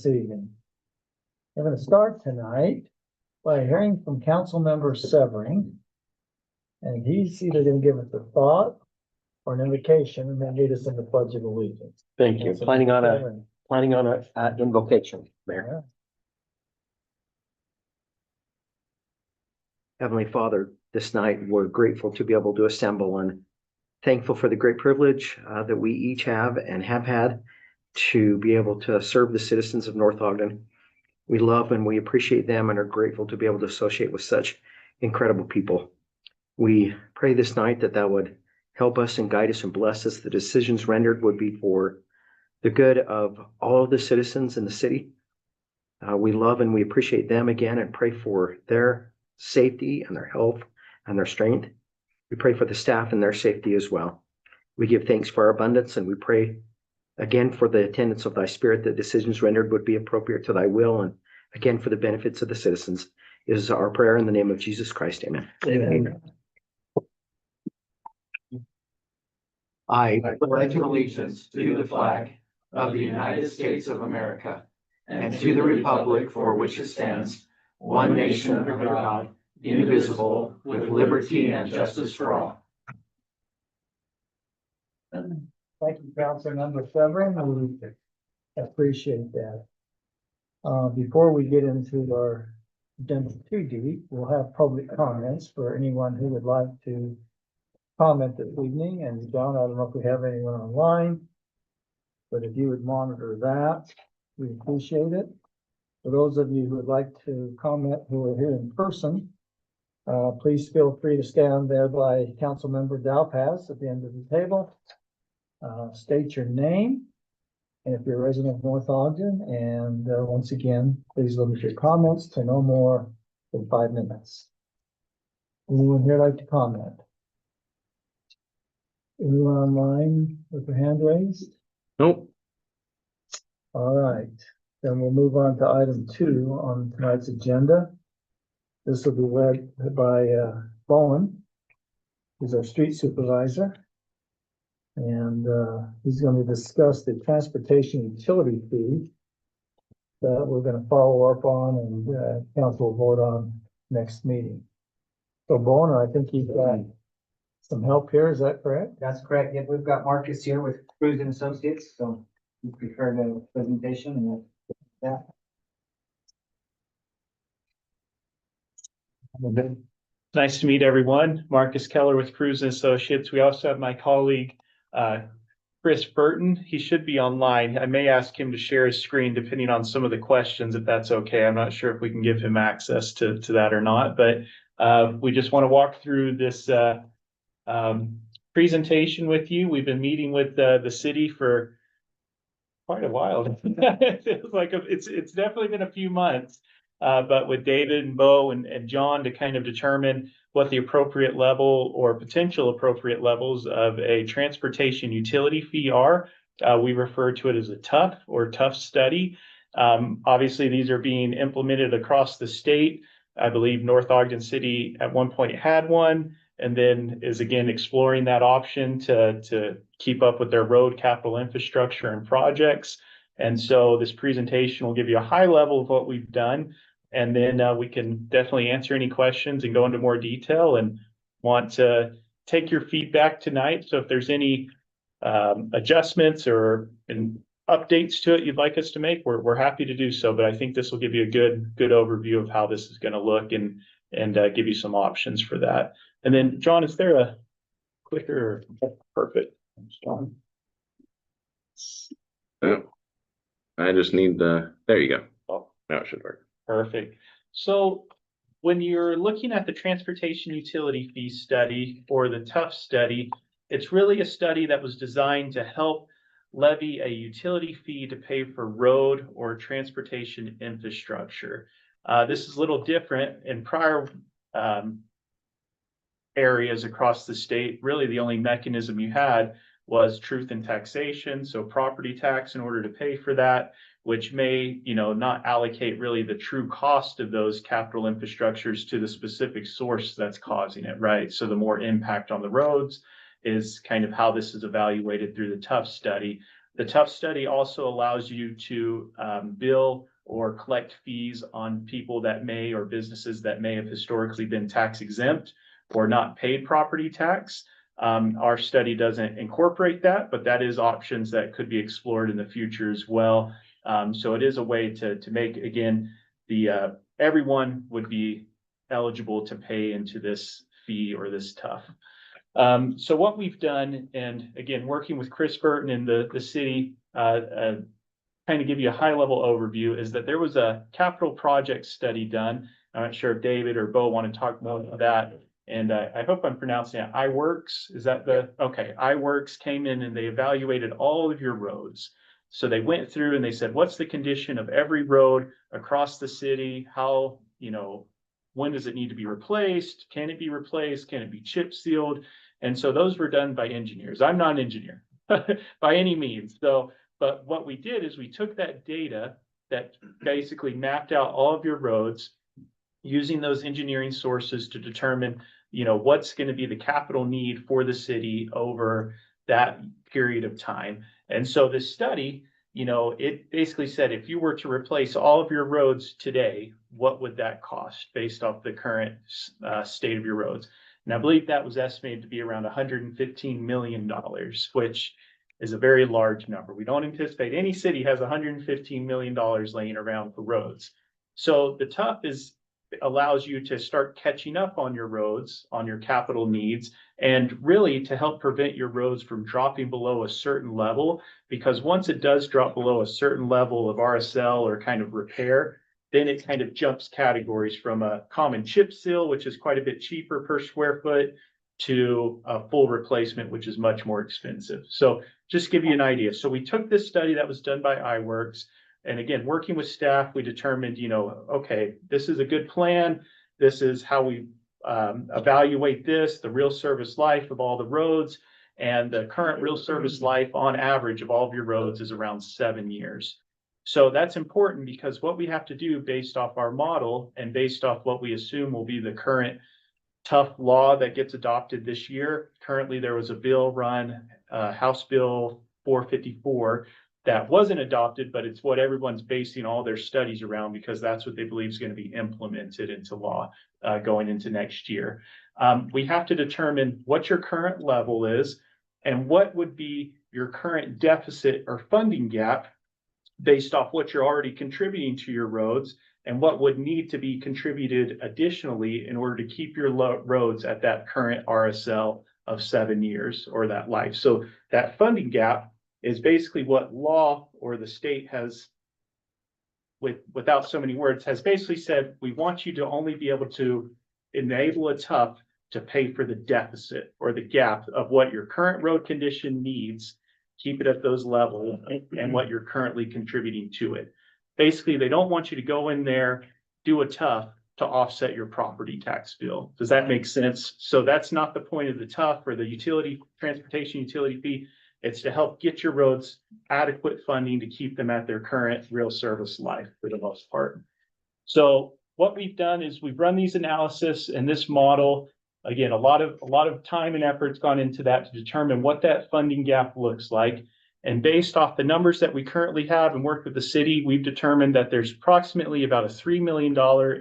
this evening. We're going to start tonight by hearing from Councilmember Severing. And he's either going to give us a thought or an invocation and then lead us in the Pledge of Allegiance. Thank you. Planning on a invocation, Mayor. Yeah. Heavenly Father, this night we're grateful to be able to assemble and thankful for the great privilege that we each have and have had to be able to serve the citizens of North Ogden. We love and we appreciate them and are grateful to be able to associate with such incredible people. We pray this night that that would help us and guide us and bless us. The decisions rendered would be for the good of all of the citizens in the city. We love and we appreciate them again and pray for their safety and their health and their strength. We pray for the staff and their safety as well. We give thanks for our abundance and we pray again for the attendance of thy spirit, that decisions rendered would be appropriate to thy will, and again for the benefits of the citizens is our prayer in the name of Jesus Christ. Amen. Amen. I pledge allegiance to the flag of the United States of America and to the republic for which it stands, one nation under God, indivisible, with liberty and justice for all. Thank you, Councilmember Severing. We appreciate that. Before we get into our agenda too deep, we'll have public comments for anyone who would like to comment this evening. And John, I don't know if we have anyone online, but if you would monitor that, we appreciate it. For those of you who would like to comment who are here in person, please feel free to stand there by Councilmember Dalpas at the end of the table. State your name, and if you're a resident of North Ogden, and once again, please limit your comments to no more than 5 minutes. Anyone here like to comment? Anyone online with their hand raised? Nope. All right, then we'll move on to item 2 on tonight's agenda. This will be led by Bowen, who's our street supervisor. And he's going to discuss the transportation utility fee that we're going to follow up on and council will vote on next meeting. So Bowen, I think you've got some help here, is that correct? That's correct. Yep, we've got Marcus here with Cruz and Associates, so we prepared a presentation and that. Nice to meet everyone. Marcus Keller with Cruz and Associates. We also have my colleague, Chris Burton. He should be online. I may ask him to share his screen depending on some of the questions, if that's okay. I'm not sure if we can give him access to that or not, but we just want to walk through this presentation with you. We've been meeting with the city for quite a while. It feels like it's definitely been a few months, but with David and Bo and John to kind of determine what the appropriate level or potential appropriate levels of a transportation utility fee are. We refer to it as a TUF study. Obviously, these are being implemented across the state. I believe North Ogden City at one point had one, and then is again exploring that option to keep up with their road capital infrastructure and projects. And so this presentation will give you a high level of what we've done. And then we can definitely answer any questions and go into more detail, and want to take your feedback tonight. So if there's any adjustments or updates to it you'd like us to make, we're happy to do so. But I think this will give you a good overview of how this is going to look and give you some options for that. And then, John, is there a clicker? Perfect. Thanks, John. Oh, I just need there you go. Oh, now it should work. Perfect. So when you're looking at the transportation utility fee study or the TUF study, it's really a study that was designed to help levy a utility fee to pay for road or transportation infrastructure. This is a little different. In prior areas across the state, really the only mechanism you had was truth in taxation, so property tax in order to pay for that, which may, not allocate really the true cost of those capital infrastructures to the specific source that's causing it, right? So the more impact on the roads is kind of how this is evaluated through the TUF study. The TUF study also allows you to bill or collect fees on people that may, or businesses that may have historically been tax exempt or not paid property tax. Our study doesn't incorporate that, but that is options that could be explored in the future as well. So it is a way to make, again, the everyone would be eligible to pay into this fee or this TUF. So what we've done, and again, working with Chris Burton and the city, kind of give you a high level overview, is that there was a capital project study done. I'm not sure if David or Bo want to talk more about that. And I hope I'm pronouncing it. iWorks, is that the, okay, iWorks came in and they evaluated all of your roads. So they went through and they said, what's the condition of every road across the city? How, when does it need to be replaced? Can it be replaced? Can it be chip sealed? And so those were done by engineers. I'm not an engineer by any means. So, but what we did is we took that data that basically mapped out all of your roads using those engineering sources to determine, what's going to be the capital need for the city over that period of time. And so this study, it basically said, if you were to replace all of your roads today, what would that cost based off the current state of your roads? And I believe that was estimated to be around $115 million, which is a very large number. We don't anticipate any city has $115 million laying around for roads. So the TUF allows you to start catching up on your roads, on your capital needs, and really to help prevent your roads from dropping below a certain level. Because once it does drop below a certain level of RSL or kind of repair, then it kind of jumps categories from a common chip seal, which is quite a bit cheaper per square foot, to a full replacement, which is much more expensive. So just give you an idea. So we took this study that was done by iWorks, and again, working with staff, we determined, okay, this is a good plan. This is how we evaluate this, the real service life of all the roads. And the current real service life on average of all of your roads is around 7 years. So that's important because what we have to do based off our model and based off what we assume will be the current TUF law that gets adopted this year. Currently, there was a bill run, House Bill 454, that wasn't adopted, but it's what everyone's basing all their studies around because that's what they believe is going to be implemented into law going into next year. We have to determine what your current level is and what would be your current deficit or funding gap based off what you're already contributing to your roads and what would need to be contributed additionally in order to keep your roads at that current RSL of 7 years or that life. So that funding gap is basically what law or the state has, without so many words, has basically said, we want you to only be able to enable a TUF to pay for the deficit or the gap of what your current road condition needs, keep it at those levels, and what you're currently contributing to it. Basically, they don't want you to go in there, do a TUF to offset your property tax bill. Does that make sense? So that's not the point of the TUF or the transportation utility fee. It's to help get your roads adequate funding to keep them at their current real service life for the most part. So what we've done is we've run these analysis and this model. Again, a lot of time and effort's gone into that to determine what that funding gap looks like. And based off the numbers that we currently have and work with the city, we've determined that there's approximately about a $3 million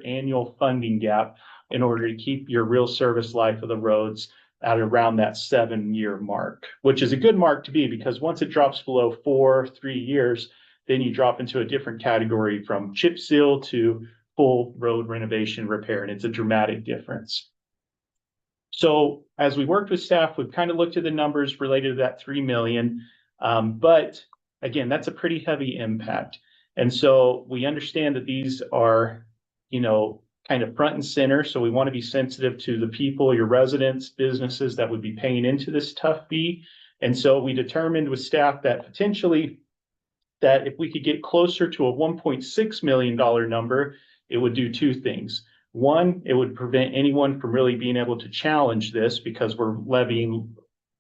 annual funding gap in order to keep your real service life of the roads at around that 7-year mark, which is a good mark to be because once it drops below 3 years, then you drop into a different category from chip seal to full road renovation repair, and it's a dramatic difference. So as we worked with staff, we've kind of looked at the numbers related to that 3 million, but again, that's a pretty heavy impact. And so we understand that these are, kind of front and center. So we want to be sensitive to the people, your residents, businesses that would be paying into this TUF fee. And so we determined with staff that potentially that if we could get closer to a $1.6 million number, it would do two things. One, it would prevent anyone from really being able to challenge this because we're levying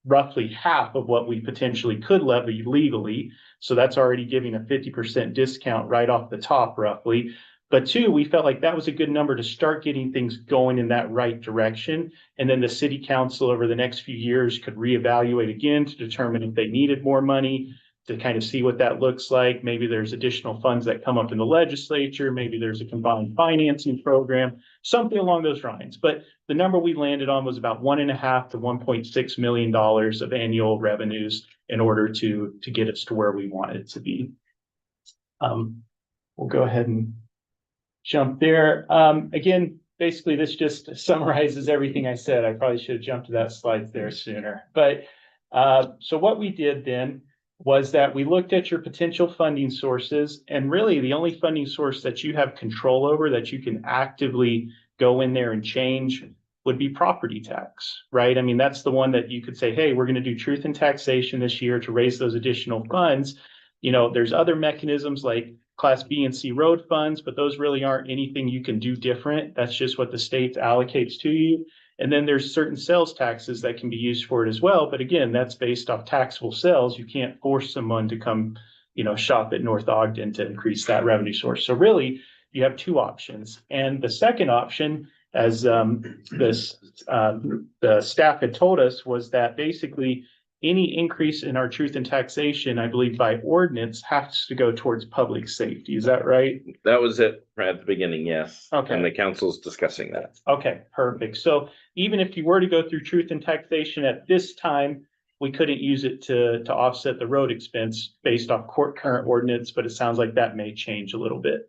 roughly half of what we potentially could levy legally. So that's already giving a 50% discount right off the top, roughly. But two, we felt like that was a good number to start getting things going in that right direction. And then the city council over the next few years could reevaluate again to determine if they needed more money. to kind of see what that looks like. Maybe there's additional funds that come up in the legislature. Maybe there's a combined financing program, something along those lines. But the number we landed on was about $1.5 to $1.6 million of annual revenues in order to get us to where we wanted it to be. We'll go ahead and jump there. Again, basically, this just summarizes everything I said. I probably should have jumped to that slide there sooner. But so what we did then was that we looked at your potential funding sources, and really the only funding source that you have control over that you can actively go in there and change would be property tax, right? I mean, that's the one that you could say, hey, we're going to do truth in taxation this year to raise those additional funds. You know, there's other mechanisms like Class B and C road funds, but those really aren't anything you can do different. That's just what the state allocates to you. And then there's certain sales taxes that can be used for it as well. But again, that's based off taxable sales. You can't force someone to come, you know, shop at North Ogden to increase that revenue source. So really, you have two options. And the second option, as the staff had told us, was that basically any increase in our truth in taxation, I believe by ordinance, has to go towards public safety. Is that right? That was it right at the beginning, yes. Okay. And the council's discussing that. Okay, perfect. So even if you were to go through truth in taxation at this time, we couldn't use it to offset the road expense based off current ordinance, but it sounds like that may change a little bit.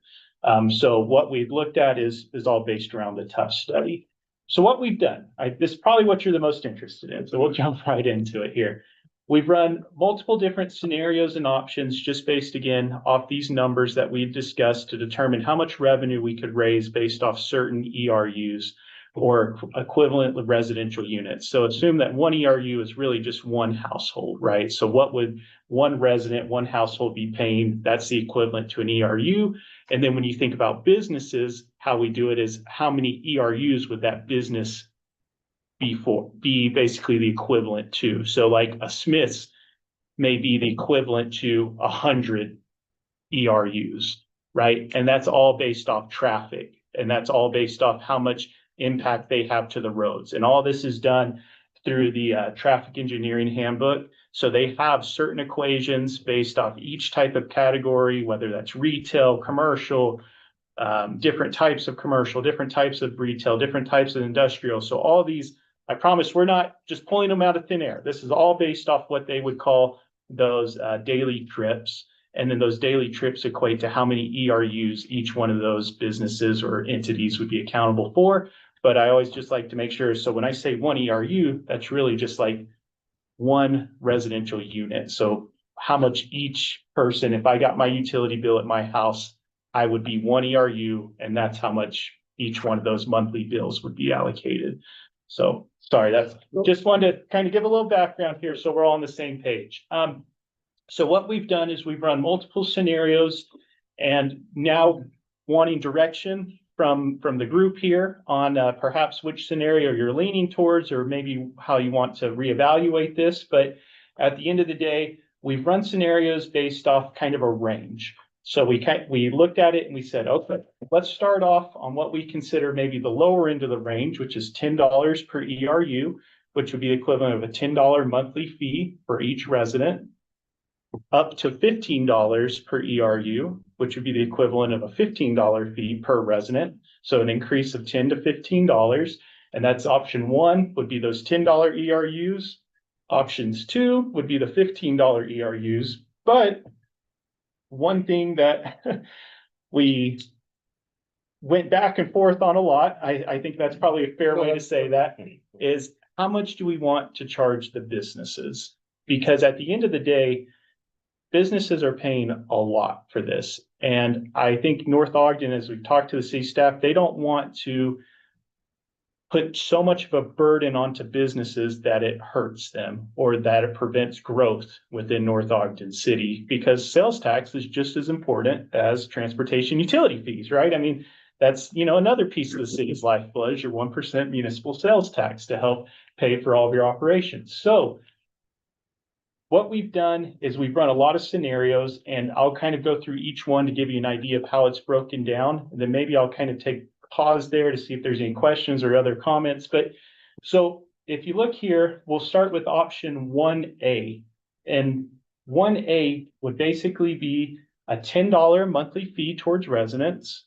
So what we've looked at is all based around the TUF study. So what we've done, this is probably what you're the most interested in, so we'll jump right into it here. We've run multiple different scenarios and options just based, again, off these numbers that we've discussed to determine how much revenue we could raise based off certain ERUs or equivalent residential units. So assume that one ERU is really just one household, right? So what would one resident, one household be paying? That's the equivalent to an ERU. And then when you think about businesses, how we do it is how many ERUs would that business be basically the equivalent to. So like a Smith's may be the equivalent to 100 ERUs, right? And that's all based off traffic. And that's all based off how much impact they have to the roads. And all this is done through the traffic engineering handbook. So they have certain equations based off each type of category, whether that's retail, commercial, different types of commercial, different types of retail, different types of industrial. So all these, I promise we're not just pulling them out of thin air. This is all based off what they would call those daily trips. And then those daily trips equate to how many ERUs each one of those businesses or entities would be accountable for. But I always just like to make sure. So when I say one ERU, that's really just like one residential unit. So how much each person, if I got my utility bill at my house, I would be one ERU, and that's how much each one of those monthly bills would be allocated. So sorry, that's just wanted to kind of give a little background here so we're all on the same page. So what we've done is we've run multiple scenarios, and now wanting direction from the group here on perhaps which scenario you're leaning towards, or maybe how you want to reevaluate this. But at the end of the day, we've run scenarios based off kind of a range. So we looked at it and we said, okay, let's start off on what we consider maybe the lower end of the range, which is $10 per ERU, which would be equivalent of a $10 monthly fee for each resident, up to $15 per ERU, which would be the equivalent of a $15 fee per resident. So an increase of $10 to $15. And that's option one would be those $10 ERUs. Options two would be the $15 ERUs. But one thing that we went back and forth on a lot, I think that's probably a fair way to say that, is how much do we want to charge the businesses? Because at the end of the day, businesses are paying a lot for this. And I think North Ogden, as we've talked to the city staff, they don't want to put so much of a burden onto businesses that it hurts them or that it prevents growth within North Ogden City, because sales tax is just as important as transportation utility fees, right? I mean, that's, another piece of the city's lifeblood is your 1% municipal sales tax to help pay for all of your operations. So what we've done is we've run a lot of scenarios, and I'll kind of go through each one to give you an idea of how it's broken down. And then maybe I'll kind of take pause there to see if there's any questions or other comments. But so if you look here, we'll start with option 1A. And 1A would basically be a $10 monthly fee towards residents,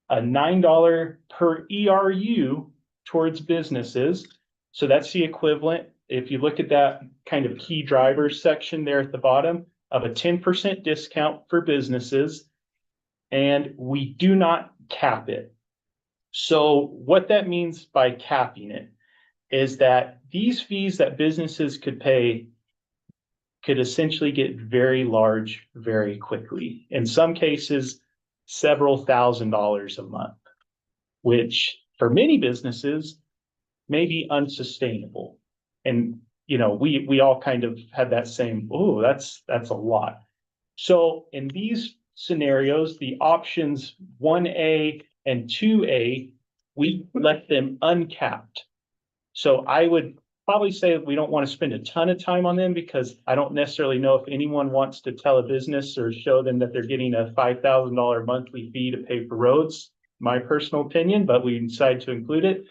a $9 per ERU towards businesses. So that's the equivalent, if you look at that kind of key drivers section there at the bottom, of a 10% discount for businesses. And we do not cap it. So what that means by capping it is that these fees that businesses could pay could essentially get very large very quickly. In some cases, several $1,000s a month, which for many businesses may be unsustainable. And, you know, we all kind of had that same, oh, that's a lot. So in these scenarios, the options 1A and 2A, we left them uncapped. So I would probably say we don't want to spend a ton of time on them because I don't necessarily know if anyone wants to tell a business or show them that they're getting a $5,000 monthly fee to pay for roads, my personal opinion, but we decided to include it.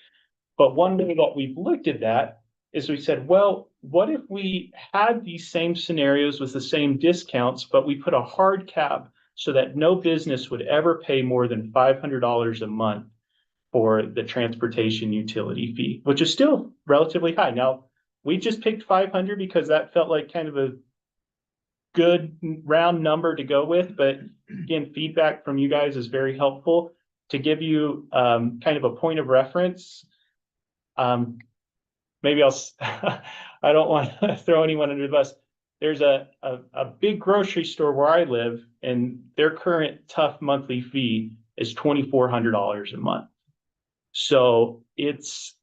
But one way that we've looked at that is we said, well, what if we had these same scenarios with the same discounts, but we put a hard cap so that no business would ever pay more than $500 a month for the transportation utility fee, which is still relatively high. Now, we just picked 500 because that felt like kind of a good round number to go with. But again, feedback from you guys is very helpful. To give you kind of a point of reference, maybe I don't want to throw anyone under the bus. There's a big grocery store where I live, and their current tough monthly fee is $2,400 a month. So it's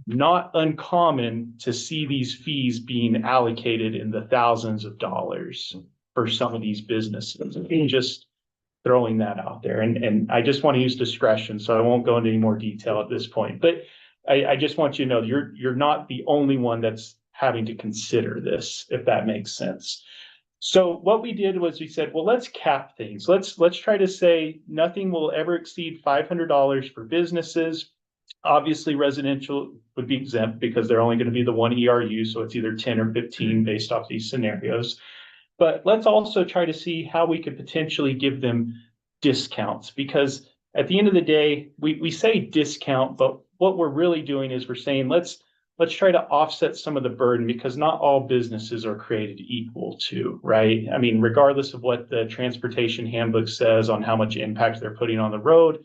not uncommon to see these fees being allocated in the thousands of dollars for some of these businesses. Just throwing that out there. And I just want to use discretion, so I won't go into any more detail at this point. But I just want you to know you're not the only one that's having to consider this, if that makes sense. So what we did was we said, well, let's cap things. Let's try to say nothing will ever exceed $500 for businesses. Obviously, residential would be exempt because they're only going to be the one ERU, so it's either 10 or 15 based off these scenarios. But let's also try to see how we could potentially give them discounts, because at the end of the day, we say discount, but what we're really doing is we're saying let's try to offset some of the burden, because not all businesses are created equal too, right? I mean, regardless of what the transportation handbook says on how much impact they're putting on the road,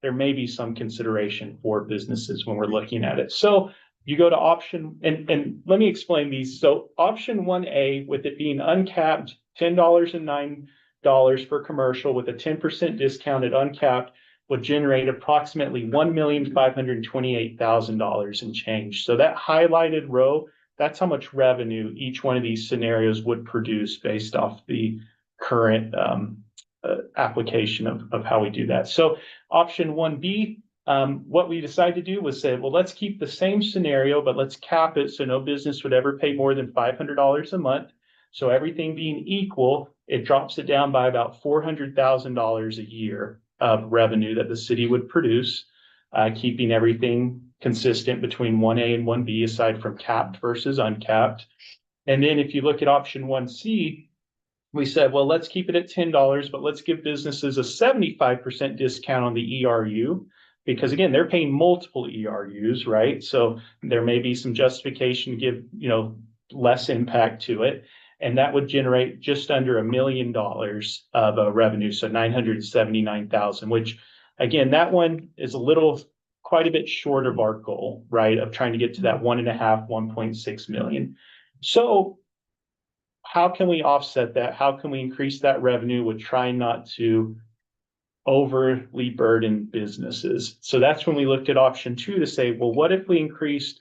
there may be some consideration for businesses when we're looking at it. So you go to option, and let me explain these. So option 1A, with it being uncapped, $10 and $9 for commercial with a 10% discount at uncapped, would generate approximately $1,528,000 in change. So that highlighted row, that's how much revenue each one of these scenarios would produce based off the current application of how we do that. So option 1B, what we decided to do was say, well, let's keep the same scenario, but let's cap it so no business would ever pay more than $500 a month. So everything being equal, it drops it down by about $400,000 a year of revenue that the city would produce, keeping everything consistent between 1A and 1B, aside from capped versus uncapped. And then if you look at option 1C, we said, well, let's keep it at $10, but let's give businesses a 75% discount on the ERU, because again, they're paying multiple ERUs, right? So there may be some justification to give, less impact to it. And that would generate just under $1 million of revenue. So 979,000, which again, that one is quite a bit short of our goal, right? Of trying to get to that 1.6 million. So how can we offset that? How can we increase that revenue with trying not to overly burden businesses? So that's when we looked at option 2 to say, well, what if we increased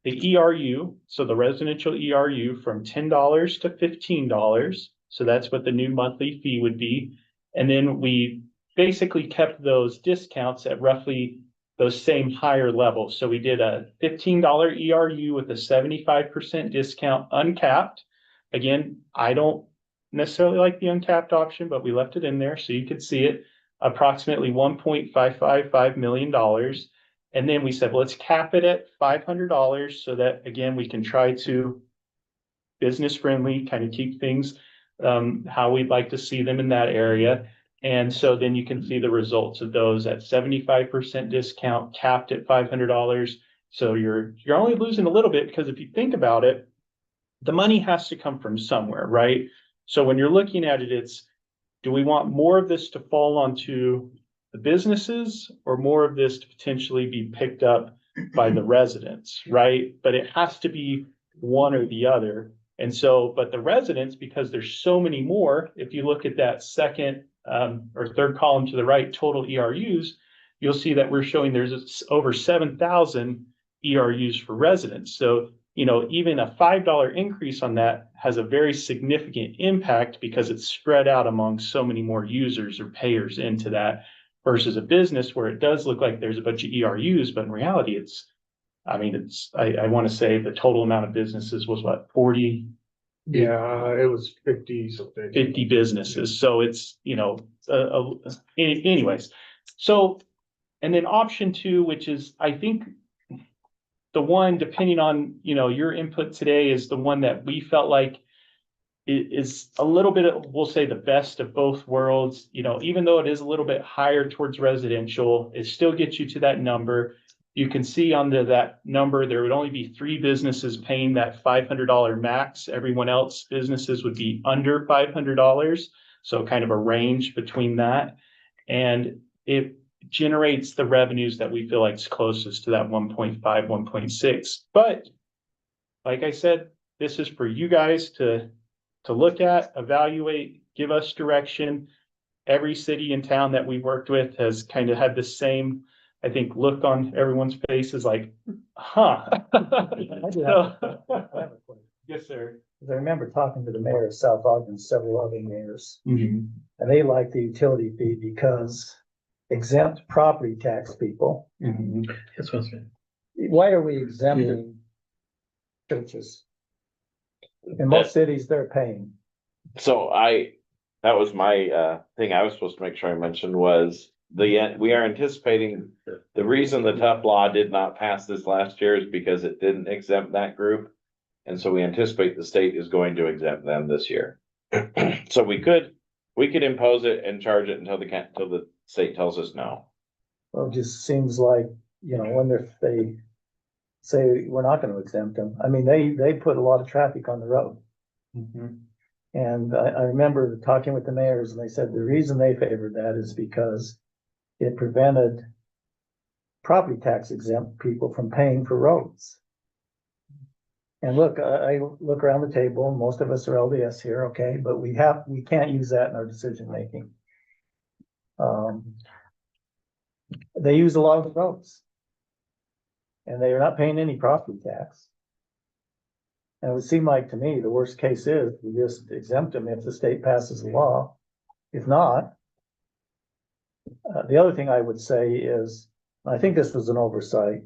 the ERU, so the residential ERU, from $10 to $15. So that's what the new monthly fee would be. And then we basically kept those discounts at roughly those same higher levels. So we did a $15 ERU with a 75% discount uncapped. Again, I don't necessarily like the uncapped option, but we left it in there so you could see it, approximately $1.555 million. And then we said, well, let's cap it at $500 so that, again, we can try to business friendly, kind of keep things how we'd like to see them in that area. And so then you can see the results of those at 75% discount, capped at $500. So you're only losing a little bit, because if you think about it, the money has to come from somewhere, right? So when you're looking at it, it's, do we want more of this to fall onto the businesses, or more of this to potentially be picked up by the residents, right? But it has to be one or the other. And so, but the residents, because there's so many more, if you look at that second or third column to the right, total ERUs, you'll see that we're showing there's over 7,000 ERUs for residents. So, you know, even a $5 increase on that has a very significant impact, because it's spread out among so many more users or payers into that, versus a business where it does look like there's a bunch of ERUs, but in reality, it's, I mean, it's, I want to say the total amount of businesses was what, 40, Yeah, it was 50 something. 50 businesses. So it's, you know, anyways. So, and then option two, which is, I think the one, depending on, you know, your input today, is the one that we felt like is a little bit of, we'll say, the best of both worlds. You know, even though it is a little bit higher towards residential, it still gets you to that number. You can see under that number, there would only be 3 businesses paying that $500 max. Everyone else businesses would be under $500. So kind of a range between that. And it generates the revenues that we feel like is closest to that 1.5, 1.6. But like I said, this is for you guys to look at, evaluate, give us direction. Every city and town that we've worked with has kind of had the same, I think, look on everyone's faces like, huh. So- Yes, sir. I remember talking to the mayor of South Ogden, several other mayors, Mhm. and they like the utility fee because exempt property tax people. Mhm. Why are we exempting churches? In most cities, they're paying. So that was my thing I was supposed to make sure I mentioned was we are anticipating, the reason the tough law did not pass this last year is because it didn't exempt that group. And so we anticipate the state is going to exempt them this year. So we could impose it and charge it until the state tells us no. Well, it just seems like, you know, when they say we're not gonna exempt them, I mean, they put a lot of traffic on the road. Mhm. And I remember talking with the mayors, and they said the reason they favored that is because it prevented property tax exempt people from paying for roads. And look, I look around the table, and most of us are LDS here, okay, but we can't use that in our decision making. They use a lot of the roads. And they are not paying any property tax. And it would seem like to me, the worst case is we just exempt them if the state passes a law. If not, the other thing I would say is, I think this was an oversight.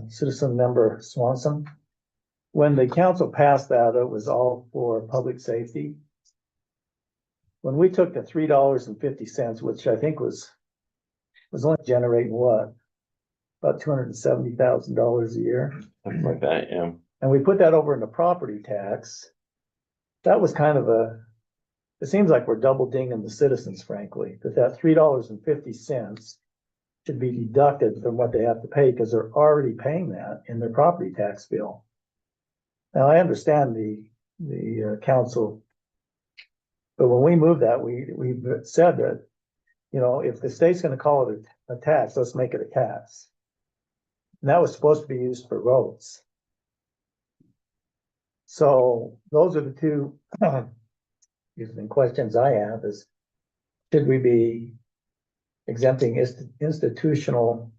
Citizen member Swanson, when the council passed that, it was all for public safety. When we took the $3.50, which I think was only generating what? About $270,000 a year. Something like that, yeah. And we put that over into property tax. That was kind of it seems like we're double dinging the citizens, frankly, that $3.50 should be deducted from what they have to pay, because they're already paying that in their property tax bill. Now, I understand the council, but when we moved that, we said that, you know, if the state's gonna call it a tax, let's make it a tax. And that was supposed to be used for roads. So those are the two questions I have is, should we be exempting institutional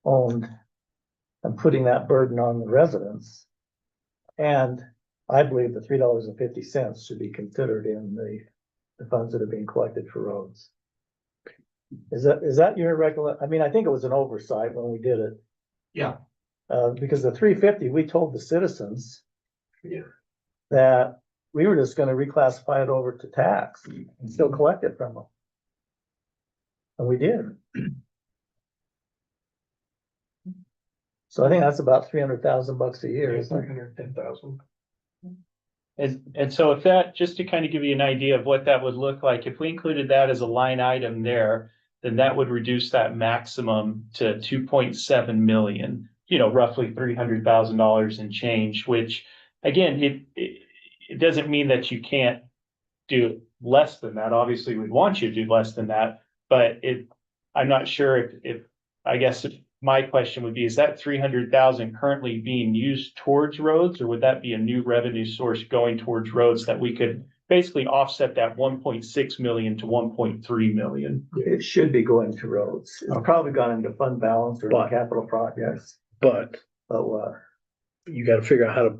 owned and putting that burden on the residents? And I believe the $3.50 should be considered in the funds that are being collected for roads. Is that your recollection? I mean, I think it was an oversight when we did it. Yeah. Because the $3.50, we told the citizens Yeah. that we were just gonna reclassify it over to tax and still collect it from them. And we did. So I think that's about $300,000 a year, isn't it? 310,000. And so if that, just to kind of give you an idea of what that would look like, if we included that as a line item there, then that would reduce that maximum to 2.7 million, roughly $300,000 in change, which again, it doesn't mean that you can't do less than that. Obviously, we'd want you to do less than that, but I'm not sure if I guess if my question would be, is that 300,000 currently being used towards roads, or would that be a new revenue source going towards roads that we could basically offset that 1.6 million to 1.3 million? It should be going to roads. It's probably gone into fund balance or But- capital projects, But but you gotta figure out how to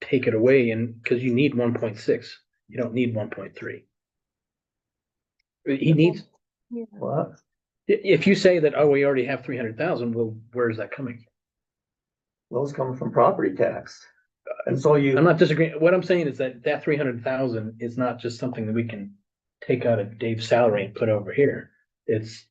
take it away cause you need 1.6. You don't need 1.3. He needs, what? if you say that, oh, we already have 300,000, well, where is that coming? Those come from property tax. And so I'm not disagreeing. What I'm saying is that 300,000 is not just something that we can take out of Dave's salary and put over here. It's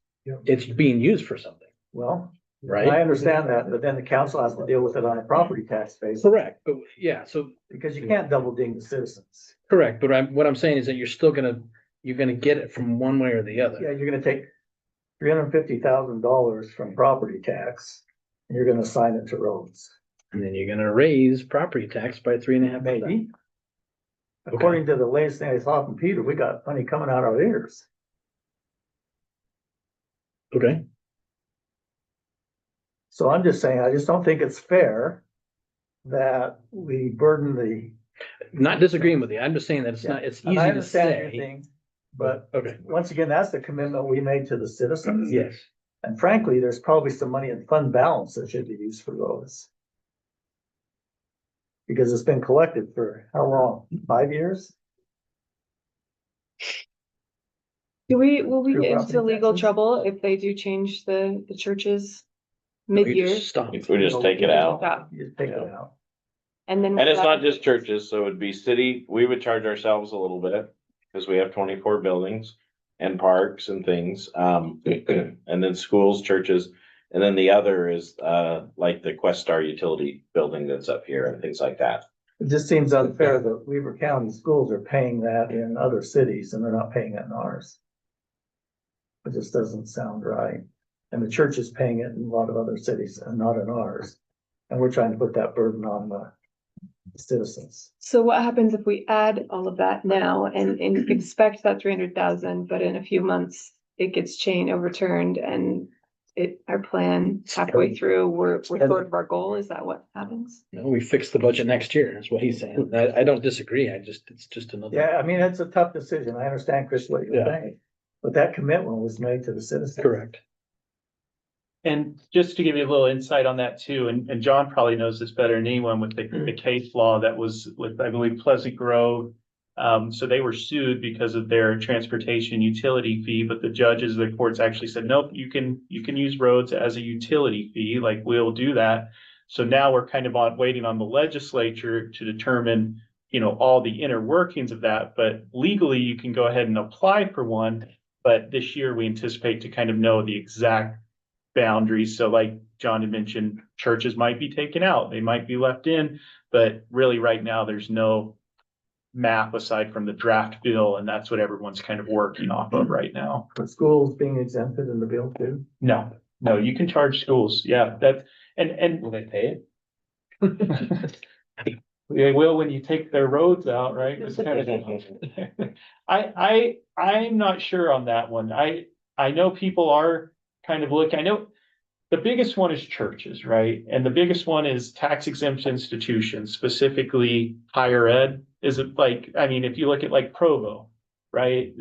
being used for something, well, I right? understand that, but then the council has to deal with it on a property tax basis, Correct, but yeah, so, because you can't double ding the citizens. correct, but what I'm saying is that you're gonna get it from one way or the other. Yeah, you're gonna take $350,000 from property tax, and you're gonna assign it to roads. And then you're gonna raise property tax by 3.5%. Maybe. According to the latest thing I saw from Peter, we got money coming out our ears. Okay, So I'm just saying, I just don't think it's fair that we burden the. not disagreeing with you. I'm just saying that it's And easy I to understand your say. thing, but Okay, once again, that's the commitment we made to the citizens. yes. And frankly, there's probably some money in fund balance that should be used for roads. Because it's been collected for how long? 5 years? Will we Through get property into legal taxes? trouble if they do change the churches You mid-year? just Stop. We just take it out. Yeah, You just take it out. and then. And it's not just churches, so it'd be city, we would charge ourselves a little bit, because we have 24 buildings and parks and things, and then schools, churches. And then the other is, like the Questar utility building that's up here and things like that. It just seems unfair that Weaver County schools are paying that in other cities and they're not paying it in ours. It just doesn't sound right. And the church is paying it in a lot of other cities and not in ours. And we're trying to put that burden on the citizens. So what happens if we add all of that now and expect that 300,000, but in a few months it gets overturned and our plan halfway through, we're short of our goal? Is that what happens? No, we fix the budget next year, is what he's saying. I don't disagree. It's just another. Yeah, I mean, it's a tough decision. I understand, Chris, what you're Yeah. saying. But that commitment was made to the citizens. Correct. And just to give you a little insight on that too, and John probably knows this better than anyone with the case law that was with, I believe, Pleasant Grove. So they were sued because of their transportation utility fee, but the judges, the courts actually said, nope, you can use roads as a utility fee, like we'll do that. So now we're kind of waiting on the legislature to determine, all the inner workings of that, but legally you can go ahead and apply for one. But this year we anticipate to kind of know the exact boundaries. So like John had mentioned, churches might be taken out, they might be left in, but really right now there's no map aside from the draft bill, and that's what everyone's kind of working off of right now. For schools being exempted in the bill too. No, you can charge schools. Yeah, and Will they pay it? they will when you take their roads out, right? It's kind of- I'm not sure on that one. I know people are kind of looking, I know the biggest one is churches, right? And the biggest one is tax exempt institutions, specifically higher ed. Is it like, I mean, if you look at like Provo, right?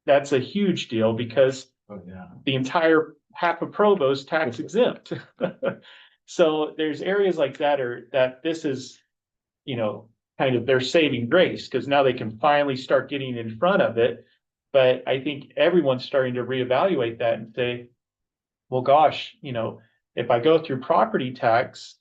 That's a huge deal because the entire half of Provo is tax exempt. So there's areas like that this is, kind of their saving grace, because now they can finally start getting in front of it. But I think everyone's starting to reevaluate that and say, well, gosh, if I go through property tax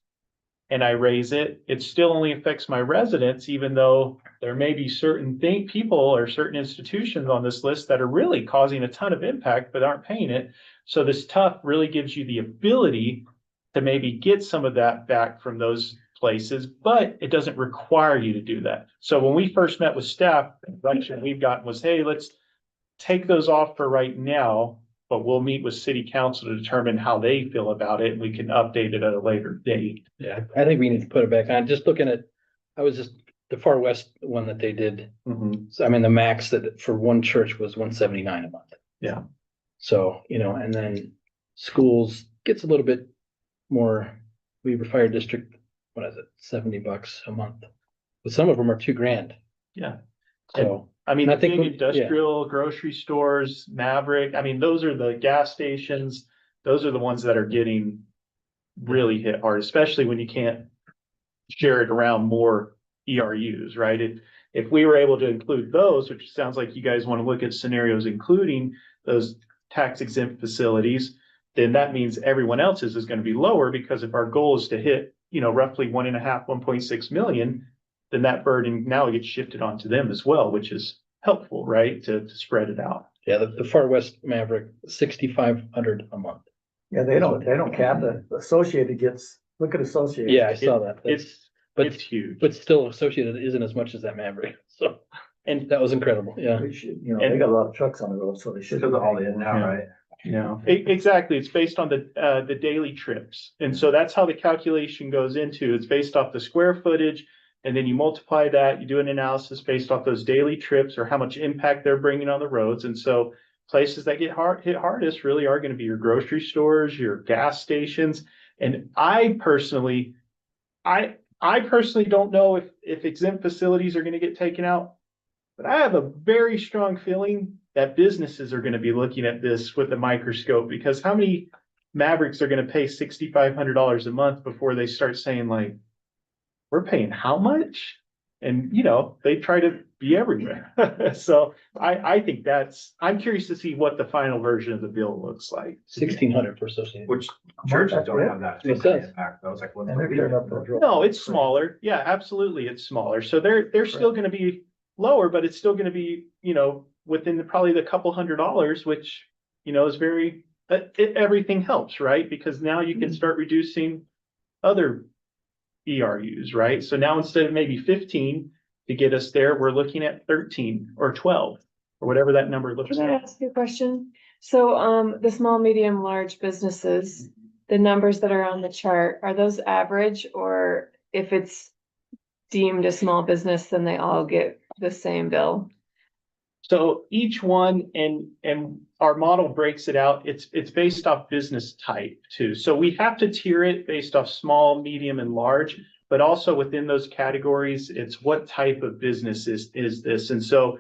and I raise it, it still only affects my residents, even though there may be certain people or certain institutions on this list that are really causing a ton of impact, but aren't paying it. So this TUF really gives you the ability to maybe get some of that back from those places, but it doesn't require you to do that. So when we first met with staff, the direction we've gotten was, hey, let's take those off for right now, but we'll meet with city council to determine how they feel about it, and we can update it at a later date. Yeah, I think we need to put it back on. Just looking at, I was just, the Far West one that they did. So I mean, the max that for one church was 179 a month. Yeah. So, you know, and then schools gets a little bit more. Weaver Fire District, what is it, $70 a month? But some of them are $2,000. Yeah. So, I mean, And I the think big we- yeah. industrial grocery stores, Maverick, I mean, those are the gas stations. Those are the ones that are getting really hit hard, especially when you can't share it around more ERUs, right? If we were able to include those, which sounds like you guys want to look at scenarios, including those tax exempt facilities, then that means everyone else's is going to be lower, because if our goal is to hit, you know, roughly 1.6 million, then that burden now gets shifted onto them as well, which is helpful, right? To spread it out. yeah, the Far West Maverick, 6,500 a month. Yeah, they don't cap it. Associated gets, look at Associated. Yeah, I saw that. But It's huge. but still, Associated isn't as much as that Maverick. So, and that was incredible. Yeah. We should, you know, they got a lot of trucks on the road, so they should. Because of all in now, Yeah. right? Yeah, exactly. It's based on the daily trips. And so that's how the calculation goes into. It's based off the square footage. And then you multiply that, you do an analysis based off those daily trips or how much impact they're bringing on the roads. And so places that get hit hardest really are going to be your grocery stores, your gas stations. And I personally don't know if exempt facilities are going to get taken out, but I have a very strong feeling that businesses are going to be looking at this with a microscope, because how many Mavericks are going to pay $6,500 a month before they start saying, like, we're paying how much? And, you know, they try to be everywhere. So I think I'm curious to see what the final version of the bill looks like. 1,600 for Associated. Which churches don't have that It does. impact, though. It's like, what's And they're the tearing up those roads. No, it's smaller. Yeah, absolutely. It's smaller. So they're still gonna be lower, but it's still gonna be, you know, within probably the couple $100, which, you know, is very, everything helps, right? Because now you can start reducing other ERUs, right? So now instead of maybe 15 to get us there, we're looking at 13 or 12 or whatever that number looks Can I like. ask you a question? So, the small, medium, large businesses, the numbers that are on the chart, are those average? Or if it's deemed a small business, then they all get the same bill? So each one, and our model breaks it out, it's based off business type too. So we have to tier it based off small, medium, and large, but also within those categories, it's what type of business is this? And so,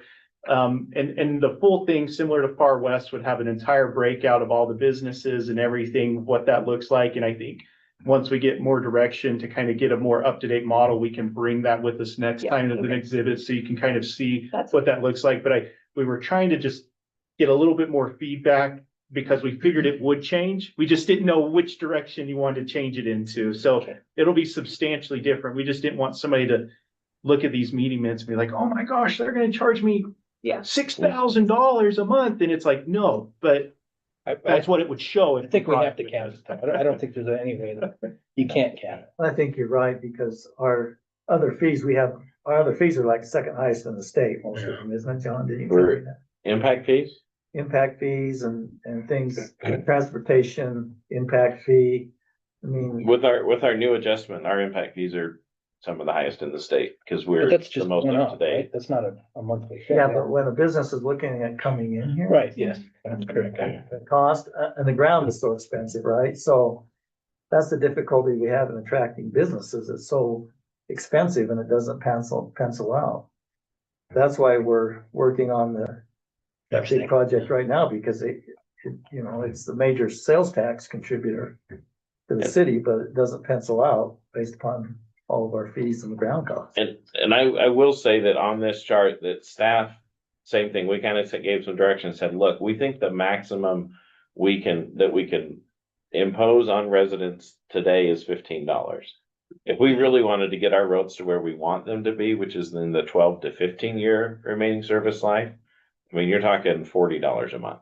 and the full thing, similar to Far West, would have an entire breakout of all the businesses and everything, what that looks like. And I think once we get more direction to kind of get a more up-to-date model, we can bring that with us next Yeah, time as an okay. exhibit, so you can kind of see That's- what that looks like. But we were trying to just get a little bit more feedback, because we figured it would change. We just didn't know which direction you wanted to change it into. So it'll be substantially different. We just didn't want somebody to look at these meeting minutes and be like, oh my gosh, they're gonna charge me Yeah. $6,000 a month. And it's like, no, but I that's what it would show. I think we have to cap it. I don't think there's any way that you can't cap it. I think you're right, because our other fees are like second highest in the state, most of them, isn't it, John? Did you tell me that? Impact fees? Impact fees and things, transportation, impact fee. I mean, With our new adjustment, our impact fees are some of the highest in the state, because But we're that's the just most one up to off, right? date. That's not a monthly fee. yeah, but when a business is looking at coming in here. Right, yes, that's correct. The cost, and the ground is so expensive, right? So that's the difficulty we have in attracting businesses. It's so expensive and it doesn't pencil out. That's why we're working on that big project right now, because you know, it's the major sales tax contributor to the city, but it doesn't pencil out based upon all of our fees and the ground costs. And I will say that on this chart, that staff, same thing, we kind of gave some direction, said, look, we think the maximum we can impose on residents today is $15. If we really wanted to get our roads to where we want them to be, which is in the 12 to 15 year remaining service life, I mean, you're talking $40 a month.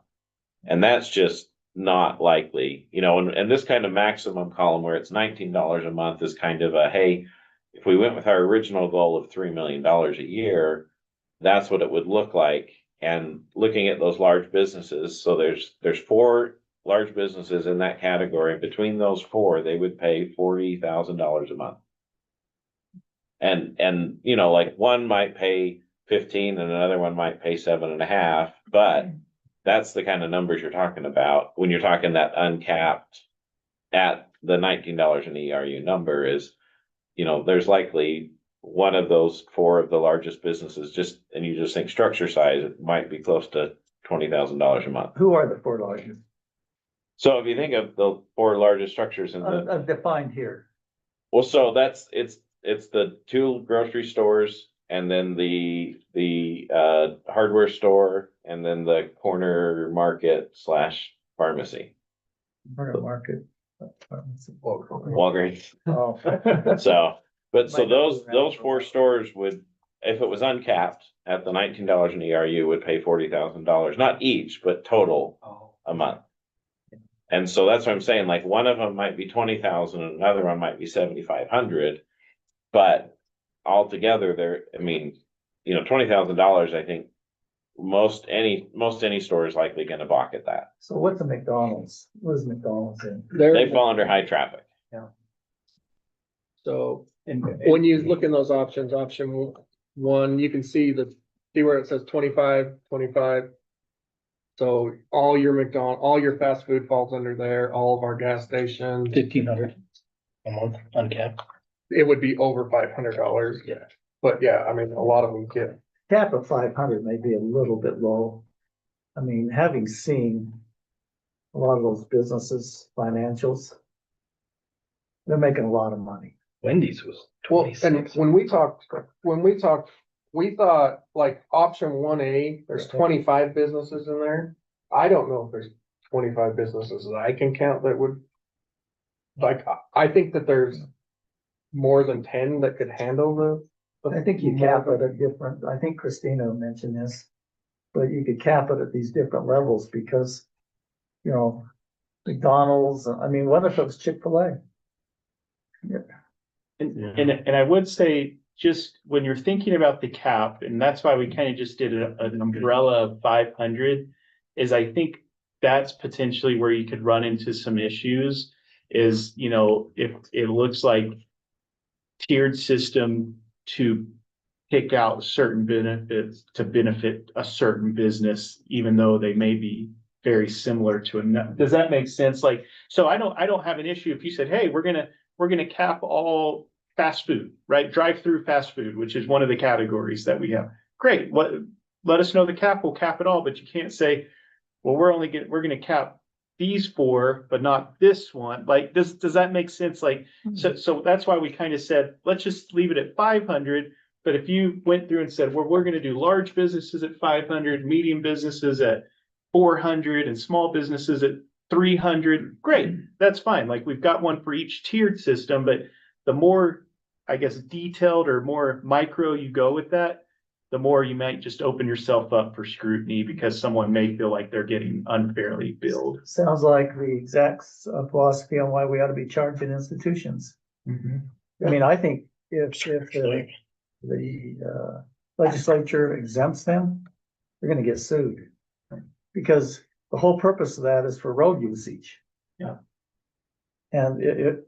And that's just not likely, you know, and this kind of maximum column where it's $19 a month is kind of a, hey, if we went with our original goal of $3 million a year, that's what it would look like. And looking at those large businesses, so there's 4 large businesses in that category. Between those 4, they would pay $40,000 a month. And, you know, like one might pay 15 and another one might pay 7.5, but that's the kind of numbers you're talking about when you're talking that uncapped at the $19 an ERU number is, you know, there's likely one of those 4 of the largest businesses just, and you just think structure size, it might be close to $20,000 a month. Who are the 4 largest? So if you think of the 4 largest structures in the, Defined here. well, so it's the 2 grocery stores and then the hardware store and then the corner market / pharmacy, Market. Walgreens. Oh. So, but so Might not be those around 4 stores would, if it was uncapped at the $19 an ERU, would pay $40,000, not each, but total a month. And so that's what I'm saying, like one of them might be 20,000 and another one might be 7,500. But altogether there, I mean, you know, $20,000, I think most any store is likely gonna balk at that. So what's a McDonald's? What is McDonald's in? They fall under high traffic. So And When you look in those options, option 1, you can see where it says 25. So all your fast food falls under there, all of our gas stations, 1,500 a month uncapped. it would be over $500. Yeah. But yeah, I mean, a lot of them get, cap of 500 may be a little bit low. I mean, having seen a lot of those businesses, financials, they're making a lot of money. Wendy's was well, and 26. when we talked, we thought like option 1A, there's 25 businesses in there. I don't know if there's 25 businesses that I can count that would. Like, I think that there's more than 10 that could handle the. I think you cap it at different, I think Christina mentioned this, but you could cap it at these different levels because, you know, McDonald's, I mean, what if it was Chick-fil-A? And I would say, just when you're thinking about the cap, and that's why we kind of just did an umbrella of 500, is I think that's potentially where you could run into some issues, is, you know, if it looks like tiered system to pick out certain benefits to benefit a certain business, even though they may be very similar to another. Does that make sense? Like, so I don't have an issue if you said, hey, we're gonna cap all fast food, right? Drive-through fast food, which is one of the categories that we have. Great. Let us know the cap, we'll cap it all, but you can't say, well, we're gonna cap these 4, but not this one. Like, does that make sense? Like, so that's why we kind of said, let's just leave it at 500. But if you went through and said, well, we're gonna do large businesses at 500, medium businesses at 400, and small businesses at 300, great, that's fine. Like, we've got one for each tiered system, but the more, I guess, detailed or more micro you go with that, the more you might just open yourself up for scrutiny because someone may feel like they're getting unfairly billed. Sounds like the exact philosophy on why we ought to be charging institutions. I mean, I think if the legislature exempts them, they're gonna get sued. Because the whole purpose of that is for road usage. Yeah. And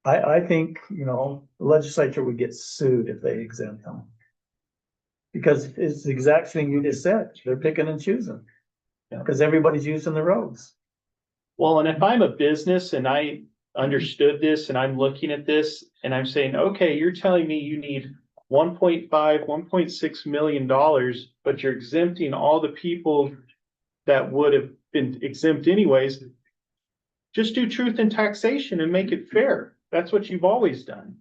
I think, you know, the legislature would get sued if they exempt them. Because it's the exact thing you just said, they're picking and choosing. Yeah. Because everybody's using the roads. Well, and if I'm a business and I understood this and I'm looking at this and I'm saying, okay, you're telling me you need 1.5, $1.6 million, but you're exempting all the people that would have been exempt anyways. Just do truth in taxation and make it fair. That's what you've always done.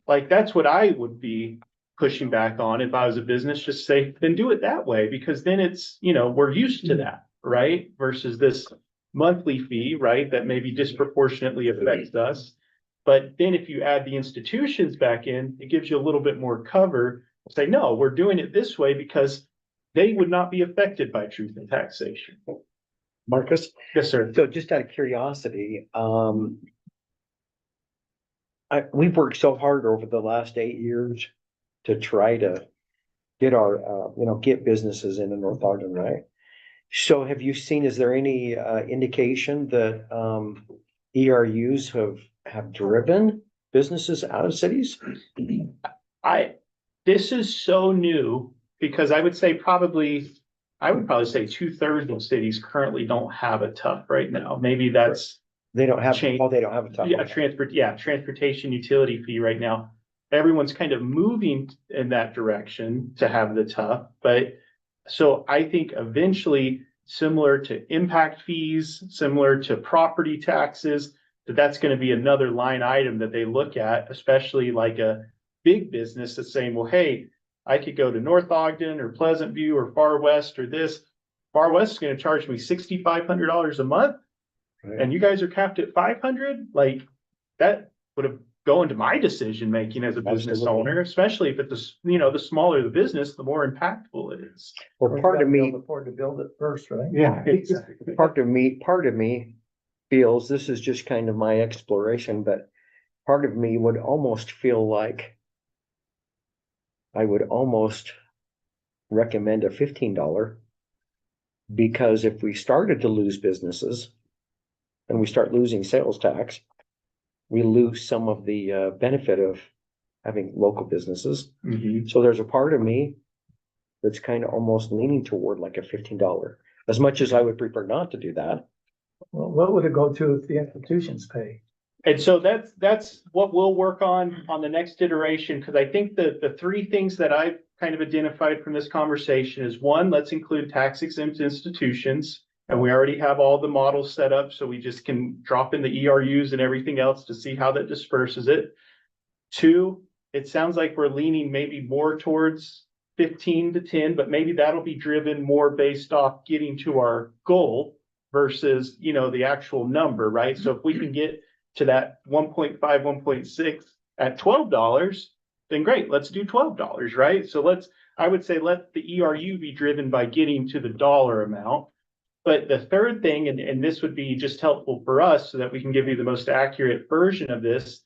Like, that's what I would be pushing back on if I was a business. Just say, then do it that way, because then it's, you know, we're used to that, right? Versus this monthly fee, right? That maybe disproportionately affects us. But then if you add the institutions back in, it gives you a little bit more cover. Say, no, we're doing it this way because they would not be affected by truth in taxation. Marcus? Yes, sir. So just out of curiosity, we've worked so hard over the last 8 years to try to get our, get businesses into North Ogden, right? So have you seen, is there any, indication that, ERUs have driven businesses out of cities? This is so new because I would probably say 2/3 of cities currently don't have a tough right now. Maybe that's They don't have, Change- they don't have a tough. transportation utility fee right now. Everyone's kind of moving in that direction to have the tough, but so I think eventually, similar to impact fees, similar to property taxes, that's gonna be another line item that they look at, especially like a big business that's saying, well, hey, I could go to North Ogden or Pleasant View or Far West or this. Far West is gonna charge me $6,500 a month. Right. And you guys are capped at 500, like that would have go into my decision making as a business Absolutely. owner, especially if it's the smaller the business, the more impactful it is. Well, part of me, Afford to build it first, right? Yeah, exactly. part of me feels, this is just kind of my exploration, but part of me would almost feel like I would almost recommend a $15, because if we started to lose businesses and we start losing sales tax, we lose some of the benefit of having local businesses. Mhm. So there's a part of me that's kind of almost leaning toward like a $15, as much as I would prefer not to do that. Well, what would it go to if the institutions pay? And so that's what we'll work on the next iteration, because I think that the three things that I've kind of identified from this conversation is, one, let's include tax exempt institutions. And we already have all the models set up, so we just can drop in the ERUs and everything else to see how that disperses it. Two, it sounds like we're leaning maybe more towards 15 to 10, but maybe that'll be driven more based off getting to our goal versus, the actual number, right? So if we can get to that 1.5, 1.6 at $12, then great, let's do $12, right? So I would say let the ERU be driven by getting to the dollar amount. But the third thing, and this would be just helpful for us so that we can give you the most accurate version of this,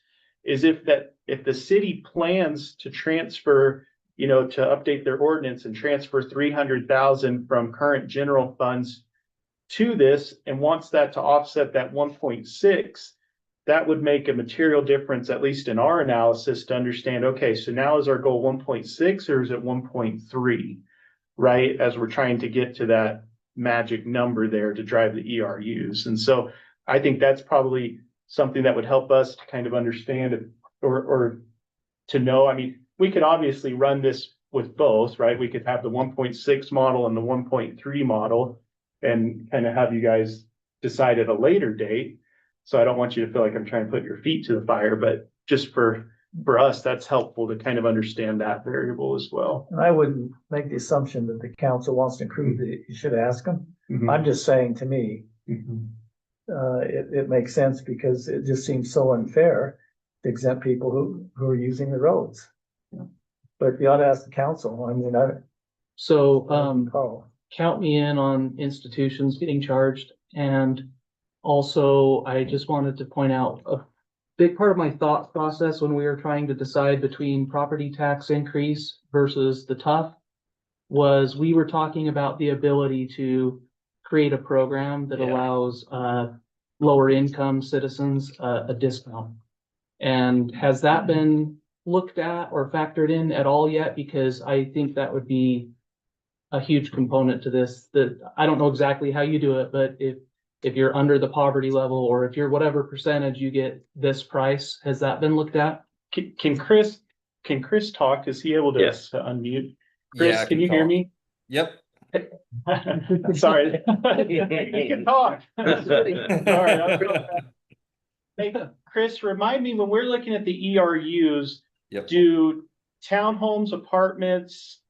is if the city plans to transfer, to update their ordinance and transfer 300,000 from current general funds to this and wants that to offset that 1.6, that would make a material difference, at least in our analysis, to understand, okay, so now is our goal 1.6 or is it 1.3, right? As we're trying to get to that magic number there to drive the ERUs. And so I think that's probably something that would help us to kind of understand it or to know. I mean, we could obviously run this with both, right? We could have the 1.6 model and the 1.3 model and kind of have you guys decide at a later date. So I don't want you to feel like I'm trying to put your feet to the fire, but just for us, that's helpful to kind of understand that variable as well. And I wouldn't make the assumption that the council wants to include it. You should ask them. Mhm. I'm just saying, to me, Mhm. it makes sense because it just seems so unfair to exempt people who are using the roads. But you ought to ask the council. I mean, So, Carl. count me in on institutions getting charged. And also, I just wanted to point out a big part of my thought process when we were trying to decide between property tax increase versus the tough was we were talking about the ability to create a program that allows lower income citizens a discount. And has that been looked at or factored in at all yet? Because I think that would be a huge component to this. That I don't know exactly how you do it, but if you're under the poverty level or if you're whatever percentage, you get this price. Has that been looked at? Can Chris talk? Is he able to Yes. to unmute? Chris, Yeah, I can you hear talk. me? Yep. Sorry. You can talk. Sorry. Hey, Chris, remind me, when we're looking at the ERUs, Yep. do townhomes, apartments,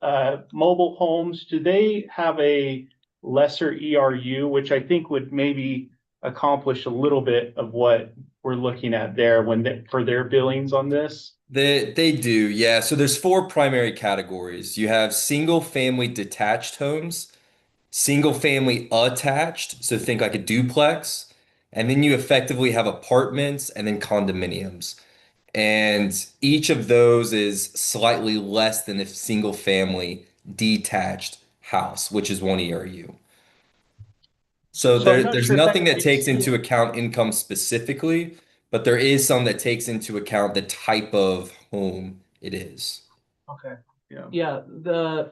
mobile homes, do they have a lesser ERU, which I think would maybe accomplish a little bit of what we're looking at there for their billings on this? They do, yeah. So there's four primary categories. You have single family detached homes, single family attached, so think like a duplex, and then you effectively have apartments and then condominiums. And each of those is slightly less than a single family detached house, which is one ERU. So So I'm not there's sure if that nothing that makes takes into you- account income specifically, but there is some that takes into account the type of home it is. Okay. Yeah. Yeah,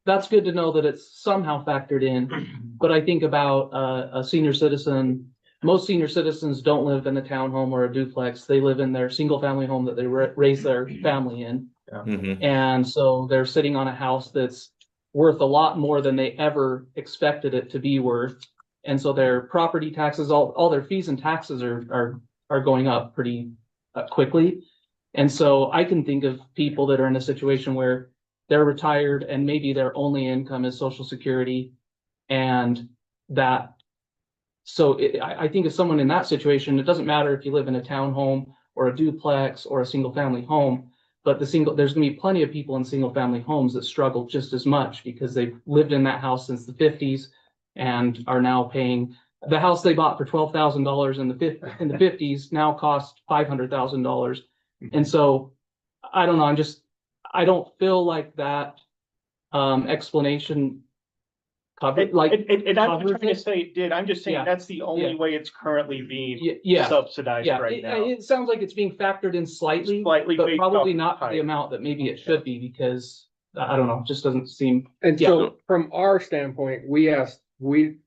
that's good to know that it's somehow factored in, but I think about a senior citizen. Most senior citizens don't live in a townhome or a duplex. They live in their single family home that they raise their family in. Mhm. And so they're sitting on a house that's worth a lot more than they ever expected it to be worth. And so their property taxes, all their fees and taxes are going up pretty quickly. And so I can think of people that are in a situation where they're retired and maybe their only income is Social Security. And that, so I think of someone in that situation, it doesn't matter if you live in a townhome or a duplex or a single family home, but there's gonna be plenty of people in single family homes that struggle just as much because they've lived in that house since the 50s and are now paying, the house they bought for $12,000 in the 50s now costs $500,000. And so, I don't know, I don't feel like that explanation covered, like, And I'm not covers trying to it. say it did, I'm just saying Yeah. that's the only Yeah. way it's currently being Yeah, subsidized yeah, right now. it sounds like it's being factored in slightly, Slightly but based probably off not to the type. amount that maybe it should be, because I don't know, it just doesn't seem. And Yeah. so from our standpoint,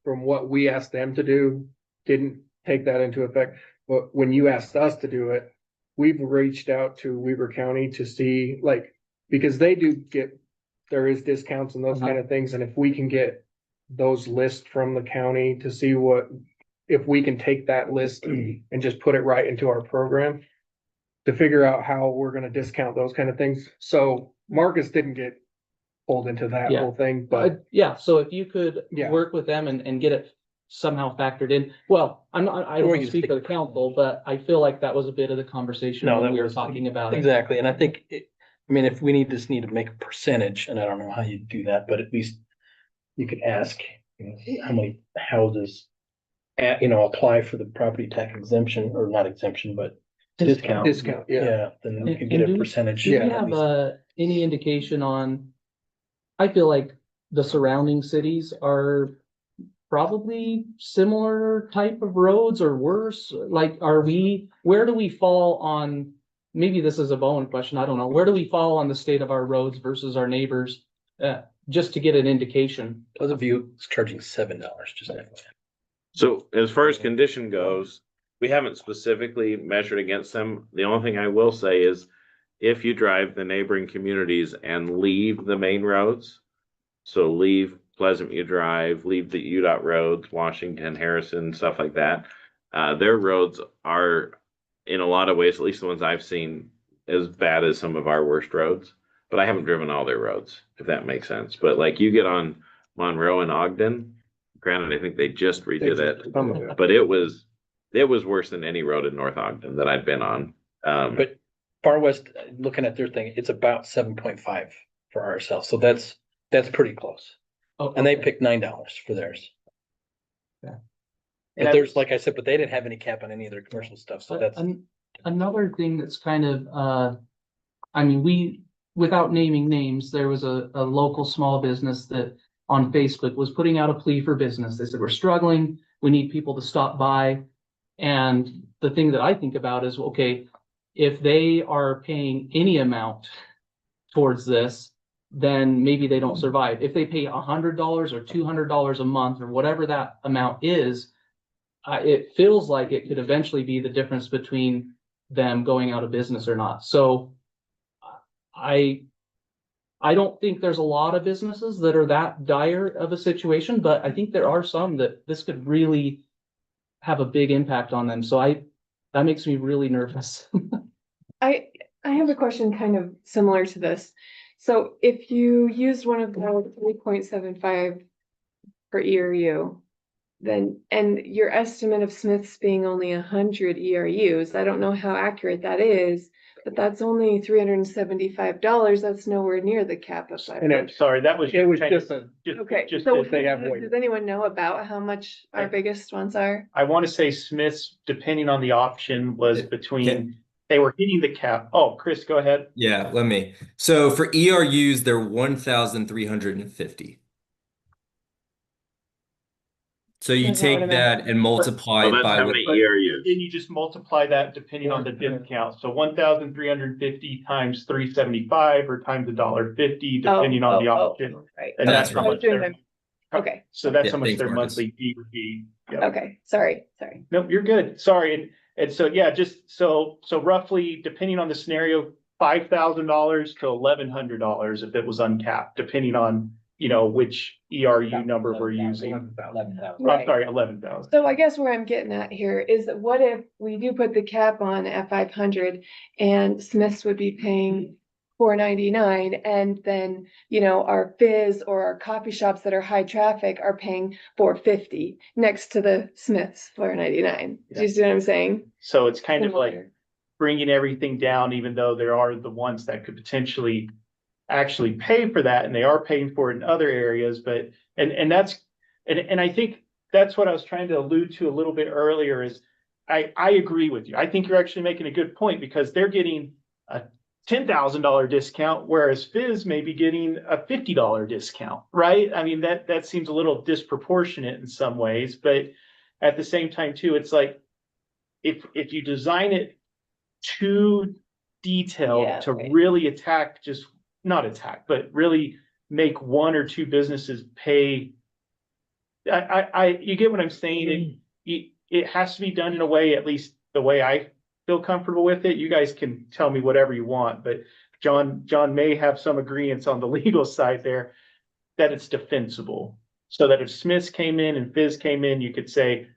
from what we asked them to do, didn't take that into effect. But when you asked us to do it, we've reached out to Weber County to see, like, because they do there is discounts and those Uh-huh. kind of things, and if we can get those lists from the county to see if we can take that list and just put it right into our program to figure out how we're gonna discount those kind of things. So Marcus didn't get pulled into that Yeah. whole thing, but Yeah, so if you could Yeah. work with them and get it somehow factored in, well, I don't want to speak for the council, but I feel like that was a bit of the conversation No, when that we were was- talking about it. Exactly, and I think, I mean, if we just need to make a percentage, and I don't know how you do that, but at least you could ask, how many houses apply for the property tax exemption, or not exemption, but discount. discount, yeah. Yeah, then you could And get a do- percentage. Do we at have least. any indication on, I feel like the surrounding cities are probably similar type of roads or worse? Like, where do we fall on, maybe this is a Bowen question, I don't know. Where do we fall on the state of our roads versus our neighbors? Just to get an indication. Pleasant View is charging $7, just like that. So as far as condition goes, we haven't specifically measured against them. The only thing I will say is if you drive the neighboring communities and leave the main roads, so leave Pleasant View Drive, leave the UDOT roads, Washington, Harrison, stuff like that, their roads are in a lot of ways, at least the ones I've seen, as bad as some of our worst roads. But I haven't driven all their roads, if that makes sense. But like you get on Monroe and Ogden, granted, I think they just redid it, but it was worse than any road in North Ogden that I've been on. But Far West, looking at their thing, it's about 7.5 for ourselves, so that's pretty close. Oh, And they okay. picked $9 for theirs. Yeah. But there's, like I said, but they didn't have any cap on any of their commercial stuff, so that's. Another thing that's kind of, I mean, without naming names, there was a local small business that on Facebook was putting out a plea for business. They said, we're struggling, we need people to stop by. And the thing that I think about is, okay, if they are paying any amount towards this, then maybe they don't survive. If they pay $100 or $200 a month or whatever that amount is, it feels like it could eventually be the difference between them going out of business or not. So I don't think there's a lot of businesses that are that dire of a situation, but I think there are some that this could really have a big impact on them. So that makes me really nervous. I have a question kind of similar to this. So if you used one of the 3.75 per ERU, then, and your estimate of Smiths being only 100 ERUs, I don't know how accurate that is, but that's only $375. That's nowhere near the cap of And 500. Sorry, that was. It was kind of- just a, Okay, just so to- they have way- does anyone know about how much our biggest ones are? I want to say Smith's, depending on the option, was Yeah. between, they were hitting the cap. Oh, Chris, go ahead. Yeah, let me. So for ERUs, they're 1,350. So you That's not what take I'm that and multiply So it that's by how what, many But ERUs? Then you just multiply that depending on the Yeah. discount. So 1,350 times 375 or times $1.50, depending on the option. Right. And That's that's how right. much they're. Okay. So that's Yeah, how much thanks, their Marcus. monthly fee would be. Yep. Okay, sorry. No, you're good. Sorry. And so, yeah, just so roughly, depending on the scenario, $5,000 to $1,100 if it was uncapped, depending on, which ERU number we're using. 11,000. I'm sorry, 11,000. So I guess where I'm getting at here is that what if we do put the cap on at 500 and Smiths would be paying $4.99, and then, our Fizz or our coffee shops that are high traffic are paying $4.50 next to the Smiths $4.99. Do you see what I'm saying? So it's kind of like Similar. bringing everything down, even though there are the ones that could potentially actually pay for that, and they are paying for it in other areas, but, and that's, and I think that's what I was trying to allude to a little bit earlier is I agree with you. I think you're actually making a good point because they're getting a $10,000 discount, whereas Fizz may be getting a $50 discount, right? I mean, that seems a little disproportionate in some ways, but at the same time too, it's like, if you design it too detailed Yeah, to right. really not attack, but really make one or two businesses pay. You get what I'm saying? It has to be done in a way, at least the way I feel comfortable with it. You guys can tell me whatever you want, but John may have some agreements on the legal side there that it's defensible. So that if Smiths came in and Fizz came in, you could say,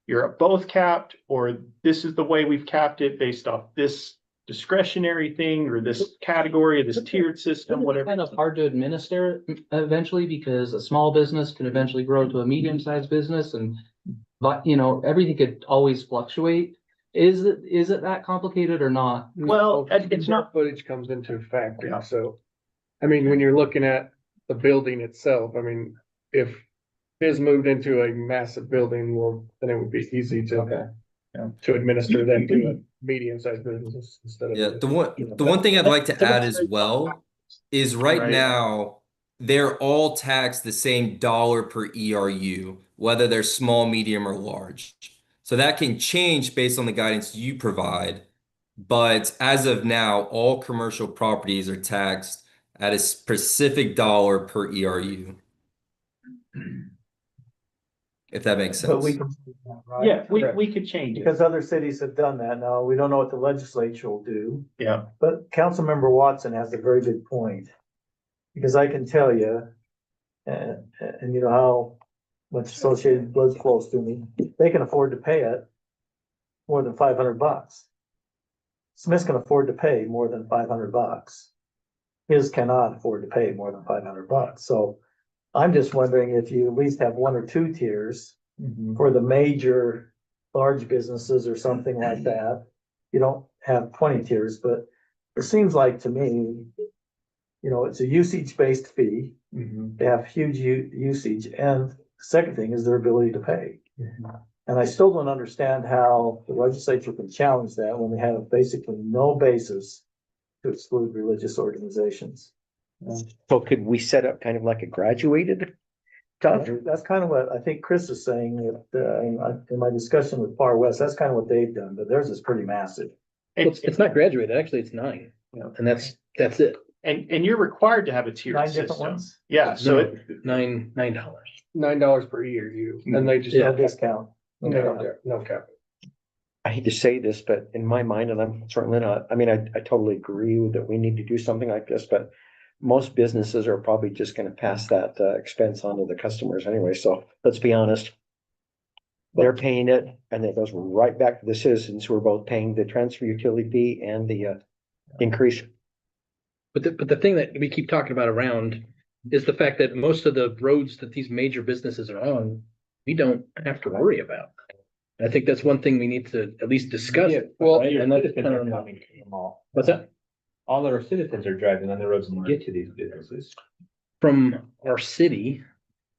you're both capped, or this is the way we've capped it based off this discretionary thing or this category or this tiered system, It's whatever. kind of hard to administer eventually because a small business can eventually grow to a medium-sized business but everything could always fluctuate. Is it that complicated or not? Well, it's not. Footage comes into factor, Yeah. so, I mean, when you're looking at the building itself, I mean, if Fizz moved into a massive building, well, then it would be easy to administer that to a medium-sized business instead of. yeah, the one thing I'd like to add as well is right now, they're all taxed the same dollar per ERU, whether they're small, medium, or large. So that can change based on the guidance you provide. But as of now, all commercial properties are taxed at a specific dollar per ERU. If that makes But we sense. can, right? Yeah, we could change it. Because other cities have done that now. We don't know what the legislature will do. Yeah. But Councilmember Watson has a very good point. Because I can tell you, and you know how much Associated Blood's close to me, they can afford to pay it more than $500. Smiths can afford to pay more than $500. His cannot afford to pay more than $500. So I'm just wondering if you at least have one or two tiers for the major large businesses or something like that. You don't have 20 tiers, but it seems like to me, it's a usage-based fee. They have huge usage. And the second thing is their ability to pay. And I still don't understand how the legislature can challenge that when they have basically no basis to exclude religious organizations. So could we set up kind of like a graduated? That's kind of what I think Chris is saying, in my discussion with Far West, that's kind of what they've done, but theirs is pretty massive. It's not graduated, actually, it's 9, and that's it. And you're required to have a tiered 9 different system. ones? Yeah, so No, $9. $9 per ERU, and they just. No discount. No cap. I hate to say this, but in my mind, and I'm certainly not, I mean, I totally agree that we need to do something like this, but most businesses are probably just gonna pass that expense on to the customers anyway, so let's be honest. They're paying it, and it goes right back to the citizens who are both paying the transfer utility fee and the increase. But the thing that we keep talking about around is the fact that most of the roads that these major businesses are on we don't have to worry about. I think that's one thing we need to at least discuss. well, right? And that's kind of, coming to the mall. what's that? All our citizens are driving on the roads to get to these businesses. From our city,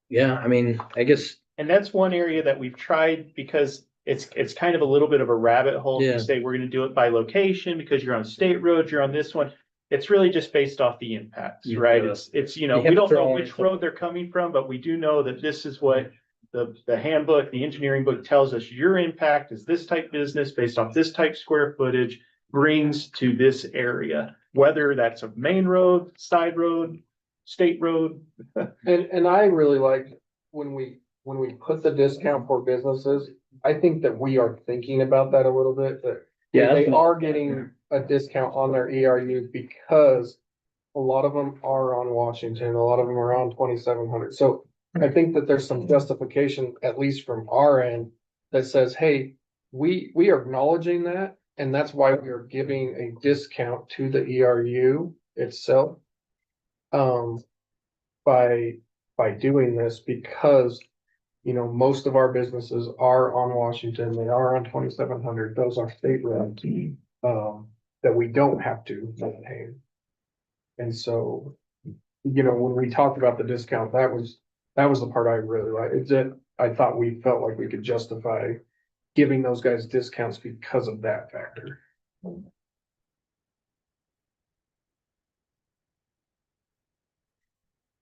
yeah, I mean, I guess, And that's one area that we've tried because it's kind of a little bit of a rabbit hole Yeah. to say we're gonna do it by location because you're on state roads, you're on this one. It's really just based off the impacts, Yeah. right? It's, you know, You have we to don't know draw which in road they're coming from, but we do know that this is what the handbook, the engineering book tells us your impact is this type business based off this type square footage brings to this area, whether that's a main road, side road, state road. and I really like when we put the discount for businesses, I think that we are thinking about that a little bit, that yeah. they that's what- are getting a discount on their ERU because a lot of them are on Washington, a lot of them are on 2700. So I think that there's some justification, at least from our end, that says, hey, we are acknowledging that, and that's why we are giving a discount to the ERU itself. By doing this, because you know, most of our businesses are on Washington, they are on 2700, those are state roads, that we don't have to maintain. And so, you know, when we talked about the discount, that was the part I really liked, is that I thought we felt like we could justify giving those guys discounts because of that factor.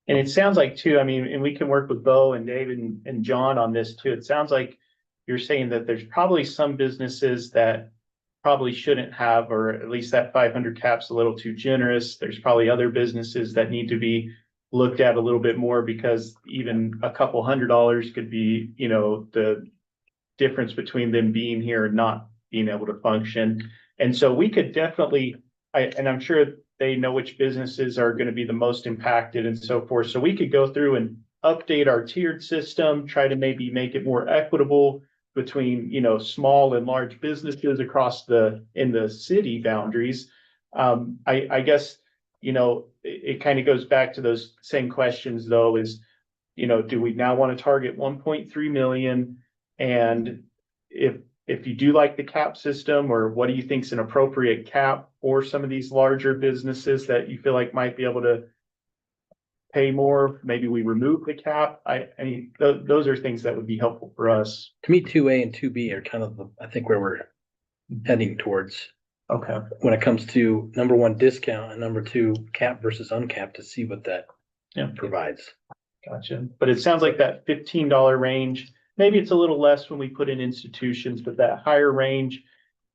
And it sounds like too, I mean, and we can work with Bo and David and John on this too. It sounds like you're saying that there's probably some businesses that probably shouldn't have, or at least that 500 cap's a little too generous. There's probably other businesses that need to be looked at a little bit more, because even a couple $100 could be, you know, the difference between them being here and not being able to function. And so we could definitely, and I'm sure they know which businesses are going to be the most impacted and so forth. So we could go through and update our tiered system, try to maybe make it more equitable between, you know, small and large businesses across in the city boundaries. I guess, you know, it kind of goes back to those same questions though, is, you know, do we now want to target 1.3 million? And if you do like the cap system, or what do you think is an appropriate cap for some of these larger businesses that you feel like might be able to pay more? Maybe we remove the cap. I mean, those are things that would be helpful for us. To me, 2A and 2B are kind of, I think, where we're heading towards Okay. when it comes to number one, discount, and number two, cap versus uncapped, to see what that Yeah. provides. Gotcha. But it sounds like that $15 range, maybe it's a little less when we put in institutions, but that higher range,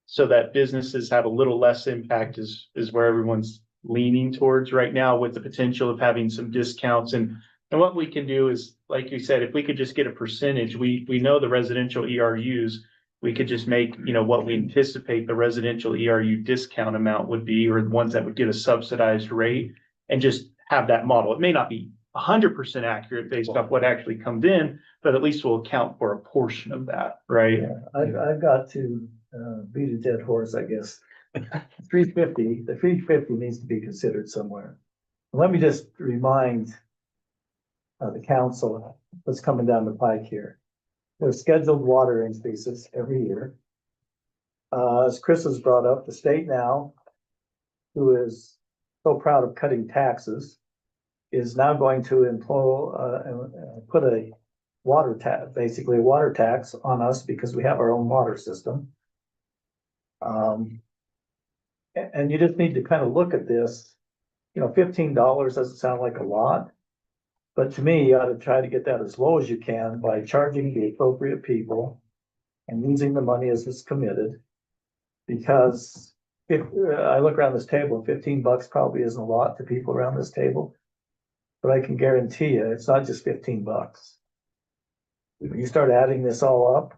so that businesses have a little less impact, is where everyone's leaning towards right now, with the potential of having some discounts. And what we can do is, like you said, if we could just get a percentage, we know the residential ERUs, we could just make, you know, what we anticipate the residential ERU discount amount would be, or the ones that would get a subsidized rate, and just have that model. It may not be 100% accurate based off what actually comes in, but at least we'll account for a portion of that, right? I've got to, beat a dead horse, I guess. 350, the 350 needs to be considered somewhere. Let me just remind the council what's coming down the pike here. There's scheduled water increases every year. As Chris has brought up, the state now, who is so proud of cutting taxes, is now going to put a water tax, basically a water tax on us, because we have our own water system. And you just need to kind of look at this, you know, $15 doesn't sound like a lot. But to me, you ought to try to get that as low as you can by charging the appropriate people and using the money as it's committed. Because if I look around this table, $15 probably isn't a lot to people around this table. But I can guarantee you, it's not just $15. When you start adding this all up,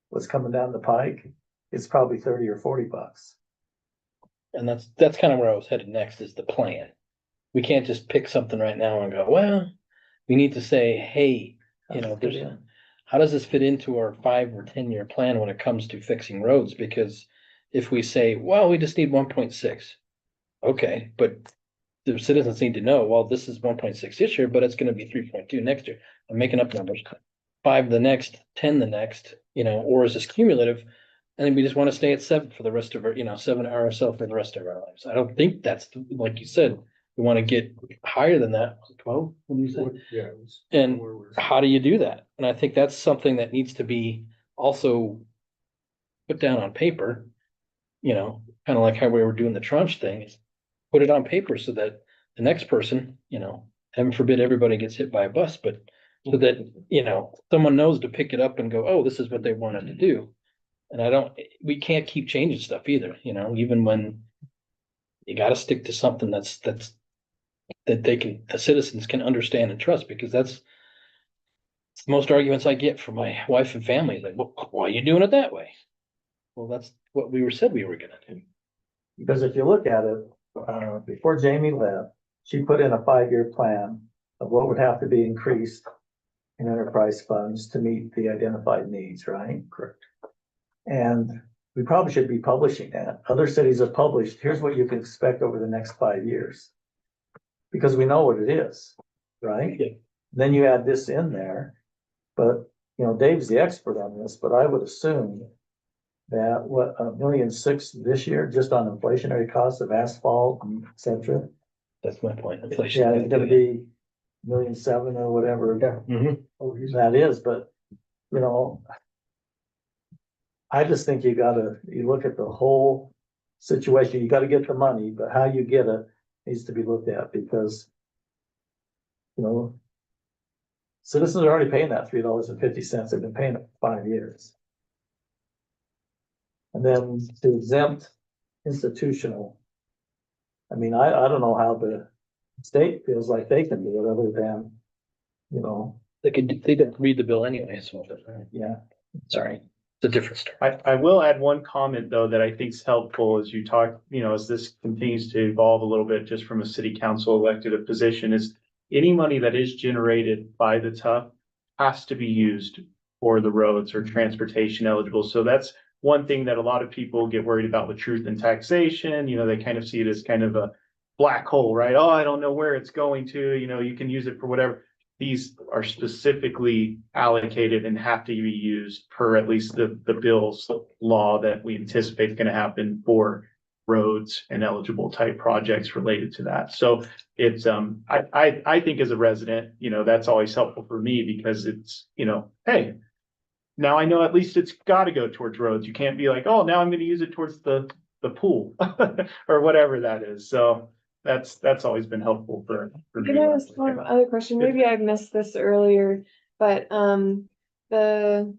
what's coming down the pike, it's probably $30 or $40. And that's kind of where I was headed next, is the plan. We can't just pick something right now and go, well, we need to say, hey, you know, how does this fit into our 5 or 10 year plan when it comes to fixing roads? Because if we say, well, we just need 1.6, okay, but the citizens need to know, well, this is 1.6 this year, but it's going to be 3.2 next year. I'm making up numbers. 5 the next, 10 the next, or is this cumulative? And then we just want to stay at 7 for the rest of our, 7 ourselves for the rest of our lives. I don't think that's, like you said, we want to get higher than that. 12, what do you say? Yeah. And how do you do that? And I think that's something that needs to be also put down on paper, kind of like how we were doing the tranche thing, is put it on paper so that the next person, heaven forbid everybody gets hit by a bus, but so that, someone knows to pick it up and go, oh, this is what they wanted to do. And we can't keep changing stuff either, even when you got to stick to something that the citizens can understand and trust, because that's most arguments I get from my wife and family. Like, well, why are you doing it that way? Well, that's what we said we were gonna do. Because if you look at it, before Jamie left, she put in a 5-year plan of what would have to be increased in enterprise funds to meet the identified needs, right? Correct. And we probably should be publishing that. Other cities have published, here's what you can expect over the next 5 years. Because we know what it is, right? Yeah. Then you add this in there, but, Dave's the expert on this, but I would assume that $1.6 million this year, just on inflationary costs of asphalt, and et cetera. That's my point. Yeah, it's gonna be $1.7 million or whatever that is, but, I just think you look at the whole situation, you gotta get the money, but how you get it needs to be looked at, because, citizens are already paying that $3.50, they've been paying it for 5 years. And then to exempt institutional. I mean, I don't know how the state feels like they can do it other than, They didn't read the bill anyway, so. yeah. Sorry, it's a different story. I will add one comment, though, that I think is helpful as you talk, as this continues to evolve a little bit, just from a city council elected position, is any money that is generated by the TUF has to be used for the roads or transportation eligible. So that's one thing that a lot of people get worried about with truth and taxation. They kind of see it as kind of a black hole, right? Oh, I don't know where it's going to, you can use it for whatever. These are specifically allocated and have to be used per at least the bill's law that we anticipate is going to happen for roads and eligible type projects related to that. So it's, I think as a resident, that's always helpful for me, because it's, hey, now I know at least it's got to go towards roads. You can't be like, oh, now I'm going to use it towards the pool or whatever that is. So that's always been helpful for me. Can I ask one other question? Maybe I missed this earlier, but the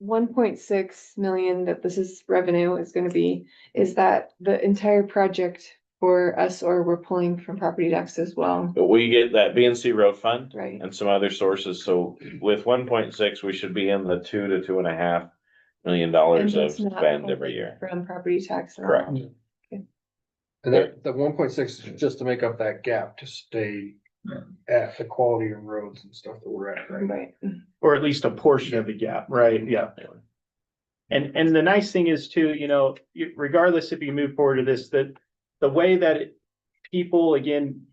1.6 million that this is revenue is gonna be, is that the entire project for us, or we're pulling from property tax as well? But we get that BNC road fund Right. and some other sources. So with 1.6, we should be in the $2 to $2.5 million And of that's not spend every year. From property tax. at all? Correct. And that 1.6 is just to make up that gap to stay at the quality of roads and stuff that we're at right now. Right. Or at least a portion of the gap, right? Yeah. And the nice thing is too, regardless if you move forward to this, that the way that people, again,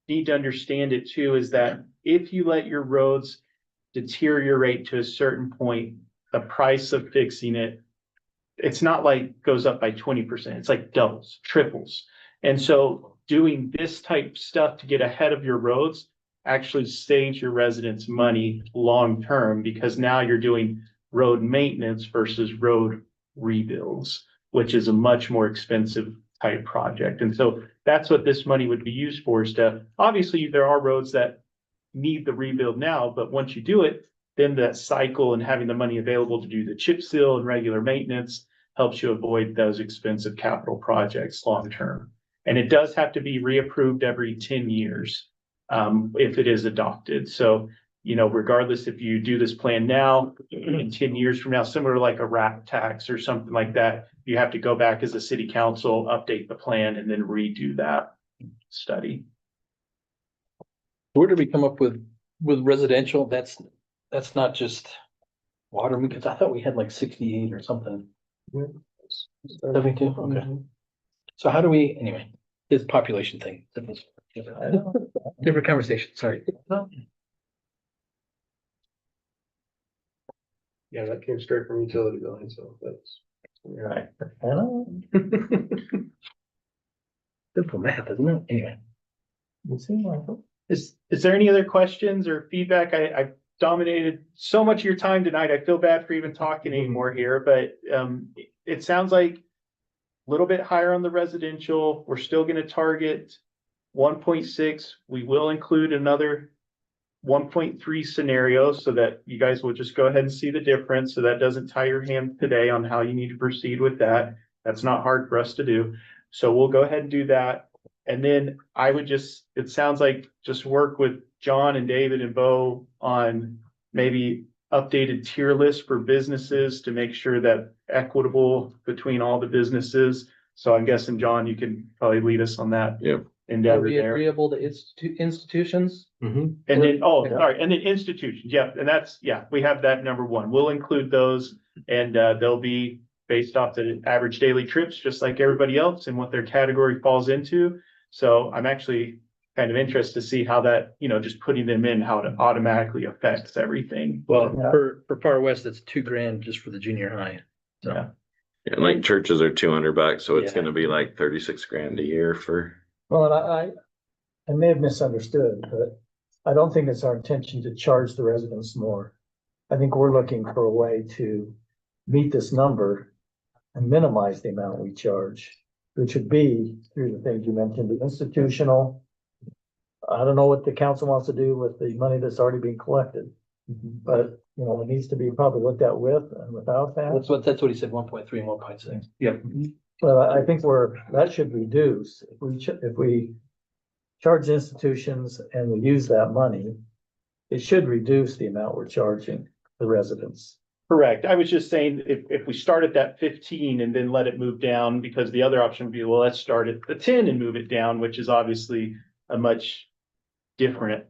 need to understand it too, is that if you let your roads deteriorate to a certain point, the price of fixing it, it's not like goes up by 20%. It's like doubles, triples. And so doing this type stuff to get ahead of your roads actually saves your residents money long-term, because now you're doing road maintenance versus road rebuilds, which is a much more expensive type project. And so that's what this money would be used for, is to, obviously there are roads that need the rebuild now, but once you do it, then that cycle and having the money available to do the chip seal and regular maintenance helps you avoid those expensive capital projects long-term. And it does have to be reapproved every 10 years if it is adopted. So, regardless if you do this plan now, in 10 years from now, similar to like a RAP tax or something like that, you have to go back as a city council, update the plan, and then redo that study. Where did we come up with residential? That's not just water, because I thought we had like 68 or something. 72, okay. So how do we, anyway, this population thing, different conversation, sorry. Yeah, that came straight from utility billing, so that's. Right. Simple math, isn't it? Anyway. Is there any other questions or feedback? I dominated so much of your time tonight. I feel bad for even talking anymore here, but it sounds like a little bit higher on the residential. We're still gonna target 1.6. We will include another 1.3 scenario so that you guys will just go ahead and see the difference. So that doesn't tie your hand today on how you need to proceed with that. That's not hard for us to do. So we'll go ahead and do that. And then I would just, it sounds like just work with John and David and Bo on maybe updated tier lists for businesses to make sure that equitable between all the businesses. So I'm guessing, John, you can probably lead us on that. Yep. Are Endeavor we there. agreeable to institutions? And then, oh, sorry, and then institutions, yeah, and that's, yeah, we have that number one. We'll include those and they'll be based off the average daily trips, just like everybody else and what their category falls into. So I'm actually kind of interested to see how that, just putting them in, how it automatically affects everything. Well, Yeah. for Far West, it's $2,000 just for the junior high. So. Yeah. And like churches are $200, so it's Yeah. gonna be like 36 grand a year for. Well, and I may have misunderstood, but I don't think it's our intention to charge the residents more. I think we're looking for a way to meet this number and minimize the amount we charge, which would be through the things you mentioned, the institutional. I don't know what the council wants to do with the money that's already being collected, but, it needs to be probably looked at with and without that. That's what he said, 1.3 and 1.6. Yep. Well, I think that should reduce, if we charge institutions and we use that money, it should reduce the amount we're charging the residents. Correct. I was just saying, if we start at that 15 and then let it move down, because the other option would be, well, let's start at the 10 and move it down, which is obviously a much different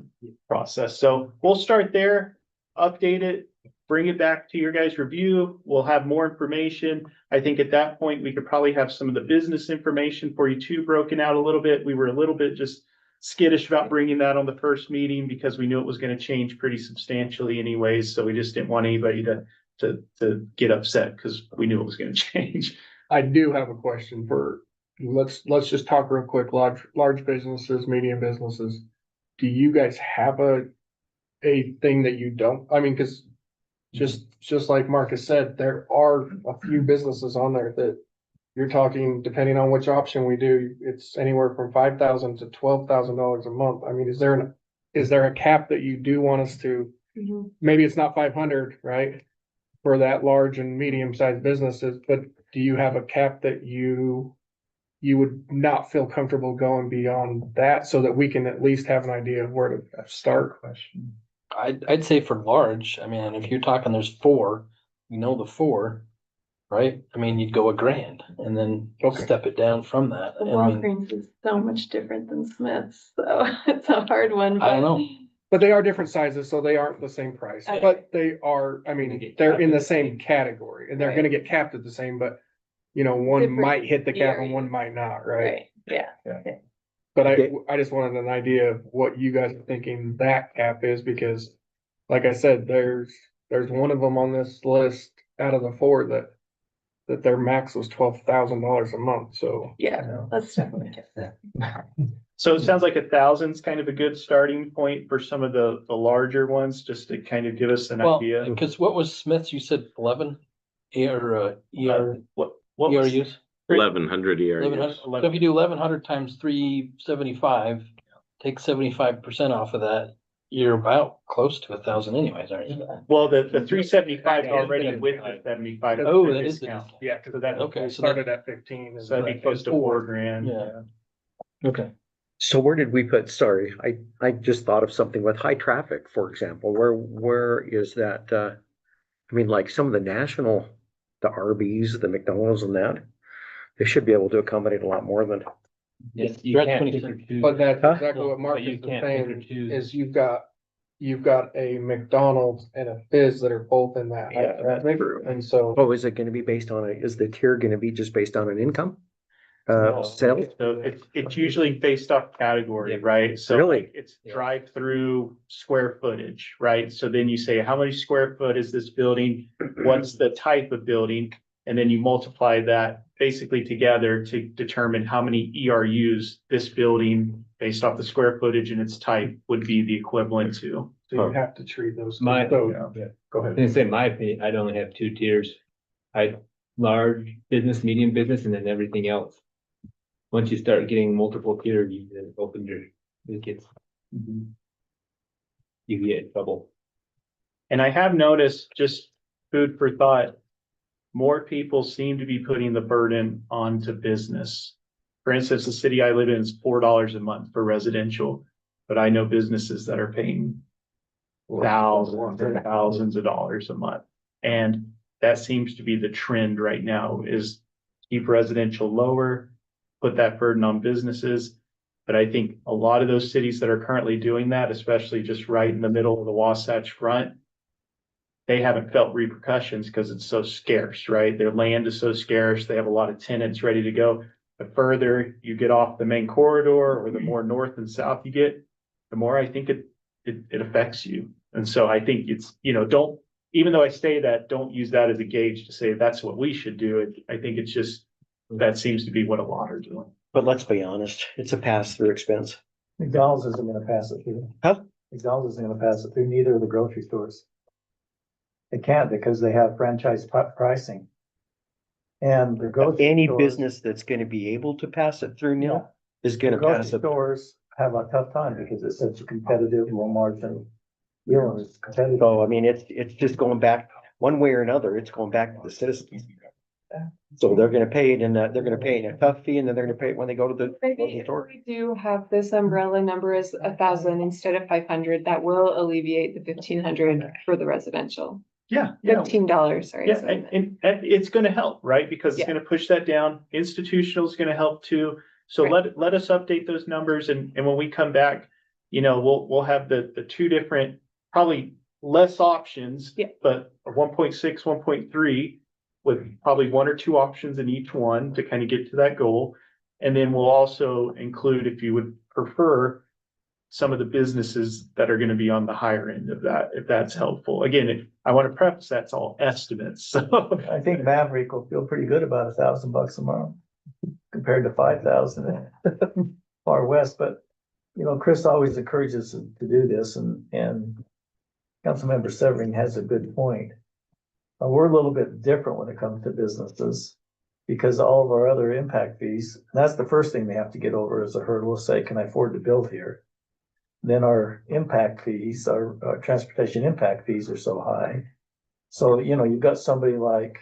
process. So we'll start there, update it, bring it back to your guys' review. We'll have more information. I think at that point, we could probably have some of the business information for you too, broken out a little bit. We were a little bit just skittish about bringing that on the first meeting because we knew it was going to change pretty substantially anyways. So we just didn't want anybody to get upset because we knew it was going to change. I do have a question for, let's just talk real quick, large businesses, medium businesses. Do you guys have a thing that you don't, I mean, cause just like Marcus said, there are a few businesses on there that you're talking, depending on which option we do, it's anywhere from $5,000 to $12,000 a month. I mean, is there a cap that you do want us to, maybe it's not 500, right? For that large and medium sized businesses, but do you have a cap that you would not feel comfortable going beyond that so that we can at least have an idea of where to start? Question. I'd say for large, I mean, if you're talking there's 4, the 4, right? I mean, you'd go $1,000 and then step it down from that. I mean, Walgreens is so much different than Smith's, so it's a hard one. I don't know. But they are different sizes, so they aren't the same price, Okay. but they are, I mean, they're in the same category and they're gonna get capped at the same, but one Different might hit the cap and area. one might not, right? Yeah. But I just wanted an idea of what you guys are thinking that cap is, because like I said, there's one of them on this list out of the 4 that their max was $12,000 a month, so. Yeah, let's definitely get that. So it sounds like 1,000 is kind of a good starting point for some of the larger ones, just to kind of give us an Well, idea. because what was Smith's? You said 11 ER, What was- ERUs? 1,100 ERUs. 1100. So if you do 1,100 times 375, take 75% off of that, you're about close to 1,000 anyways, aren't you? Well, the 375 is already with the 75. Oh, that is the discount. discount. Yeah, because that, Okay, We so that, started at 15. so that'd be close to $4,000. Yeah. okay. So where did we put, sorry, I just thought of something with high traffic, for example, where is that, I mean, like some of the national, the Arby's, the McDonald's and that, they should be able to accommodate a lot more than. Yes, You you're at can't 20%. pick or choose. But that's Huh? exactly what But Marcus you is can't pick or saying, choose. is you've got a McDonald's and a Fizz that are both in that. Yeah, that's And so, Oh, is it gonna be based on is the tier gonna be just based on an income? Sales? So it's usually based off category, right? So Really? like it's drive-through square footage, right? So then you say, how many square foot is this building? What's the type of building? And then you multiply that basically together to determine how many ERUs this building, based off the square footage and its type, would be the equivalent to. So you have to treat those. My- Go I ahead. was say, in my opinion, I'd only have two tiers. Large business, medium business, and then everything else. Once you start getting multiple tiers, you then open it gets. You get in trouble. And I have noticed, just food for thought, more people seem to be putting the burden onto business. For instance, the city I live in is $4 a month for residential, but I know businesses that are paying thousands of dollars a month. And that seems to be the trend right now, is keep residential lower, put that burden on businesses. But I think a lot of those cities that are currently doing that, especially just right in the middle of the Wasatch Front, they haven't felt repercussions because it's so scarce, right? Their land is so scarce. They have a lot of tenants ready to go. The further you get off the main corridor, or the more north and south you get, the more I think it affects you. And so I think it's, don't, even though I say that, don't use that as a gauge to say that's what we should do. I think it's just, that seems to be what a lot are doing. But let's be honest, it's a pass-through expense. McDonald's isn't gonna pass it through. Huh? McDonald's isn't gonna pass it through, neither of the grocery stores. They can't because they have franchise pricing. And the grocery Any stores- business that's gonna be able to pass it through, Neil, is The gonna grocery pass it. stores have a tough time because it's such a competitive, low margin. It's competitive. So, I mean, it's just going back, one way or another, it's going back to the citizens. So they're gonna pay it, and they're gonna pay it a tough fee, and then they're gonna pay it when they go to the Maybe grocery if store. we do have this umbrella number as 1,000 instead of 500, that will alleviate the 1,500 for the residential. Yeah. $15, sorry. Yeah, and it's gonna help, right? Because it's Yeah. gonna push that down. Institutional is gonna help too. So Right. let us update those numbers, and when we come back, we'll have the two different, probably less options. Yeah. But a 1.6, 1.3, with probably one or two options in each one to kind of get to that goal. And then we'll also include, if you would prefer, some of the businesses that are gonna be on the higher end of that, if that's helpful. Again, I want to preface, that's all estimates, so. I think Maverick will feel pretty good about $1,000 a month compared to 5,000 far west, but Chris always encourages us to do this, and Councilmember Severing has a good point. We're a little bit different when it comes to businesses because all of our other impact fees, that's the first thing they have to get over as a hurdle, say, can I afford to build here? Then our impact fees, our transportation impact fees are so high. So, you've got somebody like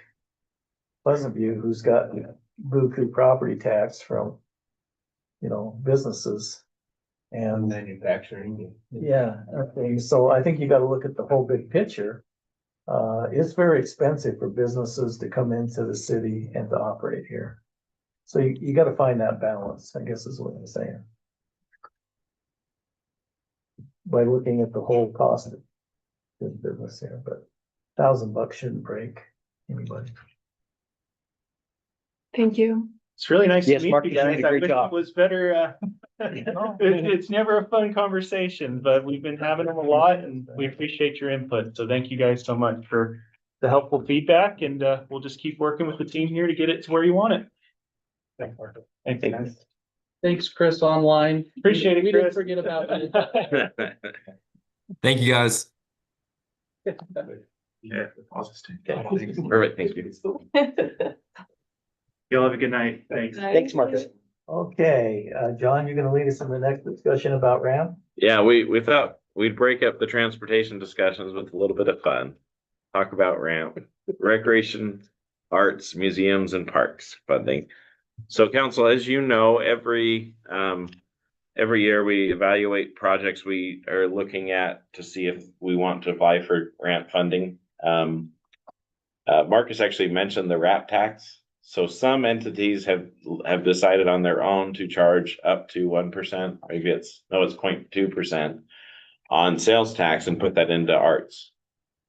Pleasant View who's got buku property tax from, businesses. And Manufacturing. yeah, okay, so I think you gotta look at the whole big picture. It's very expensive for businesses to come into the city and to operate here. So you gotta find that balance, I guess is what I'm saying. By looking at the whole cost of this business here, but $1,000 shouldn't break anybody. Thank you. It's really nice to Yes, meet Marcus, you you guys. did a I great wish it job. was better, it's never a fun conversation, but we've been having them a lot, and we appreciate your input. So thank you guys so much for the helpful feedback, and we'll just keep working with the team here to get it to where you want it. Thanks, Marcus. Thank you, guys. Thanks, Chris, online. Appreciate it, We didn't Chris. forget about you. Thank you, guys. Yeah. Perfect, thank you. Y'all have a good night. Thanks. Thanks, Marcus. Okay, John, you're gonna lead us in the next discussion about RAM? Yeah, we thought we'd break up the transportation discussions with a little bit of fun. Talk about ramp, recreation, arts, museums and parks funding. So council, as you know, every year we evaluate projects we are looking at to see if we want to apply for grant funding. Marcus actually mentioned the RAP tax. So some entities have decided on their own to charge up to 1%, maybe it's 0.2% on sales tax and put that into arts.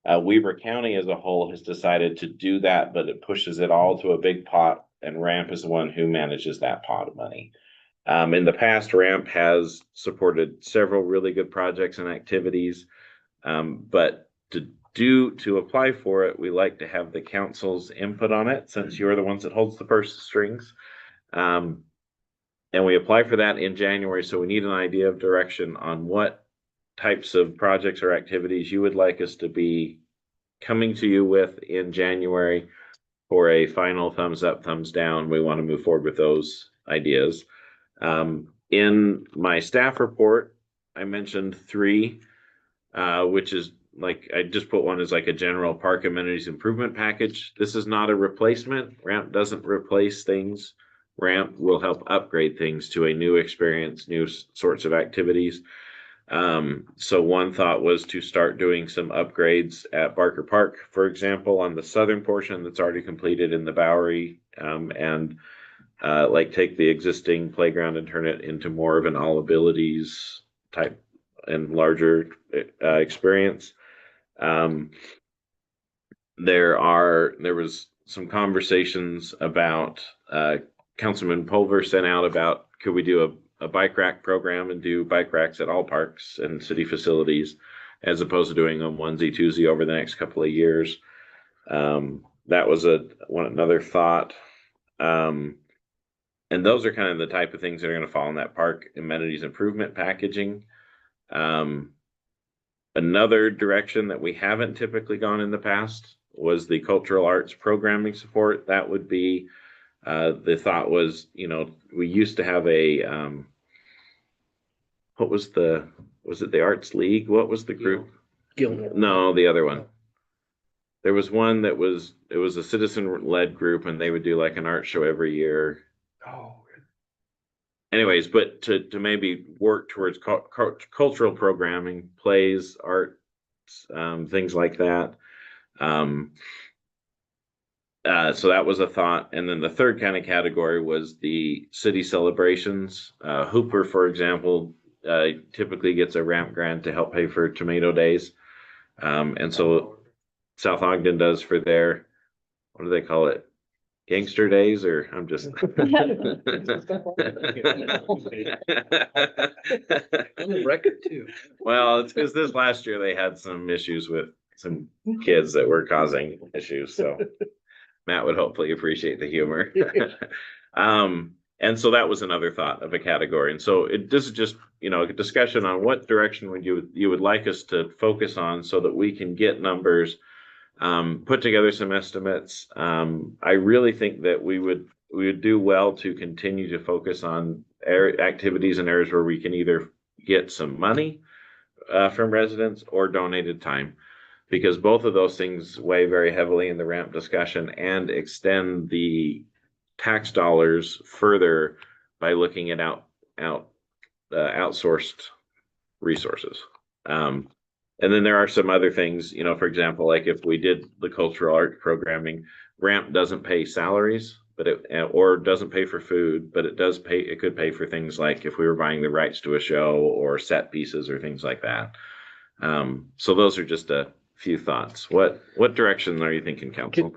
Weber County as a whole has decided to do that, but it pushes it all to a big pot and RAMP is the one who manages that pot of money. In the past, RAMP has supported several really good projects and activities. But to apply for it, we like to have the council's input on it, since you're the ones that holds the purse strings. And we apply for that in January, so we need an idea of direction on what types of projects or activities you would like us to be coming to you with in January for a final thumbs up, thumbs down. We want to move forward with those ideas. In my staff report, I mentioned 3, which is like, I just put one as like a general park amenities improvement package. This is not a replacement. RAMP doesn't replace things. RAMP will help upgrade things to a new experience, new sorts of activities. So one thought was to start doing some upgrades at Barker Park, for example, on the southern portion that's already completed in the Bowery, and like take the existing playground and turn it into more of an all abilities type and larger experience. There was some conversations about Councilman Pulver sent out about, could we do a bike rack program and do bike racks at all parks and city facilities, as opposed to doing them onesie twosie over the next couple of years. That was another thought. And those are kind of the type of things that are going to fall in that park amenities improvement packaging. Another direction that we haven't typically gone in the past was the cultural arts programming support. That would be, the thought was, we used to have a, was it the Arts League? What was the group? Guild. No, the other one. There was one it was a citizen-led group, and they would do like an art show every year. Oh. Anyways, but to maybe work towards cultural programming, plays, art, things like that. So that was a thought. And then the third kind of category was the city celebrations. Hooper, for example, typically gets a RAMP grant to help pay for Tomato Days. And so South Ogden does for their, what do they call it? Gangster Days, or I'm just. Record too. Well, it's because this last year they had some issues with some kids that were causing issues, so Matt would hopefully appreciate the humor. And so that was another thought of a category. And so this is just, a discussion on what direction you would like us to focus on, so that we can get numbers, put together some estimates. I really think that we would do well to continue to focus on activities in areas where we can either get some money from residents or donated time, because both of those things weigh very heavily in the RAMP discussion and extend the tax dollars further by looking at outsourced resources. And then there are some other things, for example, like if we did the cultural art programming, RAMP doesn't pay salaries, or doesn't pay for food, but it could pay for things like if we were buying the rights to a show or set pieces or things like that. So those are just a few thoughts. What direction are you thinking, council?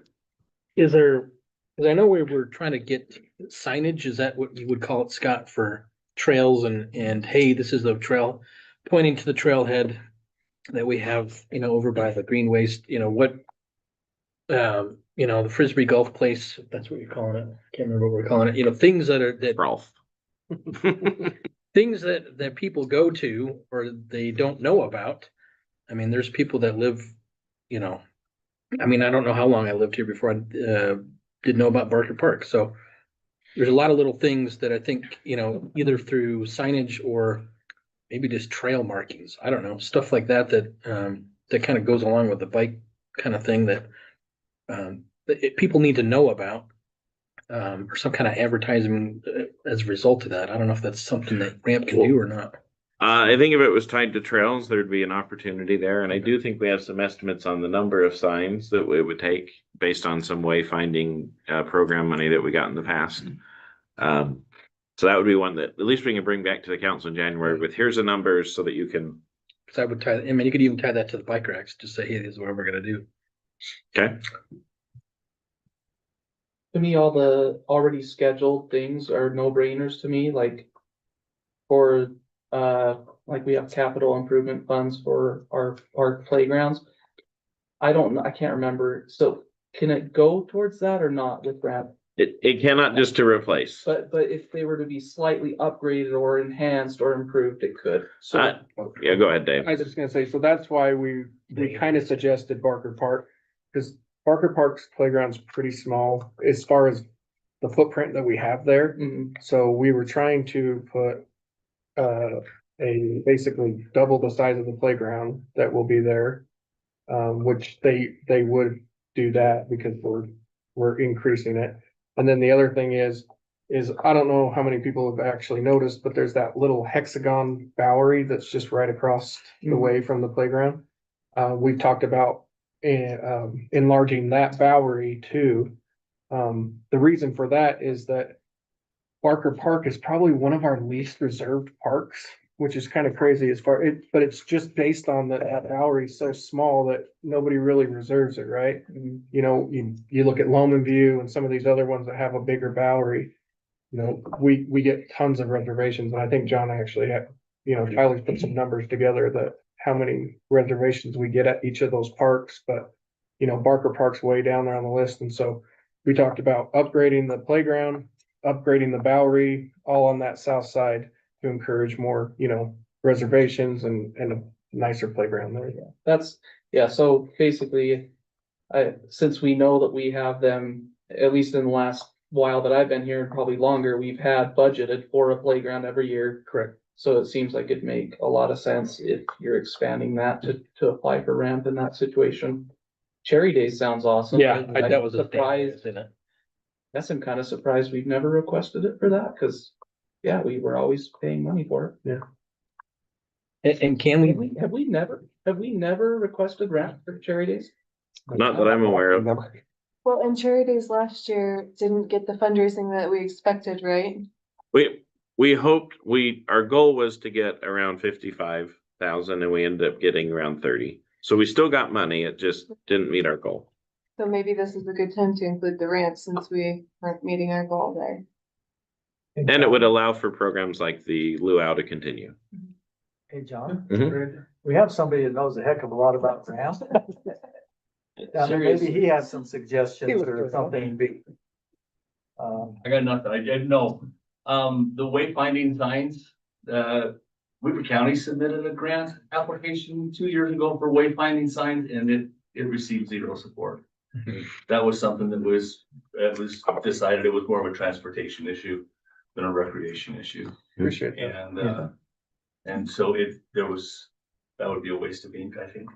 Is there, because I know we were trying to get signage, is that what you would call it, Scott, for trails and hey, this is the trail, pointing to the trailhead that we have, over by the green waste, the Frisbee golf place, if that's what you're calling it. Can't remember what we're calling it, things that Rolf. things that people go to or they don't know about. I mean, there's people that live, I don't know how long I lived here before I didn't know about Barker Park. So there's a lot of little things that I think, either through signage or maybe just trail markings. I don't know, stuff like that kind of goes along with the bike kind of thing that people need to know about, or some kind of advertising as a result of that. I don't know if that's something that RAMP can do or not. I think if it was tied to trails, there'd be an opportunity there. And I do think we have some estimates on the number of signs that it would take based on some wayfinding program money that we got in the past. So that would be one that at least we can bring back to the council in January with, here's the numbers so that you can. Because I would you could even tie that to the bike racks, just say, hey, this is what we're gonna do. Okay. to me, all the already scheduled things are no-brainers to me, like for, like we have capital improvement funds for our playgrounds. I can't remember. So can it go towards that or not with ramp? It cannot just to replace. But if they were to be slightly upgraded or enhanced or improved, it could. So Yeah, go ahead, Dave. I was just gonna say, so that's why we kind of suggested Barker Park, because Barker Park's playground's pretty small as far as the footprint that we have there. mhm, So we were trying to put basically double the size of the playground that will be there. Which they would do that because we're increasing it. And then the other thing is I don't know how many people have actually noticed, but there's that little hexagon Bowery that's just right across the Mhm. way from the playground. We've talked about enlarging that Bowery too. The reason for that is that Barker Park is probably one of our least reserved parks, which is kind of crazy but it's just based on that Bowery is so small that nobody really reserves it, right? mhm. You know, you look at Loman View and some of these other ones that have a bigger Bowery. You know, we get tons of reservations, and I think John actually had, Tyler's put some numbers together that how many reservations we get at each of those parks, but Barker Park's way down there on the list, and so we talked about upgrading the playground, upgrading the Bowery, all on that south side to encourage more, reservations and a nicer playground there. So basically, since we know that we have them, at least in the last while that I've been here, and probably longer, we've had budgeted for a playground every year. Correct. So it seems like it'd make a lot of sense if you're expanding that to apply for ramp in that situation. Cherry Days sounds awesome. That was a surprise. Guess I'm kind of surprised we've never requested it for that, because yeah, we were always paying money for it. Yeah. And can Have we, have we never requested ramp for Cherry Days? Not that I'm aware of. Well, and Cherry Days last year didn't get the fundraising that we expected, right? We hoped our goal was to get around 55,000 and we ended up getting around 30. So we still got money. It just didn't meet our goal. So maybe this is a good time to include the ramp since we aren't meeting our goal there. And it would allow for programs like the luau to continue. Hey, John, Mhm. we have somebody that knows a heck of a lot about ramp. Maybe he has some suggestions or something. I got nothing. I didn't know. The wayfinding signs, Weaver County submitted a grant application 2 years ago for wayfinding signs, and it received zero support. That was something that was decided it was more of a transportation issue than a recreation issue. Appreciate that. And so that would be a waste of ink, I think.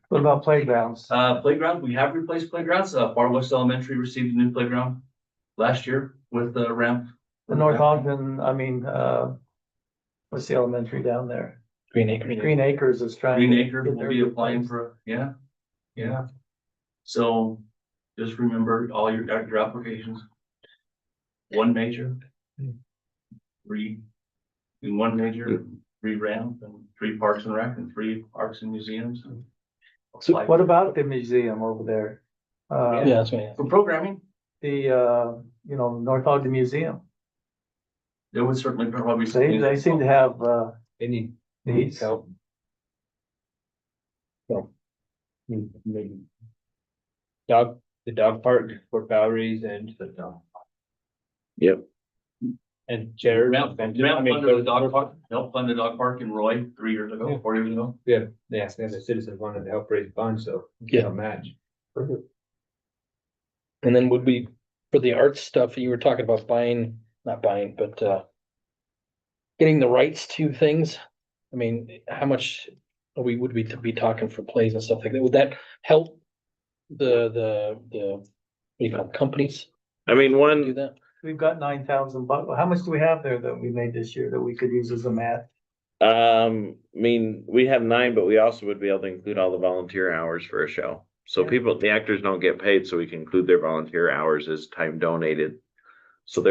What about playgrounds? Playground, we have replaced playgrounds. Far West Elementary received a new playground last year with the ramp. The North Ogden, what's the elementary down there? Green Acre? Green Acres is trying. Green to Acre get will their be applying replaced. for, yeah. So just remember all your applications. One major. 3 in one major, 3 ramp and 3 parks and rec and 3 parks and museums. So what about the museum over there? Yeah, that's me. For programming, The, North Ogden Museum. there would certainly probably. They seem to have, Any needs. help? The dog park for Bowery's and the dog. Yep. And Jared. Ramp funded the dog park, helped fund the dog park in Roy 3 years ago, 4 years ago. Yeah, they asked them, the citizens wanted to help raise funds, so. Yeah. Match. And then would we, for the arts stuff, you were talking about not buying, but getting the rights to things. I mean, how much would we be talking for plays and stuff like that? Would that help the what do you call them, companies I mean, do that? We've got 9,000 bucks. How much do we have there that we made this year that we could use as a match? we have 9, but we also would be able to include all the volunteer hours for a show. So the actors don't get paid, so we can include their volunteer hours as time donated. So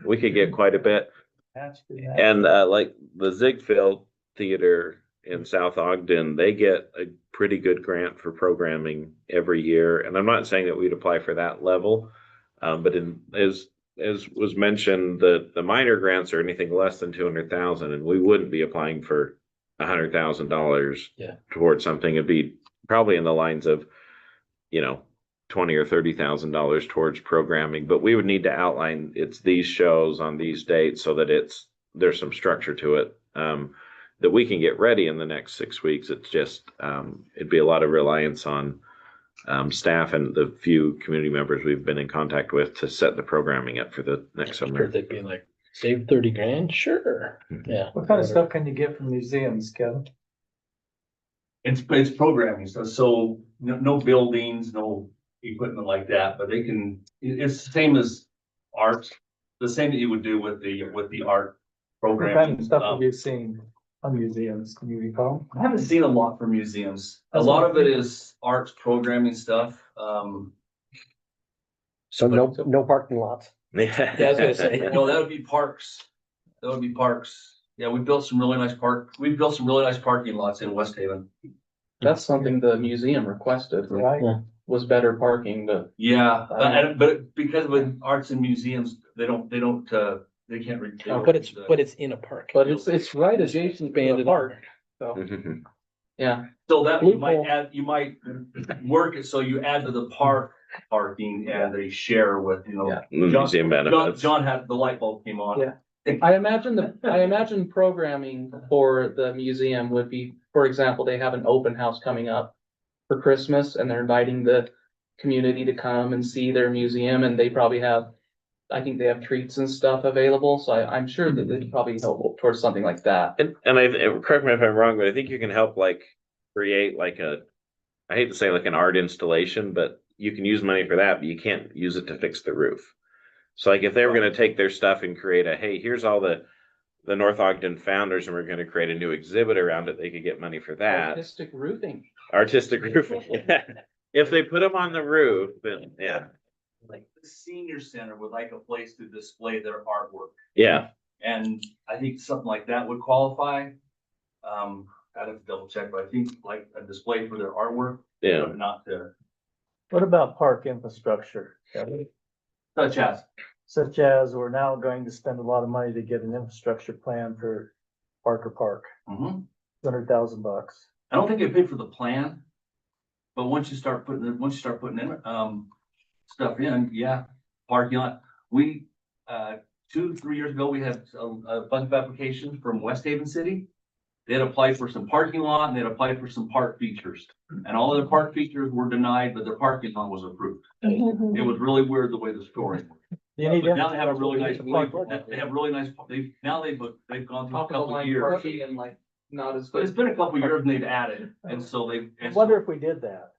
we could get quite a bit. And like the Ziegfeld Theater in South Ogden, they get a pretty good grant for programming every year. And I'm not saying that we'd apply for that level, But as was mentioned, the minor grants are anything less than 200,000, and we wouldn't be applying for $100,000 Yeah. towards something. It'd be probably in the lines of, you know, 20 or $30,000 towards programming, but we would need to outline it's these shows on these dates so that there's some structure to it. That we can get ready in the next 6 weeks. It's just, it'd be a lot of reliance on staff and the few community members we've been in contact with to set the programming up for the next Sure, summer. they'd be like, save 30 grand, sure, yeah. What kind of stuff can you get from museums, Kevin? It's programming stuff, so no buildings, no equipment like that, but they can, it's the same as art, the same that you would do with the art What kind programming. of stuff have you seen on museums? Can you recall? I haven't seen a lot for museums. A That's lot what of it is arts programming stuff. So no parking lots. Yeah, I was gonna say. No, that would be parks. That would be parks. Yeah, we built some really nice parking lots in West Haven. That's something the museum requested, Right? was better parking, but Yeah, but because with arts and museums, they can't. But it's in a park. but it's right adjacent to the Expanded park, on. so, yeah. So that you might Loophole. add, you might work it so you add to the parking and they share with, Yeah. Museum benefits. John had, the light bulb came on. Yeah. I imagine programming for the museum would be, for example, they have an open house coming up for Christmas and they're inviting the community to come and see their museum and they probably have, I think they have treats and stuff available, so I'm sure that they'd probably help towards something like that. And correct me if I'm wrong, but I think you can help like create like I hate to say like an art installation, but you can use money for that, but you can't use it to fix the roof. So like if they were gonna take their stuff and create hey, here's all the North Ogden founders and we're gonna create a new exhibit around it, they could get money for that. Artistic roofing. Artistic roofing. If they put them on the roof, then yeah. Like the senior center would like a place to display their artwork. Yeah. And I think something like that would qualify. I'd have to double check, but I think like a display for their artwork. Yeah. But not their, What about park infrastructure, Kevin? such as, We're now going to spend a lot of money to get an infrastructure plan for Parker Park, mhm. $100,000. I don't think they paid for the plan. But once you start putting in, stuff in, yeah, parking lot. We, 2-3 years ago, we had a bunch of applications from West Haven City. They had applied for some parking lot and they had applied for some park features. And all of their park features were denied, but their parking lot was approved. It was really weird the way the scoring worked. You need But now they have a really nice, infrastructure. they have really nice, they've gone through a Top of the couple of line years. parking and like, not as But it's good. been a couple of years and they've added, and so they've. I wonder if we did that.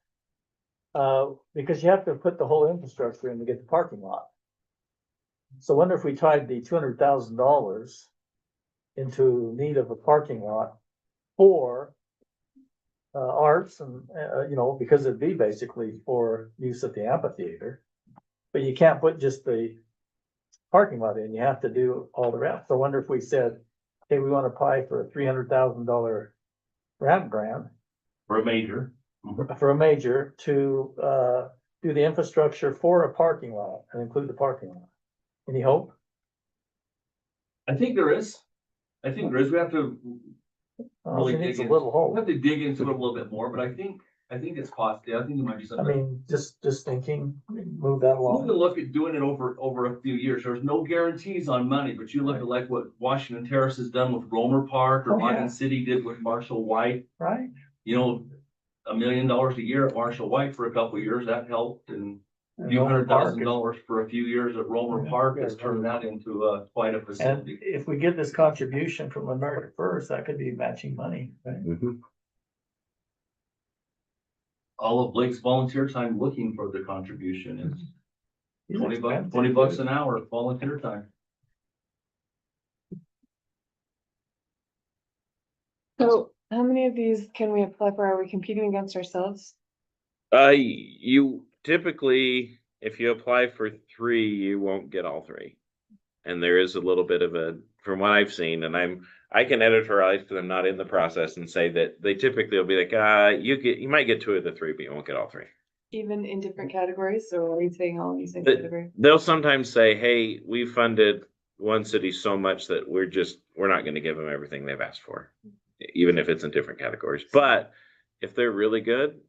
Because you have to put the whole infrastructure in to get the parking lot. So I wonder if we tied the $200,000 into need of a parking lot for arts and, because it'd be basically for use at the amphitheater. But you can't put just the parking lot in, you have to do all the rest. So I wonder if we said, hey, we want to apply for a $300,000 ramp grant For a major. for a major to do the infrastructure for a parking lot and include the parking lot. Any hope? I think there is. We have to really It needs a dig little we hope. have to dig into it a little bit more, but I think it's possible. I think it might be I something. mean, just thinking, move that We can along. look at doing it over a few years. There's no guarantees on money, but you look at like what Washington Terrace has done with Romer Park or Oh, yeah. Ogden City did with Marshall White. Right? $1 million a year at Marshall White for a couple of years, that helped, and a few Romer Park $100,000 for a few years at Romer Yeah, Park yeah, has turned that into quite a And facility. if we get this contribution from America First, that could be matching money, right? All of Blake's volunteer time looking for the contribution is He's $20 expensive. an hour of volunteer time. So how many of these can we apply for? Are we competing against ourselves? You typically, if you apply for 3, you won't get all 3. And there is a little bit of from what I've seen, and I can editorialize because I'm not in the process and say that they typically will be like, you might get 2 of the 3, but you won't get all 3. Even in different categories, or are you saying all in the same But- category? They'll sometimes say, hey, we funded one city so much that we're not gonna give them everything they've asked for. Even if it's in different categories, but if they're really good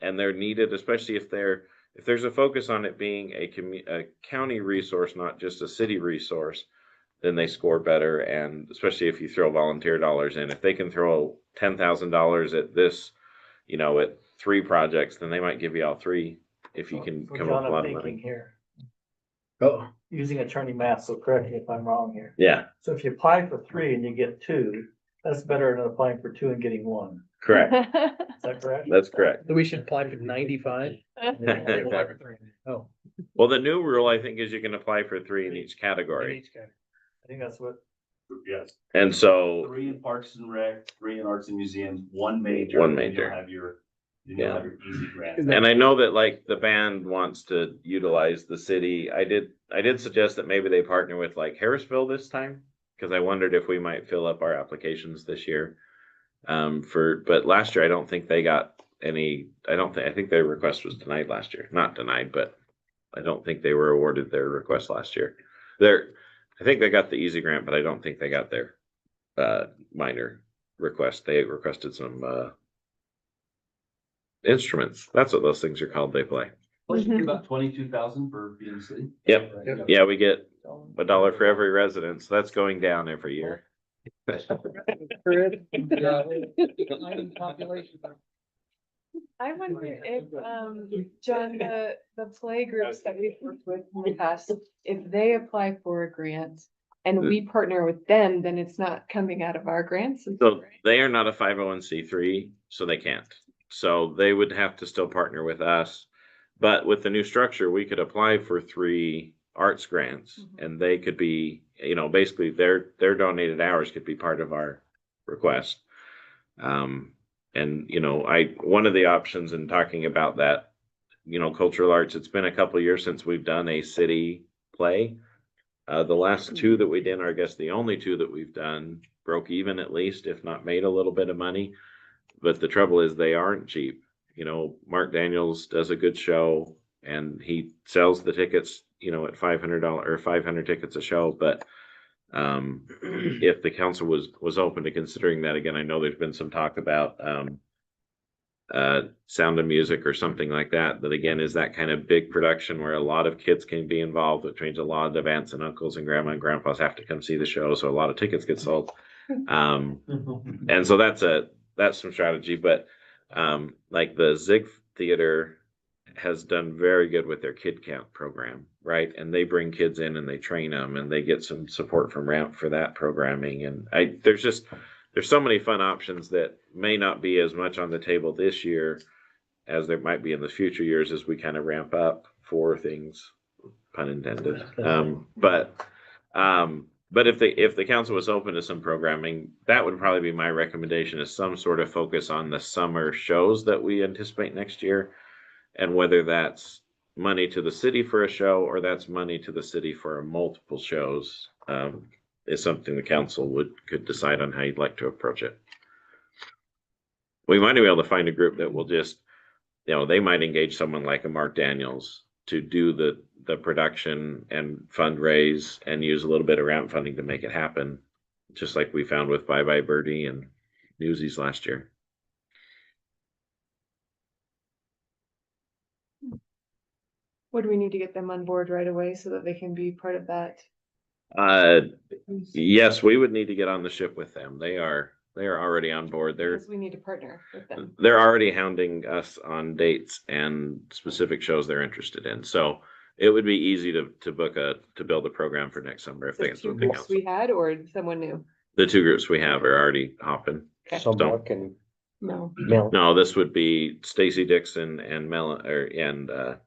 and they're needed, especially if there's a focus on it being a county resource, not just a city resource, then they score better. And especially if you throw volunteer dollars in, if they can throw $10,000 at this, at 3 projects, then they might give you all 3 if you can So come John, up with a lot I'm of thinking money. here, Oh, using attorney math, so correct me if I'm wrong here. Yeah, So if you apply for 3 and you get 2, that's better than applying for 2 and getting 1. correct. Is that correct? That's correct. so we should apply for 95? Oh, Well, the new rule, I think, is you can apply for 3 in each category. I think that's what, Yes. And so, 3 in Parks and Rec, 3 in Arts and Museums, 1 major. One and then major. You'll have your easy grant. and I know that like the band wants to utilize the city. I did suggest that maybe they partner with like Harrisville this time, because I wondered if we might fill up our applications this year. But last year, I don't think they got any, I think their request was denied last year. Not denied, but I don't think they were awarded their request last year. I think they got the easy grant, but I don't think they got their minor request. They requested some instruments. That's what those things are called. They play. Plus you get about 22,000 for being city. Yep. Yeah, we get $1 for every resident. So that's going down every year. I wonder if, John, the play groups that we've worked with in the past, if they apply for a grant and we partner with them, then it's not coming out of our grants. is that So right? they are not a 501c3, so they can't. So they would have to still partner with us. But with the new structure, we could apply for 3 arts grants and they could be, basically their donated hours could be part of our request. And one of the options in talking about that, cultural arts, it's been a couple of years since we've done a city play. The last 2 that we did, or I guess the only 2 that we've done, broke even at least, if not made a little bit of money. But the trouble is they aren't cheap. Mark Daniels does a good show and he sells the tickets, at $500 or 500 tickets a show. But if the council was open to considering that again, I know there's been some talk about Sound of Music or something like that. That again is that kind of big production where a lot of kids can be involved, which means a lot of aunts and uncles and grandma and grandpas have to come see the show. So a lot of tickets get sold. And so that's some strategy. But like the Zig Theater has done very good with their kid camp program, right? And they bring kids in and they train them and they get some support from RAMP for that programming. And there's so many fun options that may not be as much on the table this year as there might be in the future years as we kind of ramp up for things, pun intended. But if the council was open to some programming, that would probably be my recommendation, is some sort of focus on the summer shows that we anticipate next year. And whether that's money to the city for a show or that's money to the city for multiple shows, is something the council could decide on how you'd like to approach it. We might be able to find a group that will just, they might engage someone like a Mark Daniels to do the production and fundraise and use a little bit of ramp funding to make it happen, just like we found with Bye Bye Birdie and Newsies last year. Would we need to get them on board right away so that they can be part of that? Yes, we would need to get on the ship with them. They are already on board. Because we need to partner with them. They're already hounding us on dates and specific shows they're interested in. So it would be easy to build a program for next summer if The they two something groups else. we had or someone new? The 2 groups we have are already hopping. Okay. So So- Mark and No, Mel. No, this would be Stacy Dixon and Broadway on the.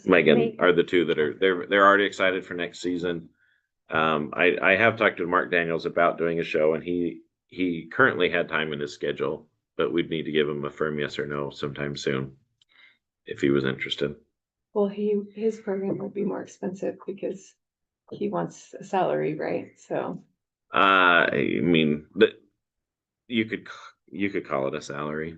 Megan are the 2 that they're already excited for next season. I have talked to Mark Daniels about doing a show and he currently had time in his schedule, but we'd need to give him a firm yes or no sometime soon if he was interested. Well, his program would be more expensive because he wants a salary, right? So, I mean, you could call it a salary.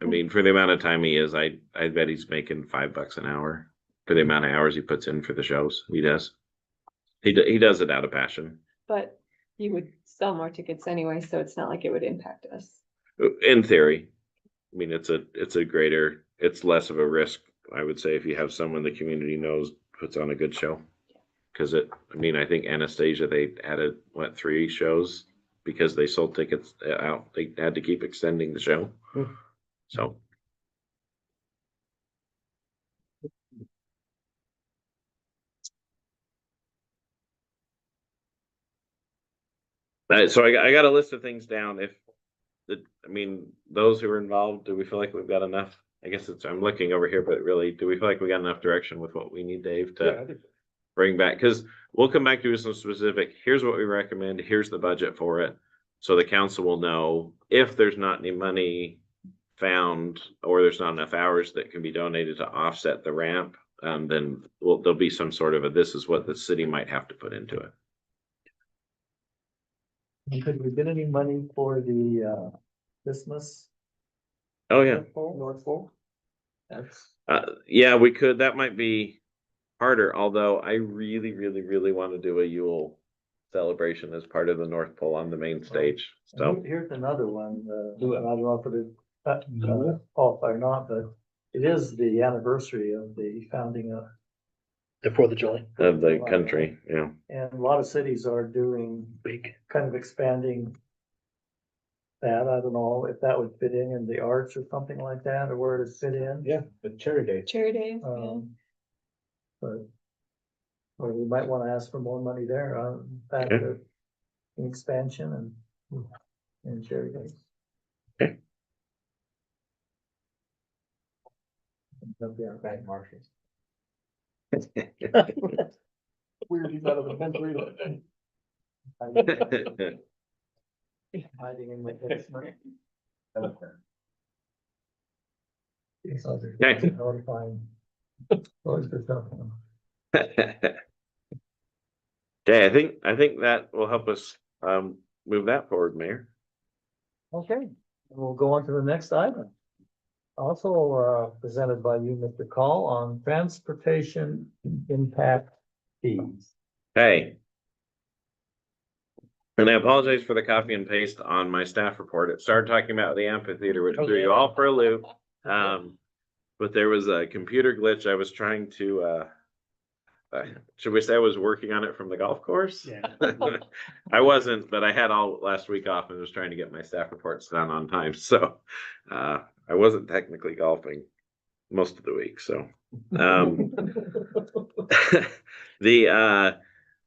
I mean, for the amount of time he is, I bet he's making $5 an hour for the amount of hours he puts in for the shows. He does. He does it out of passion. But you would sell more tickets anyway, so it's not like it would impact us. In theory, I mean, it's it's less of a risk, I would say, if you have someone the community knows puts on a good show. Cause I think Anastasia, they added, 3 shows because they sold tickets out. They had to keep extending the show. So. So I got a list of things down. Those who are involved, do we feel like we've got enough? I guess I'm looking over here, but really, do we feel like we got enough direction with what we need, Dave, to bring back? Cause we'll come back to you with some specific, here's what we recommend, here's the budget for it. So the council will know if there's not any money found or there's not enough hours that can be donated to offset the ramp, then there'll be some sort of this is what the city might have to put into it. Could we get any money for the Christmas? Oh, yeah. North Pole? That's. Yeah, we could. That might be harder, although I really, really, really want to do a Yule celebration as part of the North Pole on the main stage. So Here's another one, I don't know if it qualify or not, but it is the anniversary of the founding of. The 4th of July. of the country, yeah. And a lot of cities are doing kind of expanding that. I don't know if that would fit in the arts or something like that, or where it fit in. Yeah, the Cherry Day. Cherry Days, yeah. But, or we might want to ask for more money there, back to expansion and Cherry Days. Okay. That'll be our back marshals. Weird, he's out of the country. Hiding in my basement. Okay. Notifying. Always for something. Okay, I think that will help us move that forward, Mayor. Okay, we'll go on to the next item. Also, presented by you, Mr. Call, on transportation impact fees. Hey. And I apologize for the copy and paste on my staff report. It started talking about the amphitheater, which threw you all for a loop. But there was a computer glitch. I was trying to, should we say I was working on it from the golf course? Yeah. I wasn't, but I had all last week off and was trying to get my staff reports done on time. So, I wasn't technically golfing most of the week. So,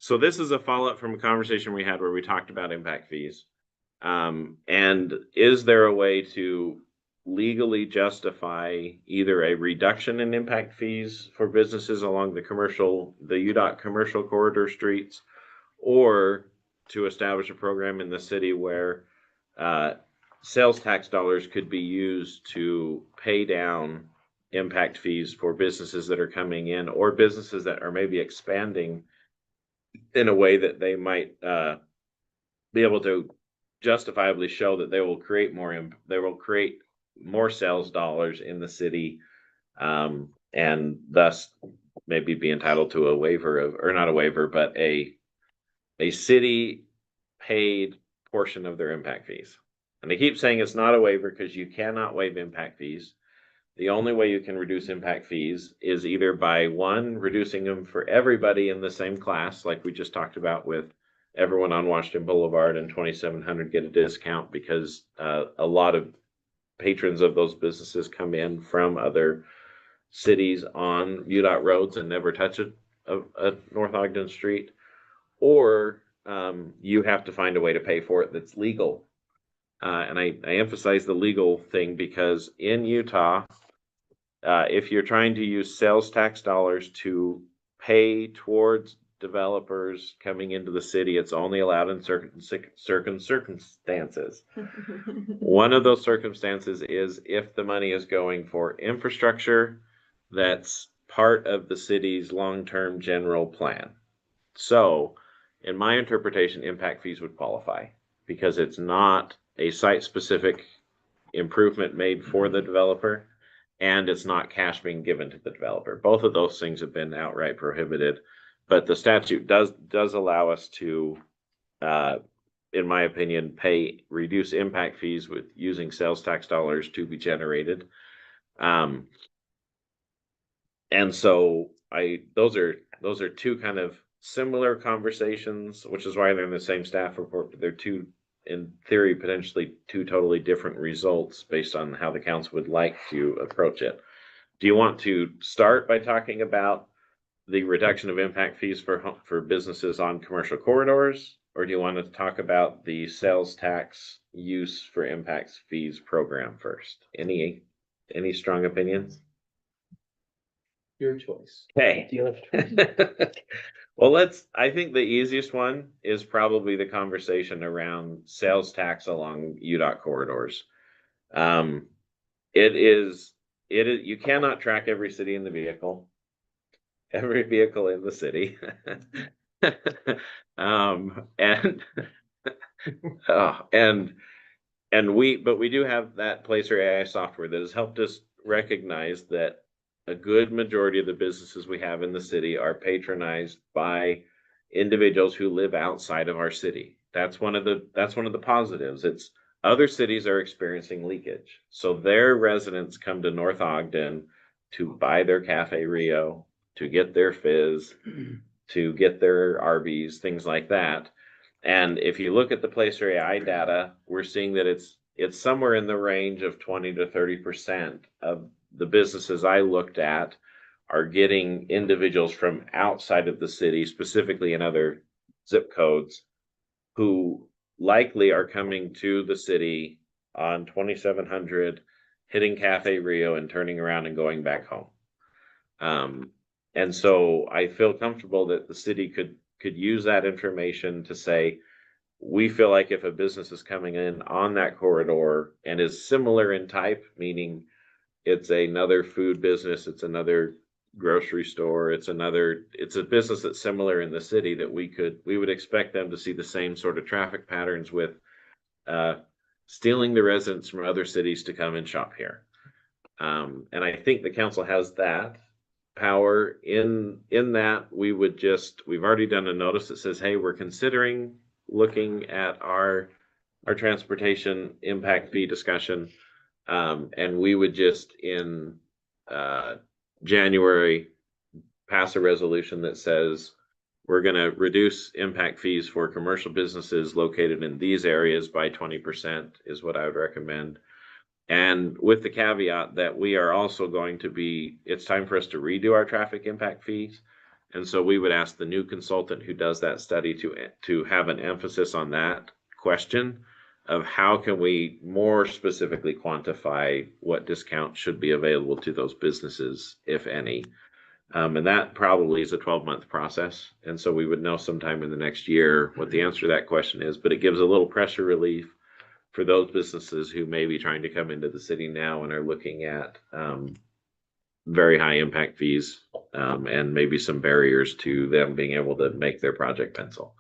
so this is a follow-up from a conversation we had where we talked about impact fees. And is there a way to legally justify either a reduction in impact fees for businesses along the UDOT commercial corridor streets, or to establish a program in the city where sales tax dollars could be used to pay down impact fees for businesses that are coming in or businesses that are maybe expanding in a way that they might be able to justifiably show that they will create more sales dollars in the city, and thus maybe be entitled to a waiver or not a waiver, but a city paid portion of their impact fees. And they keep saying it's not a waiver because you cannot waive impact fees. The only way you can reduce impact fees is either by reducing them for everybody in the same class, like we just talked about with everyone on Washington Boulevard and 2700 get a discount because a lot of patrons of those businesses come in from other cities on UDOT roads and never touch a North Ogden street, or you have to find a way to pay for it that's legal. And I emphasize the legal thing because in Utah, if you're trying to use sales tax dollars to pay towards developers coming into the city, it's only allowed in certain circumstances. One of those circumstances is if the money is going for infrastructure that's part of the city's long-term general plan. So, in my interpretation, impact fees would qualify because it's not a site-specific improvement made for the developer, and it's not cash being given to the developer. Both of those things have been outright prohibited, but the statute does allow us to, in my opinion, reduce impact fees with using sales tax dollars to be generated. And so those are two kind of similar conversations, which is why they're in the same staff report, but they're two, in theory, potentially two totally different results based on how the council would like to approach it. Do you want to start by talking about the reduction of impact fees for businesses on commercial corridors? Or do you want to talk about the sales tax use for impact fees program first? Any strong opinions? Your choice. Okay. Do you have- Well, I think the easiest one is probably the conversation around sales tax along UDOT corridors. You cannot track every city in the vehicle, every vehicle in the city. But we do have that Placer AI software that has helped us recognize that a good majority of the businesses we have in the city are patronized by individuals who live outside of our city. That's one of the positives. It's other cities are experiencing leakage. So their residents come to North Ogden to buy their Cafe Rio, to get their fizz, to get their Arby's, things like that. And if you look at the Placer AI data, we're seeing that it's somewhere in the range of 20 to 30% of the businesses I looked at are getting individuals from outside of the city, specifically in other zip codes, who likely are coming to the city on 2700, hitting Cafe Rio and turning around and going back home. And so I feel comfortable that the city could use that information to say, we feel like if a business is coming in on that corridor and is similar in type, meaning it's another food business, it's another grocery store, it's a business that's similar in the city, that we would expect them to see the same sort of traffic patterns with stealing the residents from other cities to come and shop here. And I think the council has that power in that we've already done a notice that says, hey, we're considering looking at our transportation impact fee discussion. And we would just in January pass a resolution that says we're going to reduce impact fees for commercial businesses located in these areas by 20% is what I would recommend. And with the caveat that we are also it's time for us to redo our traffic impact fees. And so we would ask the new consultant who does that study to have an emphasis on that question of how can we more specifically quantify what discount should be available to those businesses, if any. And that probably is a 12-month process. And so we would know sometime in the next year what the answer to that question is, but it gives a little pressure relief for those businesses who may be trying to come into the city now and are looking at very high impact fees and maybe some barriers to them being able to make their project pencil.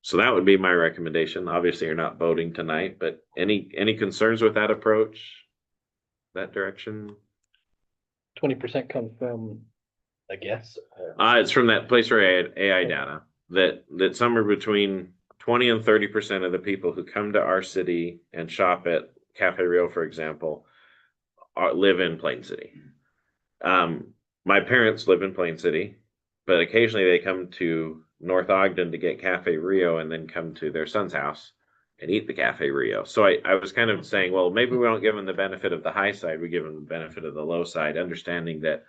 So that would be my recommendation. Obviously, you're not voting tonight, but any concerns with that approach, that direction? 20% comes from, I guess. It's from that Placer AI data that somewhere between 20 and 30% of the people who come to our city and shop at Cafe Rio, for example, live in Plain City. My parents live in Plain City, but occasionally they come to North Ogden to get Cafe Rio and then come to their son's house and eat the Cafe Rio. So I was kind of saying, well, maybe we don't give them the benefit of the high side, we give them the benefit of the low side, understanding that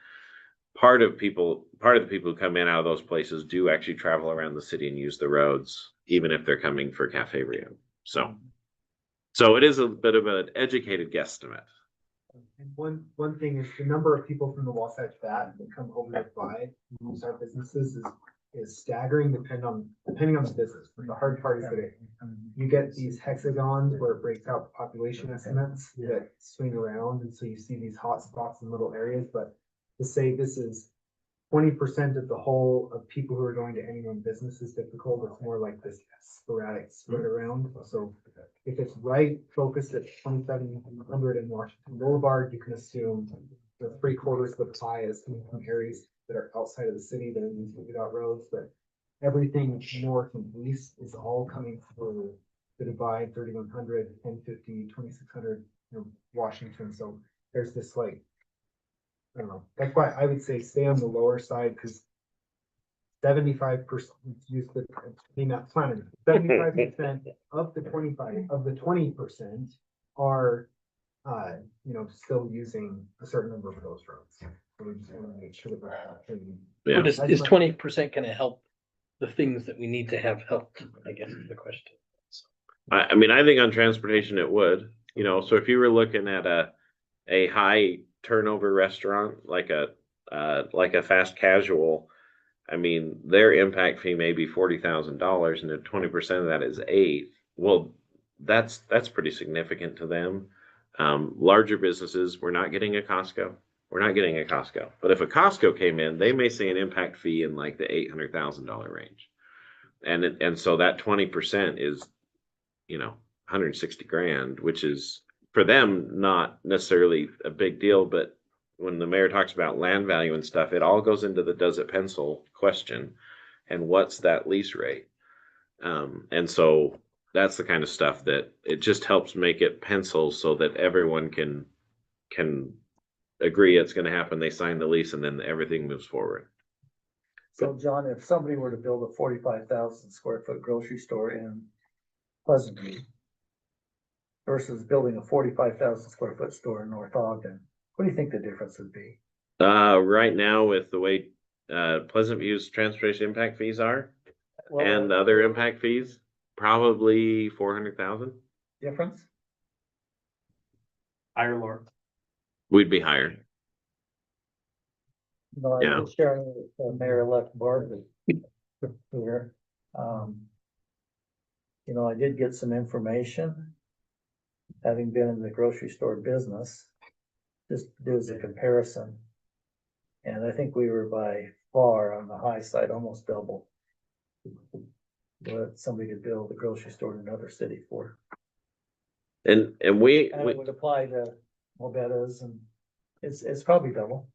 part of the people who come in out of those places do actually travel around the city and use the roads, even if they're coming for Cafe Rio. So it is a bit of an educated guesstimate. And one thing is the number of people from the Wasatch Fat that come over to buy and use our businesses is staggering depending on the business. But the hard part is that you get these hexagons where it breaks out population estimates that swing around, and so you see these hot spots in little areas. But to say this is 20% of the whole of people who are going to any one business is difficult. It's more like this sporadic spread around. So if it's right focused at 2700 in Washington Boulevard, you can assume the 3/4 of the pie is coming from areas that are outside of the city that are using UDOT roads, but everything north and east is all coming through the divide, 3100, 1050, 2600, Washington. So there's this like, I don't know, that's why I would say stay on the lower side, because 75% use the, I mean, not planning, 75% of the 20% are, still using a certain number of those roads. So we just want to make sure that we're capturing. Yeah. But is 20% gonna help the things that we need to have helped, I guess is the question. I mean, I think on transportation it would, so if you were looking at a high turnover restaurant, like a fast casual, I mean, their impact fee may be $40,000 and then 20% of that is $8,000. Well, that's pretty significant to them. Larger businesses, we're not getting a Costco. But if a Costco came in, they may see an impact fee in like the $800,000 range. And so that 20% is, 160 grand, which is for them not necessarily a big deal. But when the mayor talks about land value and stuff, it all goes into the does it pencil question and what's that lease rate. And so that's the kind of stuff that it just helps make it pencil so that everyone can agree it's going to happen. They sign the lease and then everything moves forward. So John, if somebody were to build a 45,000 square foot grocery store in Pleasant View versus building a 45,000 square foot store in North Ogden, what do you think the difference would be? Right now with the way Pleasant View's transportation impact fees are and other impact fees, probably 400,000. Difference? Higher or lower? We'd be higher. No, I Yeah. was sharing with Mayor-elect Bartley here. I did get some information, having been in the grocery store business, just do as a comparison. And I think we were by far on the high side, almost double what somebody could build a grocery store in another city for. And And it would apply to Mobetta's, and it's probably double.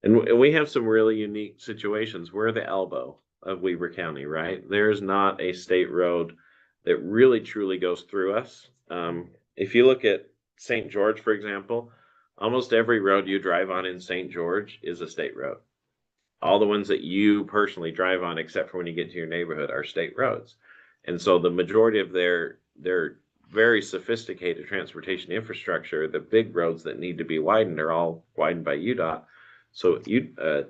And we have some really unique situations. We're the elbow of Weber County, right? There's not a state road that really truly goes through us. If you look at St. George, for example, almost every road you drive on in St. George is a state road. All the ones that you personally drive on, except for when you get to your neighborhood, are state roads. And so the majority of their very sophisticated transportation infrastructure, the big roads that need to be widened, are all widened by UDOT. So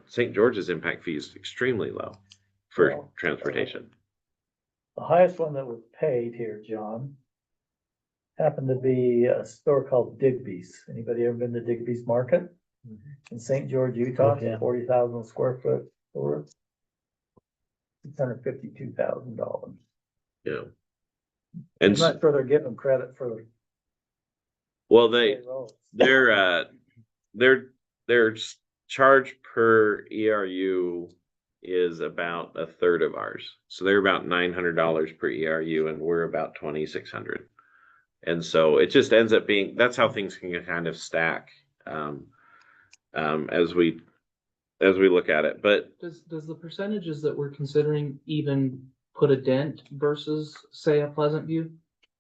St. George's impact fee is extremely low for transportation. The highest one that was paid here, John, happened to be a store called Digby's. Anybody ever been to Digby's Market? In St. George, Utah, Yeah. 40,000 square foot store. $652,000. Yeah. I'm And not sure they're giving them credit for. well, state roads. their charge per ERU is about a third of ours. So they're about $900 per ERU and we're about 2,600. And so it just ends up being, that's how things can kind of stack as we look at it. But Does the percentages that we're considering even put a dent versus, say, a Pleasant View?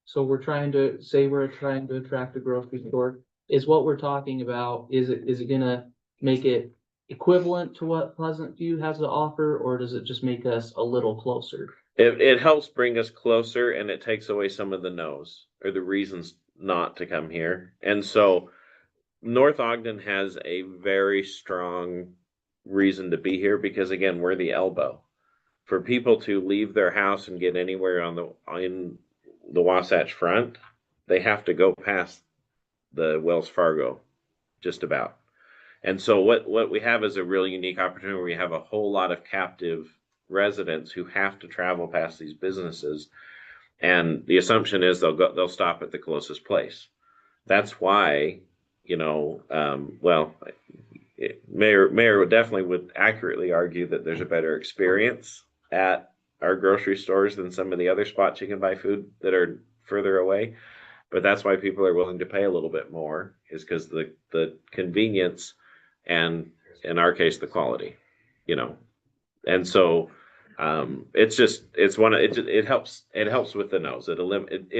So we're trying to attract a grocery store. Is what we're talking about, is it gonna make it equivalent to what Pleasant View has to offer, or does it just make us a little closer? it helps bring us closer and it takes away some of the no's or the reasons not to come here. And so North Ogden has a very strong reason to be here because again, we're the elbow. For people to leave their house and get anywhere in the Wasatch Front, they have to go past the Wells Fargo, just about. And so what we have is a really unique opportunity where we have a whole lot of captive residents who have to travel past these businesses. And the assumption is they'll stop at the closest place. That's why, Mayor would definitely accurately argue that there's a better experience at our grocery stores than some of the other spots you can buy food that are further away. But that's why people are willing to pay a little bit more, is because the convenience and, in our case, the quality, you know. And so it's just, it helps with the nose.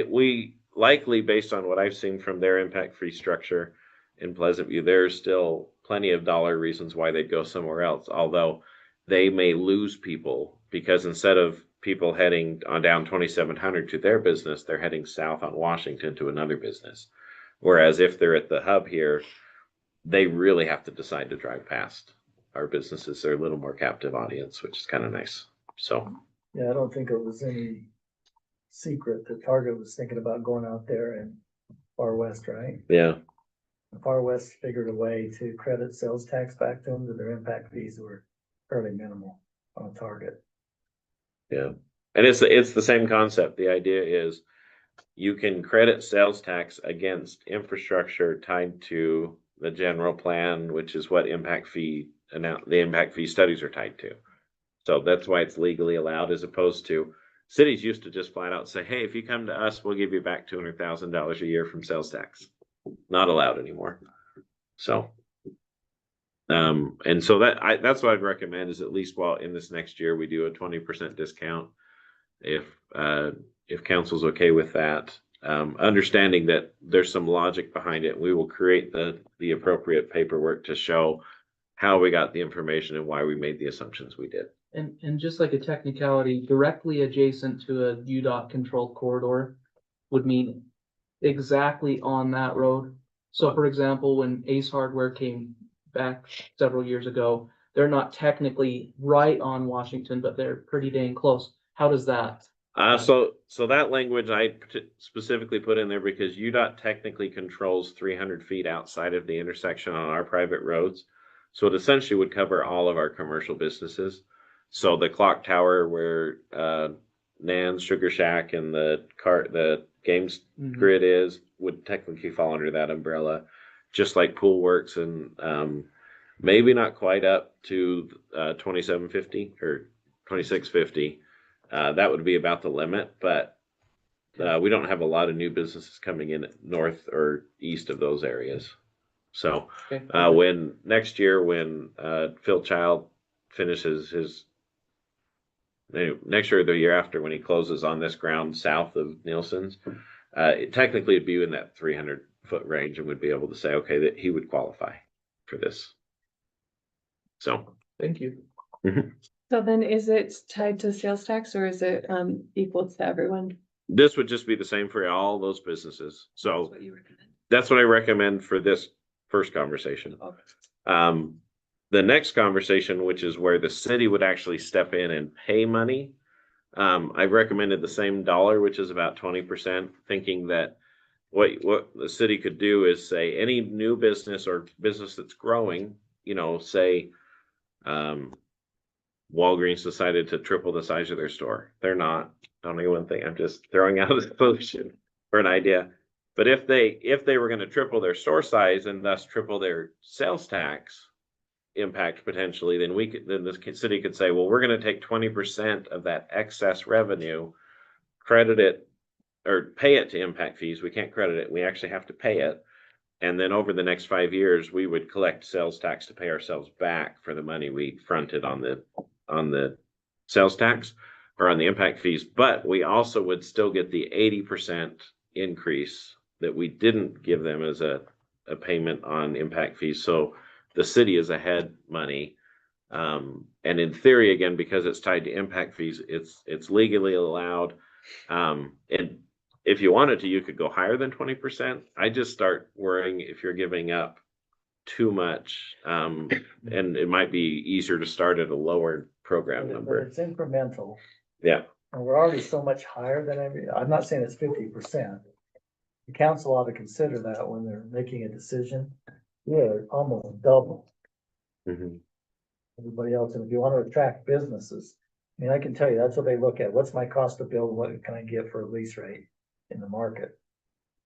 We likely, based on what I've seen from their impact fee structure in Pleasant View, there's still plenty of dollar reasons why they'd go somewhere else, although they may lose people because instead of people heading on down 2700 to their business, they're heading south on Washington to another business. Whereas if they're at the hub here, they really have to decide to drive past our businesses. They're a little more captive audience, which is kind of nice. So Yeah, I don't think it was any secret that Target was thinking about going out there in Far West, right? yeah, The Far West figured a way to credit sales tax back to them, that their impact fees were fairly minimal on Target. yeah. And it's the same concept. The idea is you can credit sales tax against infrastructure tied to the general plan, which is what the impact fee studies are tied to. So that's why it's legally allowed, as opposed to cities used to just flat out say, hey, if you come to us, we'll give you back $200,000 a year from sales tax. Not allowed anymore. So and so that's what I'd recommend, is at least while in this next year we do a 20% discount if council's okay with that. Understanding that there's some logic behind it, we will create the appropriate paperwork to show how we got the information and why we made the assumptions we did. And just like a technicality, directly adjacent to a UDOT controlled corridor would mean exactly on that road. So for example, when Ace Hardware came back several years ago, they're not technically right on Washington, but they're pretty dang close. How does that? So that language I specifically put in there because UDOT technically controls 300 feet outside of the intersection on our private roads. So it essentially would cover all of our commercial businesses. So the clock tower where Nan's Sugar Shack and the games grid is would technically fall under that umbrella, just like Pool Works and maybe not quite up to 2750 or 2650. That would be about the limit, but we don't have a lot of new businesses coming in north or east of those areas. So when next year, when Phil Child finishes his next year or the year after, when he closes on this ground south of Nielsen's, technically it'd be in that 300-foot range and would be able to say, okay, that he would qualify for this. So Thank you. So then is it tied to sales tax or is it equal to everyone? This would just be the same for all those businesses. So that's what I recommend for this first conversation. The next conversation, which is where the city would actually step in and pay money, I've recommended the same dollar, which is about 20%, thinking that what the city could do is say any new business or business that's growing, say Walgreens decided to triple the size of their store. They're not. Don't even think. I'm just throwing out a solution or an idea. But if they were going to triple their store size and thus triple their sales tax impact potentially, then the city could say, well, we're going to take 20% of that excess revenue, credit it or pay it to impact fees. We can't credit it. We actually have to pay it. And then over the next 5 years, we would collect sales tax to pay ourselves back for the money we fronted on the sales tax or on the impact fees. But we also would still get the 80% increase that we didn't give them as a payment on impact fees. So the city is ahead money. And in theory, again, because it's tied to impact fees, it's legally allowed. And if you wanted to, you could go higher than 20%. I just start worrying if you're giving up too much. And it might be easier to start at a lower program But number. it's incremental. Yeah. And we're already so much higher than I'm not saying it's 50%. The council ought to consider that when they're making a decision. Yeah, almost double everybody else. And if you want to attract businesses, I mean, I can tell you, that's what they look at. What's my cost to build? What can I get for a lease rate in the market?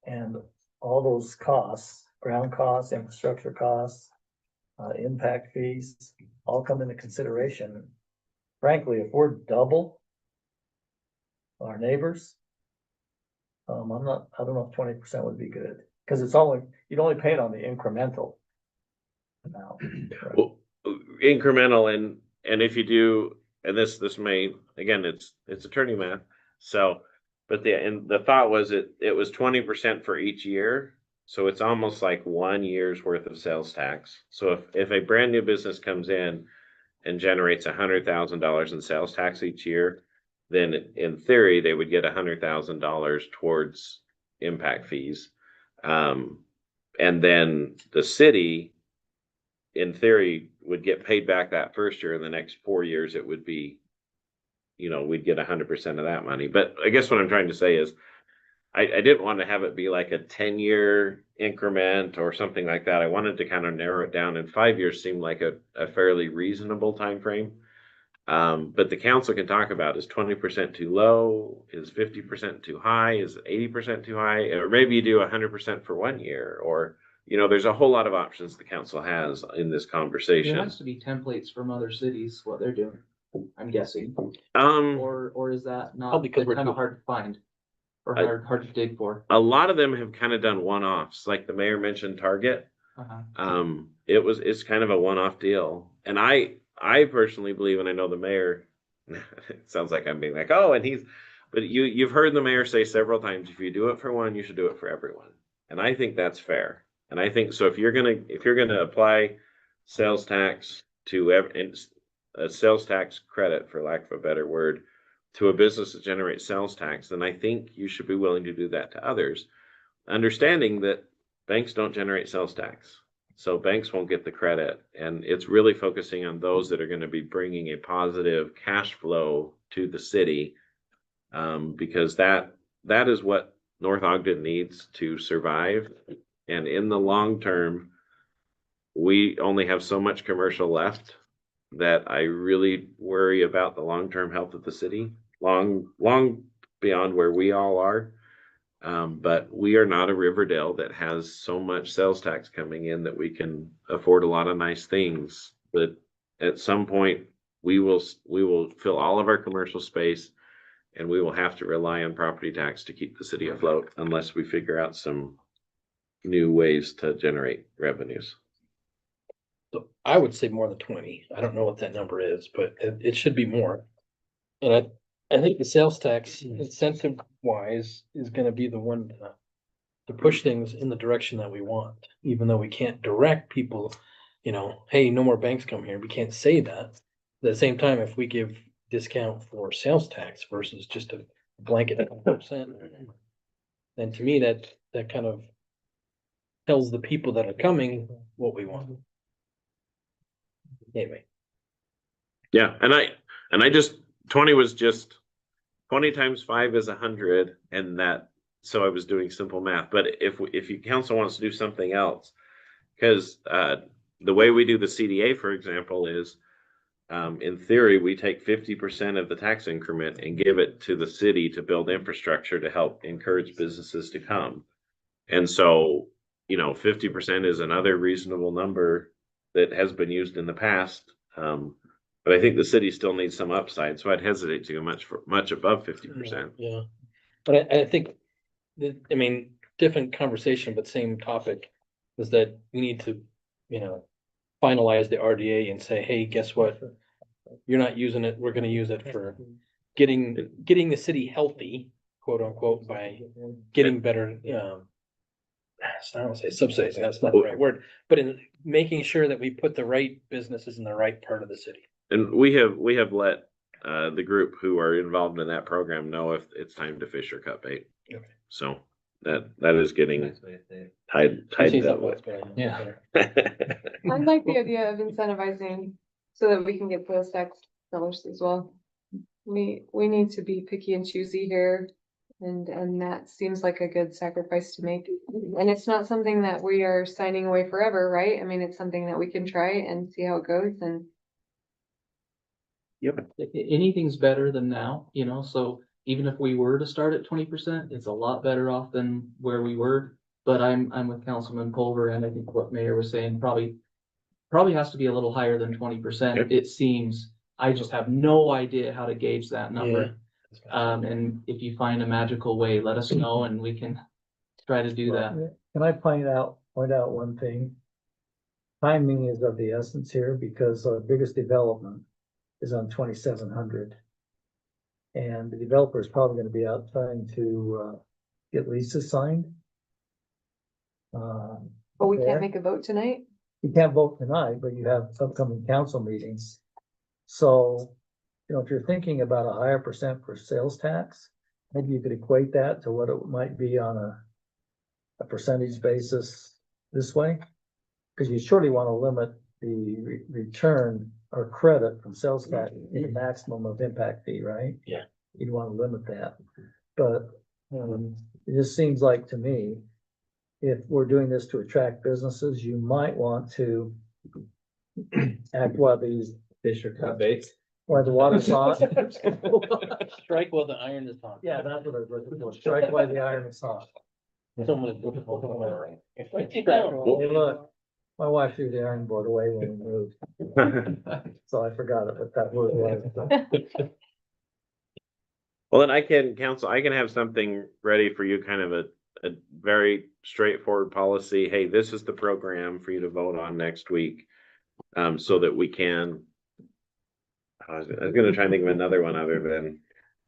And all those costs, ground costs, infrastructure costs, impact fees, all come into consideration. Frankly, if we're double our neighbors, I don't know if 20% would be good, because you'd only pay it on the incremental amount. Well, incremental and if you do, and this may, again, it's attorney math. So, but the thought was it was 20% for each year. So it's almost like 1 year's worth of sales tax. So if a brand new business comes in and generates $100,000 in sales tax each year, then in theory, they would get $100,000 towards impact fees. And then the city, in theory, would get paid back that first year. In the next 4 years, it would be, we'd get 100% of that money. But I guess what I'm trying to say is, I didn't want to have it be like a 10-year increment or something like that. I wanted to kind of narrow it down, and 5 years seemed like a fairly reasonable time frame. But the council can talk about, is 20% too low? Is 50% too high? Is 80% too high? Or maybe you do 100% for 1 year, or, there's a whole lot of options the council has in this There conversation. has to be templates from other cities, what they're doing, I'm guessing. Um, Or is that not Probably 'cause we're kind of too- hard to find? Or I- hard to dig for? a lot of them have kind of done one-offs, like the mayor mentioned Target. Uh-huh. It's kind of a one-off deal. And I personally believe, and I know the mayor, it sounds like I'm being like, oh, but you've heard the mayor say several times, if you do it for one, you should do it for everyone. And I think that's fair. And I think, so if you're gonna apply sales tax a sales tax credit, for lack of a better word, to a business that generates sales tax, then I think you should be willing to do that to others, understanding that banks don't generate sales tax. So banks won't get the credit, and it's really focusing on those that are going to be bringing a positive cash flow to the city, because that is what North Ogden needs to survive. And in the long term, we only have so much commercial left that I really worry about the long-term health of the city, long beyond where we all are. But we are not a Riverdale that has so much sales tax coming in that we can afford a lot of nice things. But at some point, we will fill all of our commercial space, and we will have to rely on property tax to keep the city afloat, unless we figure out some new ways to generate revenues. So I would say more than 20. I don't know what that number is, but it should be more. And I think the sales tax incentive wise is gonna be the one to push things in the direction that we want, even though we can't direct people, hey, no more banks come here. We can't say that. At the same time, if we give discount for sales tax versus just a blanket 10%, then to me, that kind of tells the people that are coming what we want. Anyway. Yeah, and I just 20 was just 20 times 5 is 100, and that, so I was doing simple math. But if you council wants to do something else, because the way we do the CDA, for example, is in theory we take 50% of the tax increment and give it to the city to build infrastructure to help encourage businesses to come. And so 50% is another reasonable number that has been used in the past. But I think the city still needs some upside, so I'd hesitate to go much above 50%. Yeah, but I think different conversation, but same topic, is that we need to, finalize the RDA and say, hey, guess what? You're not using it, we're gonna use it for getting the city healthy, quote unquote, by getting better, I don't want to say subsidizing, that's not the right word, but in making sure that we put the right businesses in the right part of the city. And we have let the group who are involved in that program know if it's time to fish or cut bait. Okay. So that is getting tied up. Yeah. I like the idea of incentivizing so that we can get sales tax dollars as well. We need to be picky and choosy here, and that seems like a good sacrifice to make. And it's not something that we are signing away forever, right? I mean, it's something that we can try and see how it goes, and Anything's better than now, so even if we were to start at 20%, it's a lot better off than where we were. But I'm with Councilman Pulver, and I think what Mayor was saying, probably probably has to be a little higher than 20%, it seems. I just have no idea how to gauge that number. And if you find a magical way, let us know and we can try to do that. Can I point out one thing? Timing is of the essence here because our biggest development is on 2700. And the developer is probably gonna be out trying to, get leases signed. But we there. can't make a vote tonight? You can't vote tonight, but you have upcoming council meetings. So, if you're thinking about a higher percent for sales tax, maybe you could equate that to what it might be on a percentage basis this way. Cause you surely want to limit the return or credit from sales tax in the maximum of impact fee, right? Yeah. You'd want to limit that, but, it just seems like to me, if we're doing this to attract businesses, you might want to act while these Fish or cut baits. while the water's hot. Strike while the iron is hot. Yeah, that's what I was looking for. Strike while the iron is hot. Someone. Hey, look, my wife threw the iron board away when we moved, so I forgot what that word was. Well, then I can have something ready for you, kind of a very straightforward policy. Hey, this is the program for you to vote on next week. So that we can. I was gonna try and think of another one other than.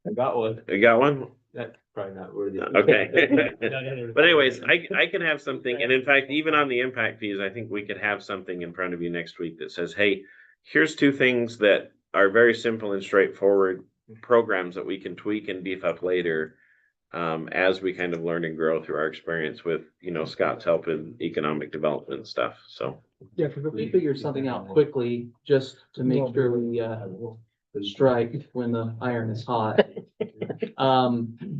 I got one. You got one? That's probably not worthy. Okay. But anyways, I can have something, and in fact, even on the impact fees, I think we could have something in front of you next week that says, hey, here's two things that are very simple and straightforward programs that we can tweak and beef up later. As we kind of learn and grow through our experience with, Scott's help in economic development stuff, so. Yeah, because if we figured something out quickly, just to make sure we, strike when the iron is hot.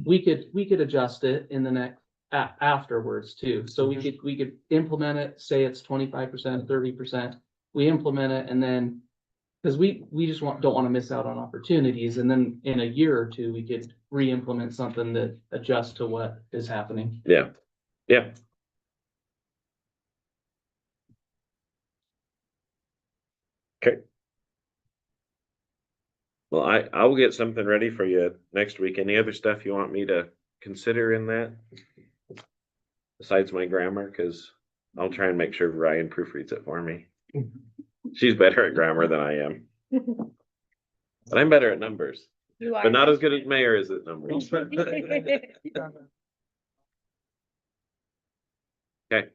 We could adjust it in the next, afterwards too. So we could implement it, say it's 25%, 30%. We implement it and then, because we just don't want to miss out on opportunities. And then in a year or two, we could re-implement something that adjusts to what is happening. Yeah. Okay. Well, I will get something ready for you next week. Any other stuff you want me to consider in that? Besides my grammar, because I'll try and make sure Ryan proofreads it for me. She's better at grammar than I am. But I'm better at numbers, but not as good as Mayor is at numbers. Okay.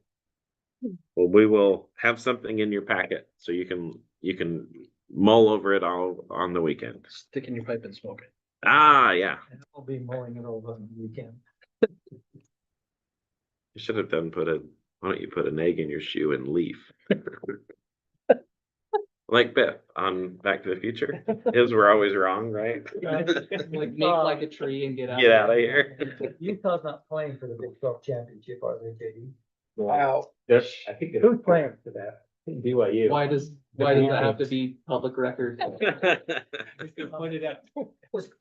Well, we will have something in your packet so you can mull over it all on the weekend. Stick in your pipe and smoke it. Ah, yeah. I'll be mulling it over on the weekend. You should have why don't you put an egg in your shoe and leaf? Like Biff on Back to the Future. His were always wrong, right? Like make like a tree and get out. Get out of here. Utah's not playing for the Big 12 championship, are they, JD? Wow. Yes, I think Who's playing for that? BYU. Why does that have to be public record? Pointed out.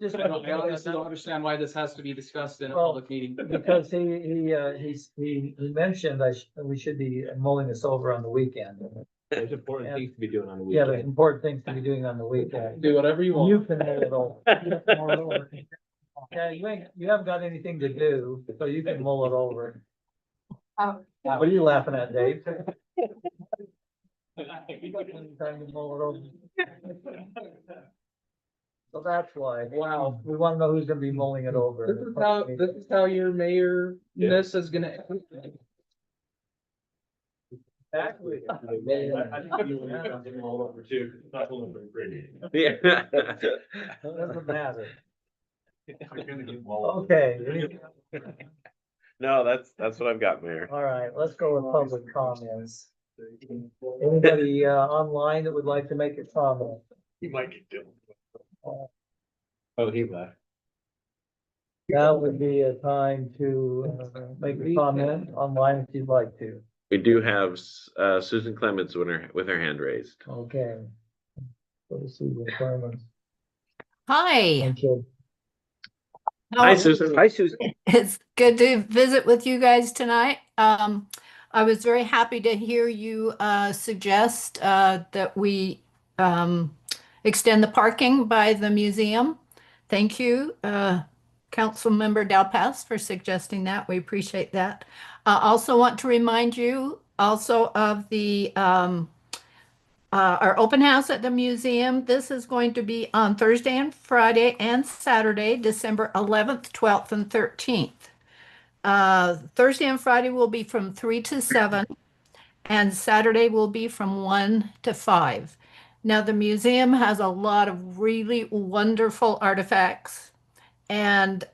Just- I honestly don't understand why this has to be discussed in a Well, public meeting. Because he mentioned we should be mulling this over on the weekend. There's important things to be doing on the Yeah, weekend. there's important things to be doing on the weekend. Do whatever you want. You can mull it over. Mull it over. Yeah, you haven't got anything to do, so you can mull it over. What are you laughing at, Dave? Time to mull it over. So that's why, wow, we wanna know who's gonna be mulling it over. This is how your mayorness is gonna. Exactly. Yeah. Doesn't matter. Okay, No, that's what I've got, Mayor. all right, let's go with public comments. Anybody online that would like to make a comment? You might get killed. Oh, he left. That would be a time to make a comment online if you'd like to. We do have Susan Clemens with her hand raised. Okay. Let's see the requirements. Hi, Okay. Hi, Susan. Hi, Susan. it's good to visit with you guys tonight. I was very happy to hear you suggest that we extend the parking by the museum. Thank you, Councilmember Dalpas, for suggesting that. We appreciate that. I also want to remind you also of the our open house at the museum. This is going to be on Thursday and Friday and Saturday, December 11th, 12th, and 13th. Thursday and Friday will be from 3 to 7, and Saturday will be from 1 to 5. Now, the museum has a lot of really wonderful artifacts and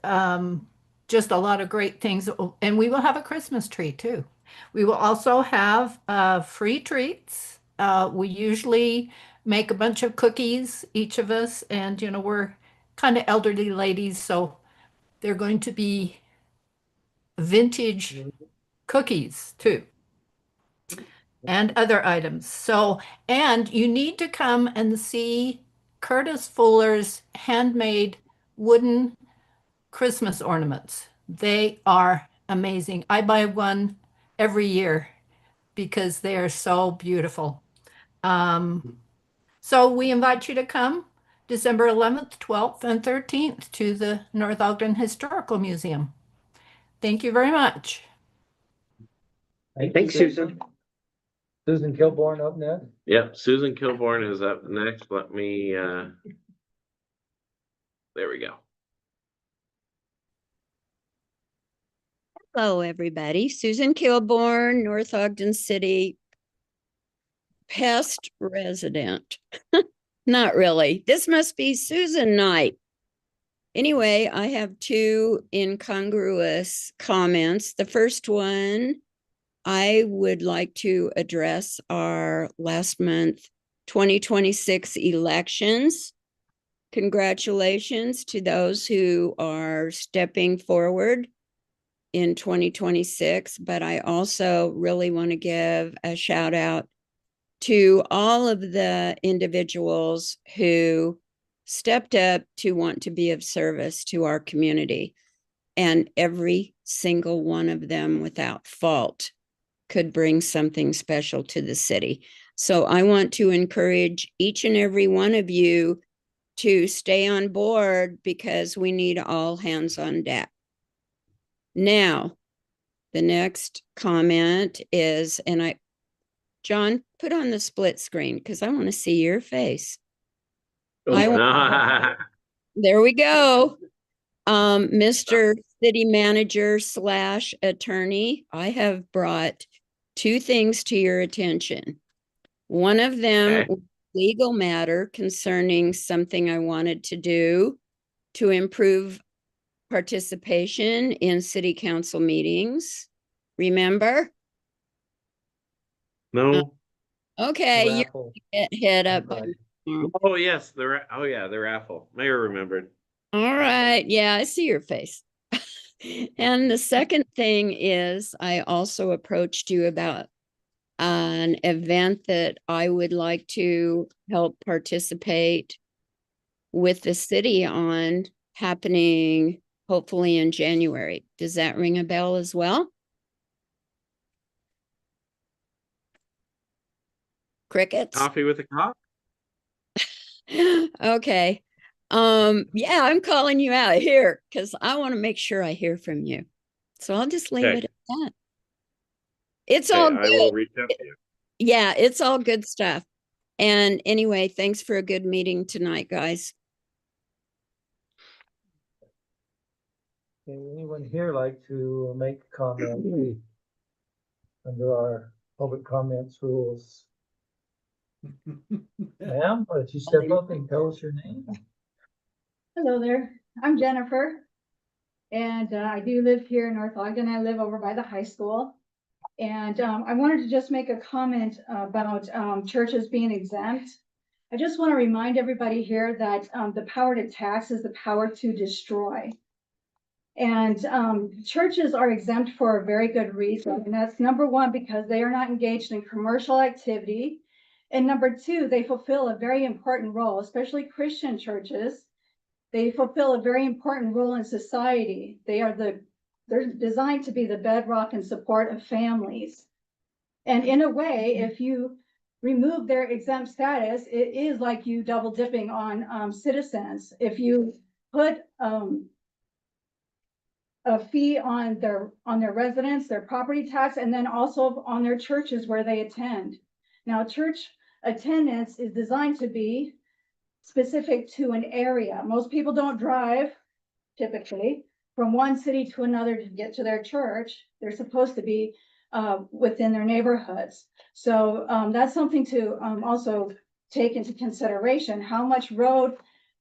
just a lot of great things. And we will have a Christmas tree too. We will also have free treats. We usually make a bunch of cookies, each of us, and you know, we're kind of elderly ladies, so they're going to be vintage cookies too, and other items. So, and you need to come and see Curtis Fuller's handmade wooden Christmas ornaments. They are amazing. I buy one every year because they are so beautiful. So we invite you to come December 11th, 12th, and 13th to the North Ogden Historical Museum. Thank you very much. Thanks, Susan. Susan Kilborn up next. Yep, Susan Kilborn is up next. Let me, there we go. Hello, everybody. Susan Kilborn, North Ogden City pest resident. Not really. This must be Susan night. Anyway, I have two incongruous comments. The first one, I would like to address our last month 2026 elections. Congratulations to those who are stepping forward in 2026, but I also really want to give a shout out to all of the individuals who stepped up to want to be of service to our community. And every single one of them without fault could bring something special to the city. So I want to encourage each and every one of you to stay on board because we need all hands on deck. Now, the next comment is, and John, put on the split screen because I want to see your face. There we go. Mr. City Manager / Attorney, I have brought two things to your attention. One of them, legal matter concerning something I wanted to do to improve participation in city council meetings. Remember? No. Okay, you get hit up. Oh, yes, the raffle. Mayor remembered. All right. Yeah, I see your face. And the second thing is I also approached you about an event that I would like to help participate with the city on, happening hopefully in January. Does that ring a bell as well? Crickets? Coffee with a cop? Okay. Yeah, I'm calling you out here because I want to make sure I hear from you. So I'll just leave it at that. It's all good. I will reach out to you. Yeah, it's all good stuff. And anyway, thanks for a good meeting tonight, guys. Anyone here like to make a comment under our public comments rules? Ma'am, why don't you step up and tell us your name? Hello there, I'm Jennifer. And I do live here in North Ogden. I live over by the high school. And I wanted to just make a comment about churches being exempt. I just want to remind everybody here that the power to tax is the power to destroy. And churches are exempt for a very good reason. And that's number one, because they are not engaged in commercial activity. And number two, they fulfill a very important role, especially Christian churches. They fulfill a very important role in society. They're designed to be the bedrock and support of families. And in a way, if you remove their exempt status, it is like you double dipping on citizens. If you put a fee on their residents, their property tax, and then also on their churches where they attend. Now, church attendance is designed to be specific to an area. Most people don't drive typically from one city to another to get to their church. They're supposed to be within their neighborhoods. So that's something to also take into consideration. How much road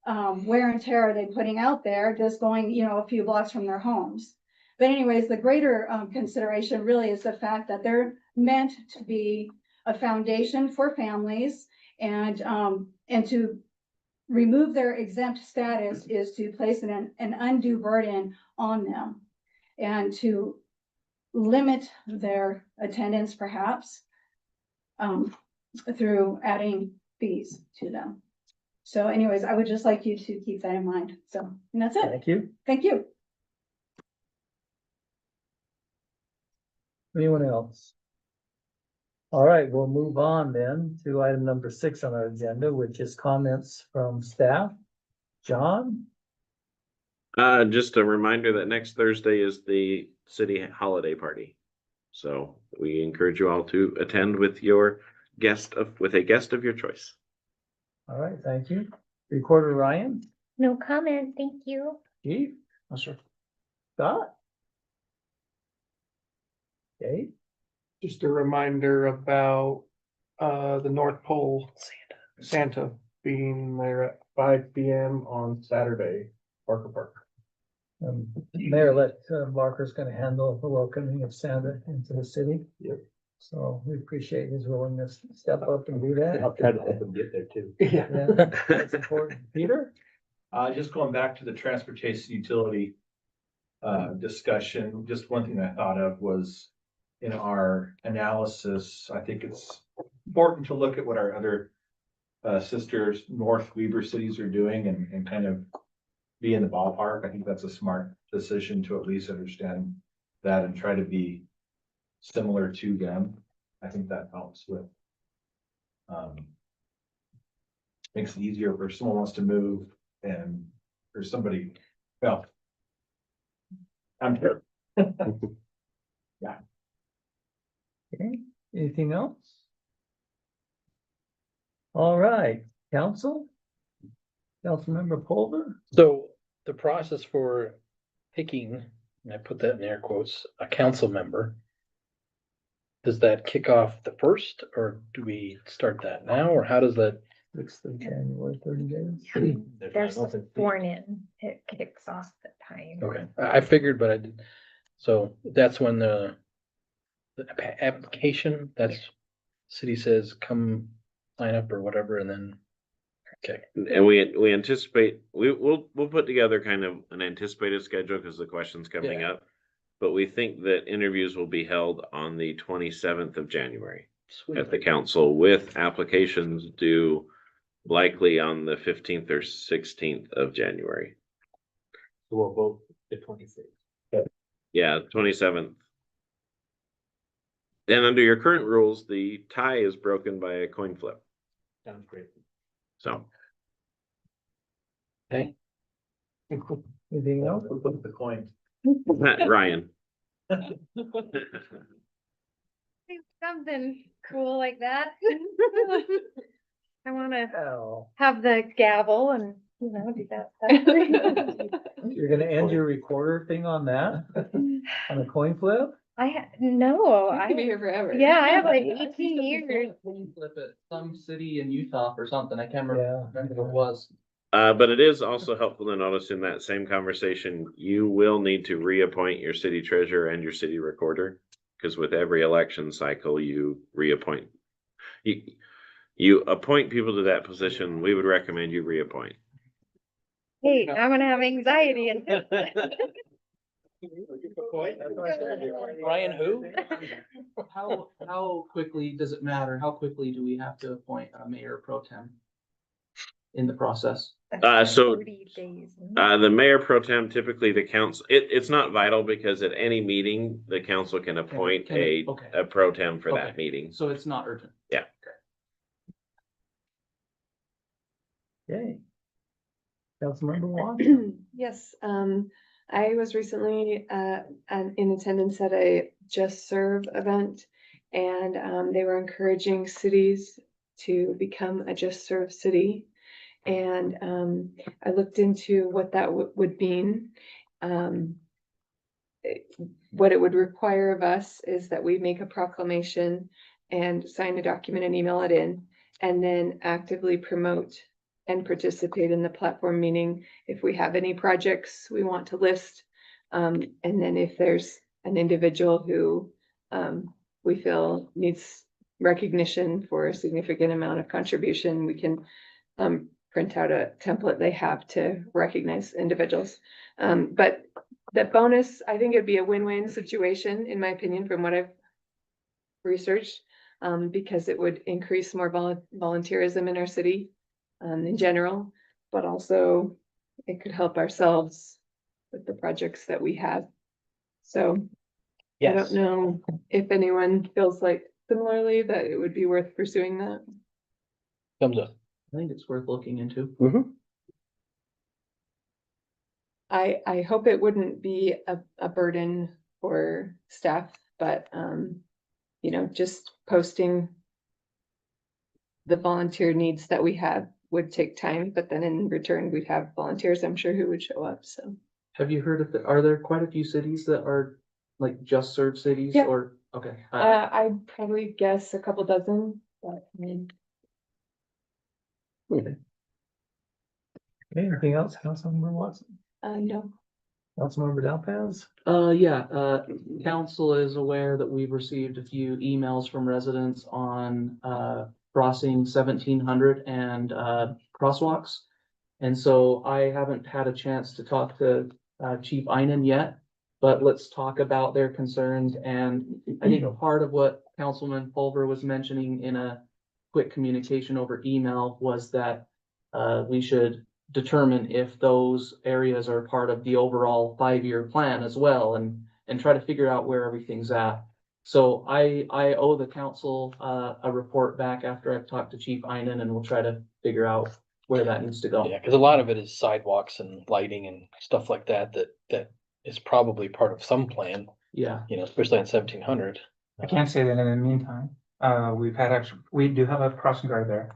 wear and tear are they putting out there just going, you know, a few blocks from their homes? But anyways, the greater consideration really is the fact that they're meant to be a foundation for families, and to remove their exempt status is to place an undue burden on them, and to limit their attendance perhaps through adding fees to them. So anyways, I would just like you to keep that in mind. So, and that's it. Thank you. Thank you. Anyone else? All right, we'll move on then to item number 6 on our agenda, which is comments from staff. John? Just a reminder that next Thursday is the city holiday party. So we encourage you all to attend with your with a guest of your choice. All right, thank you. Recorder Ryan? No comment, thank you. Chief? Oh, sure. Scott? Okay, Just a reminder about the North Pole Santa being there at 5 p.m. on Saturday, Parker Park. Mayor Barker's gonna handle the welcoming of Santa into the city. Yep. So we appreciate his willingness to step up and do that. I'll try to help them get there too. Yeah, that's important. Peter? Just going back to the transportation utility discussion, just one thing I thought of was in our analysis, I think it's important to look at what our other sisters, North Weber cities are doing and kind of be in the ballpark. I think that's a smart decision to at least understand that and try to be similar to them. I think that helps with makes it easier for someone wants to move and for somebody, well, I'm here. Yeah. Okay, anything else? All right, council? Councilmember Polder? So the process for picking, and I put that in air quotes, a council member. Does that kick off the first, or do we start that now, or how does that? 6th of January, 30 days. There's sworn in, it kicks off the time. Okay, I figured, but I did, so that's when the application, that's, city says, come sign up or whatever, and then, okay. And we anticipate, we'll put together kind of an anticipated schedule because the question's coming up. But we think that interviews will be held on the 27th of January at the council, with applications due likely on the 15th or 16th of January. So we'll vote the 26th. Yeah, 27th. And under your current rules, the tie is broken by a coin flip. Sounds great. So. Okay. Anything else? We'll flip the coin. Ryan. Something cool like that. I wanna Oh, have the gavel and, you know, do that stuff. you're gonna end your recorder thing on that? On a coin flip? No, I could be here forever. yeah, I have like 18 years. Flip it, some city in Utah or something, I can't remember Yeah. what it was. But it is also helpful to notice in that same conversation, you will need to reappoint your city treasurer and your city recorder. Because with every election cycle, you reappoint. You appoint people to that position, we would recommend you reappoint. Hey, I'm gonna have anxiety and. Ryan who? How quickly does it matter? How quickly do we have to appoint a mayor pro tem? in the process? So 30 days. the mayor pro tem, typically the council, it's not vital because at any meeting, the council can appoint okay. a pro tem for that Okay. meeting. So it's not urgent. Okay. Councilmember Watts? Yes, I was recently in attendance at a Just Serve event. And they were encouraging cities to become a Just Serve city. And I looked into what that would mean. What it would require of us is that we make a proclamation and sign a document and email it in, and then actively promote and participate in the platform, meaning if we have any projects we want to list, and then if there's an individual who we feel needs recognition for a significant amount of contribution, we can print out a template they have to recognize individuals. But the bonus, I think it'd be a win-win situation, in my opinion, from what I've researched, because it would increase more volunteerism in our city in general, but also it could help ourselves with the projects that we have. So I don't know if anyone feels like similarly that it would be worth pursuing that. Thumbs up. I think it's worth looking into. I hope it wouldn't be a burden for staff, but you know, just posting the volunteer needs that we have would take time, but then in return, we'd have volunteers, I'm sure, who would show up, so. Have you heard of are there quite a few cities that are like Just Serve cities Yeah. or, okay. I'd probably guess a couple dozen, but I mean. Okay, anything else, Councilmember Watson? No. Councilmember Dalpaz? Council is aware that we've received a few emails from residents on, crossing 1700 and, crosswalks. And so I haven't had a chance to talk to, Chief Einan yet, but let's talk about their concerns. And I think part of what Councilman Pulver was mentioning in a quick communication over email was that, we should determine if those areas are part of the overall 5-year plan as well, and try to figure out where everything's at. So I owe the council a report back after I've talked to Chief Einan, and we'll try to figure out where that needs to go. Yeah, because a lot of it is sidewalks and lighting and stuff like that, that is probably part of some plan, Yeah. you know, especially on 1700. I can't say that in the meantime, we do have a crossing guard there.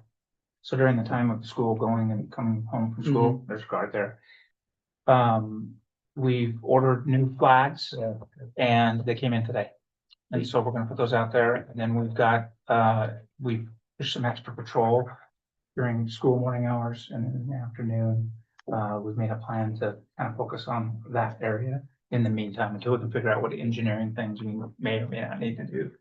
So during the time of the school going and coming home from school, there's a guard there. We've ordered new flags and they came in today. And so we're gonna put those out there, and then we've got, there's some extra patrol during school morning hours and in the afternoon. We've made a plan to kind of focus on that area in the meantime until we can figure out what engineering things we may or may not need to do.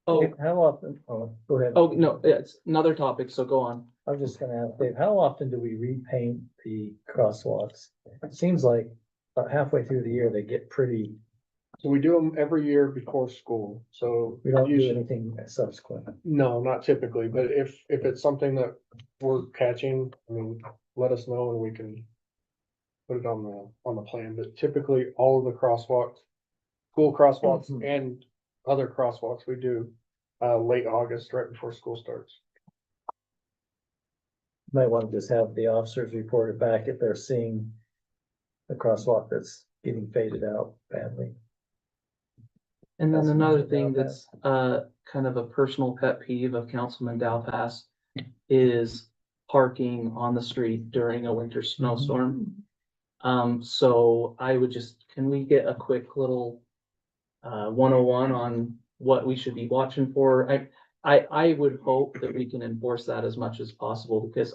Oh, How often, go ahead. oh, no, it's another topic, so go on. I was just gonna ask Dave, how often do we repaint the crosswalks? It seems like about halfway through the year, they get pretty, So we do them every year before school, so. we don't do usually- anything subsequent. No, not typically, but if it's something that we're catching, I mean, let us know and we can put it on the plan, but typically all of the crosswalks, school crosswalks and other crosswalks we do late August, right before school starts. Might want to just have the officers report it back if they're seeing the crosswalk that's getting faded out badly. And then Councilman another thing Dalpas. that's kind of a personal pet peeve of Councilman Dalpas is parking on the street during a winter snowstorm. So I would can we get a quick little 101 on what we should be watching for? I would hope that we can enforce that as much as possible, because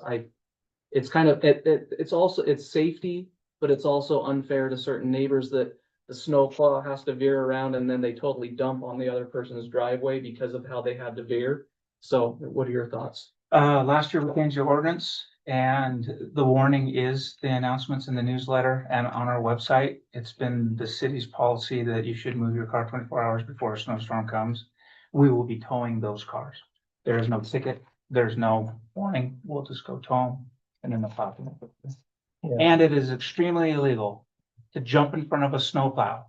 it's kind of, it's safety, but it's also unfair to certain neighbors that the snowplow has to veer around and then they totally dump on the other person's driveway because of how they had to veer. So what are your thoughts? Last year we changed the ordinance, and the warning is the announcements in the newsletter and on our website. It's been the city's policy that you should move your car 24 hours before a snowstorm comes. We will be towing those cars. There is no ticket there's no warning, we'll just go to them and then they'll pop them. Yeah. And it is extremely illegal to jump in front of a snowplow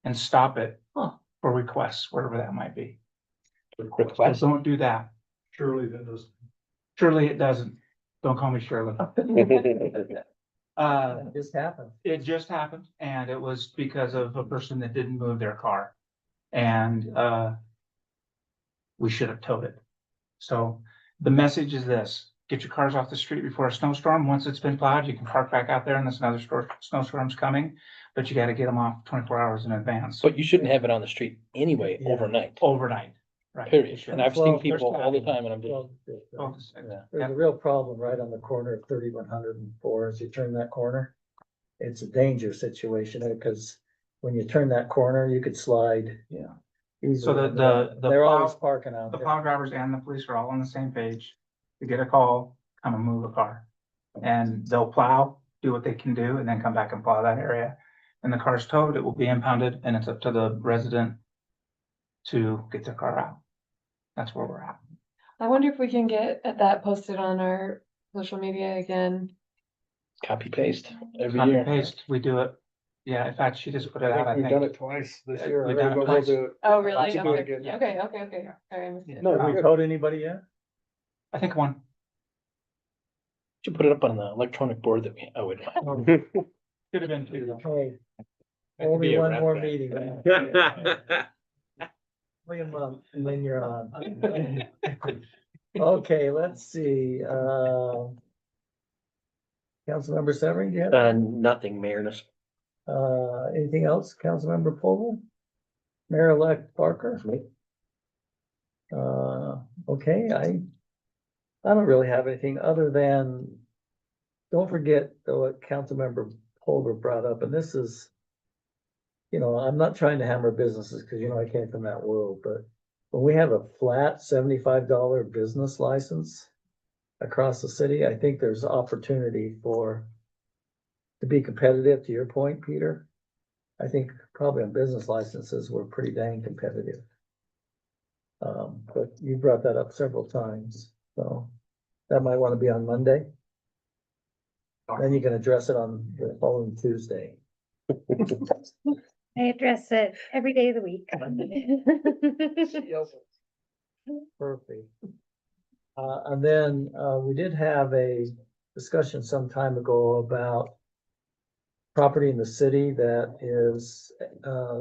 and stop it for requests, whatever that might be. So don't do that. Surely that does. Surely it doesn't. Don't call me Shirley. Just happened. It just happened and it was because of a person that didn't move their car. And, we should have towed it. So the message is this: get your cars off the street before a snowstorm. Once it's been plowed, you can park back out there unless another snowstorm's coming. But you gotta get them off 24 hours in advance. But you shouldn't have it on the street anyway, Yeah. overnight, Overnight, right? period. And I've seen Well, people all the time and I'm just, Well, yeah. there's a real problem right on the corner of 3104 as you turn that corner. It's a danger situation because when you turn that corner, you could slide. Yeah. easily. So the They're always plow- parking out The there. plow drivers and the police are all on the same page. You get a call, come and move a car. And they'll plow, do what they can do, and then come back and plow that area. And the car's towed, it will be impounded, and it's up to the resident to get their car out. That's where we're at. I wonder if we can get that posted on our social media again. Copy paste every Copy year. paste, we do it. Yeah, in fact, she just put it out, I We've done think. it twice this Yeah, year. we've done it We'll twice. do it. Oh, really? Let's do it Okay, again. okay, okay. Sorry, I missed it. No, have we told anybody yet? I think one. Should put it up on the electronic board that we, oh, wait. Could have been two. Hey, That could only be a one wrap more back. meeting. man. Only a month and then you're on. Okay, let's see, Councilmember Severing, do you have? Nothing, Mayor. Anything else, Councilmember Vogel? Mayor-elect Parker? Okay, I don't really have anything other than, don't forget what Councilmember Pulver brought up, and this is, I'm not trying to hammer businesses, because I came from that world, but when we have a flat $75 business license across the city, I think there's opportunity to be competitive, to your point, Peter. I think probably on business licenses, we're pretty dang competitive. But you brought that up several times, so that might want to be on Monday. Then you can address it on the following Tuesday. I address it every day of the week. Perfect. And then, we did have a discussion some time ago about property in the city that is,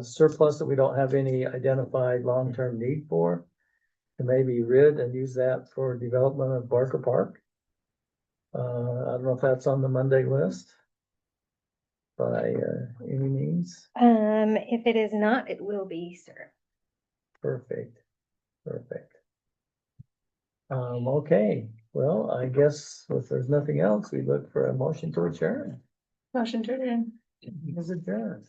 surplus that we don't have any identified long-term need for. To maybe rid and use that for development of Barker Park. I don't know if that's on the Monday list. By, any means. If it is not, it will be, sir. Perfect. Okay, well, I guess if there's nothing else, we look for a motion to adjourn. Motion to adjourn. Is adjourned.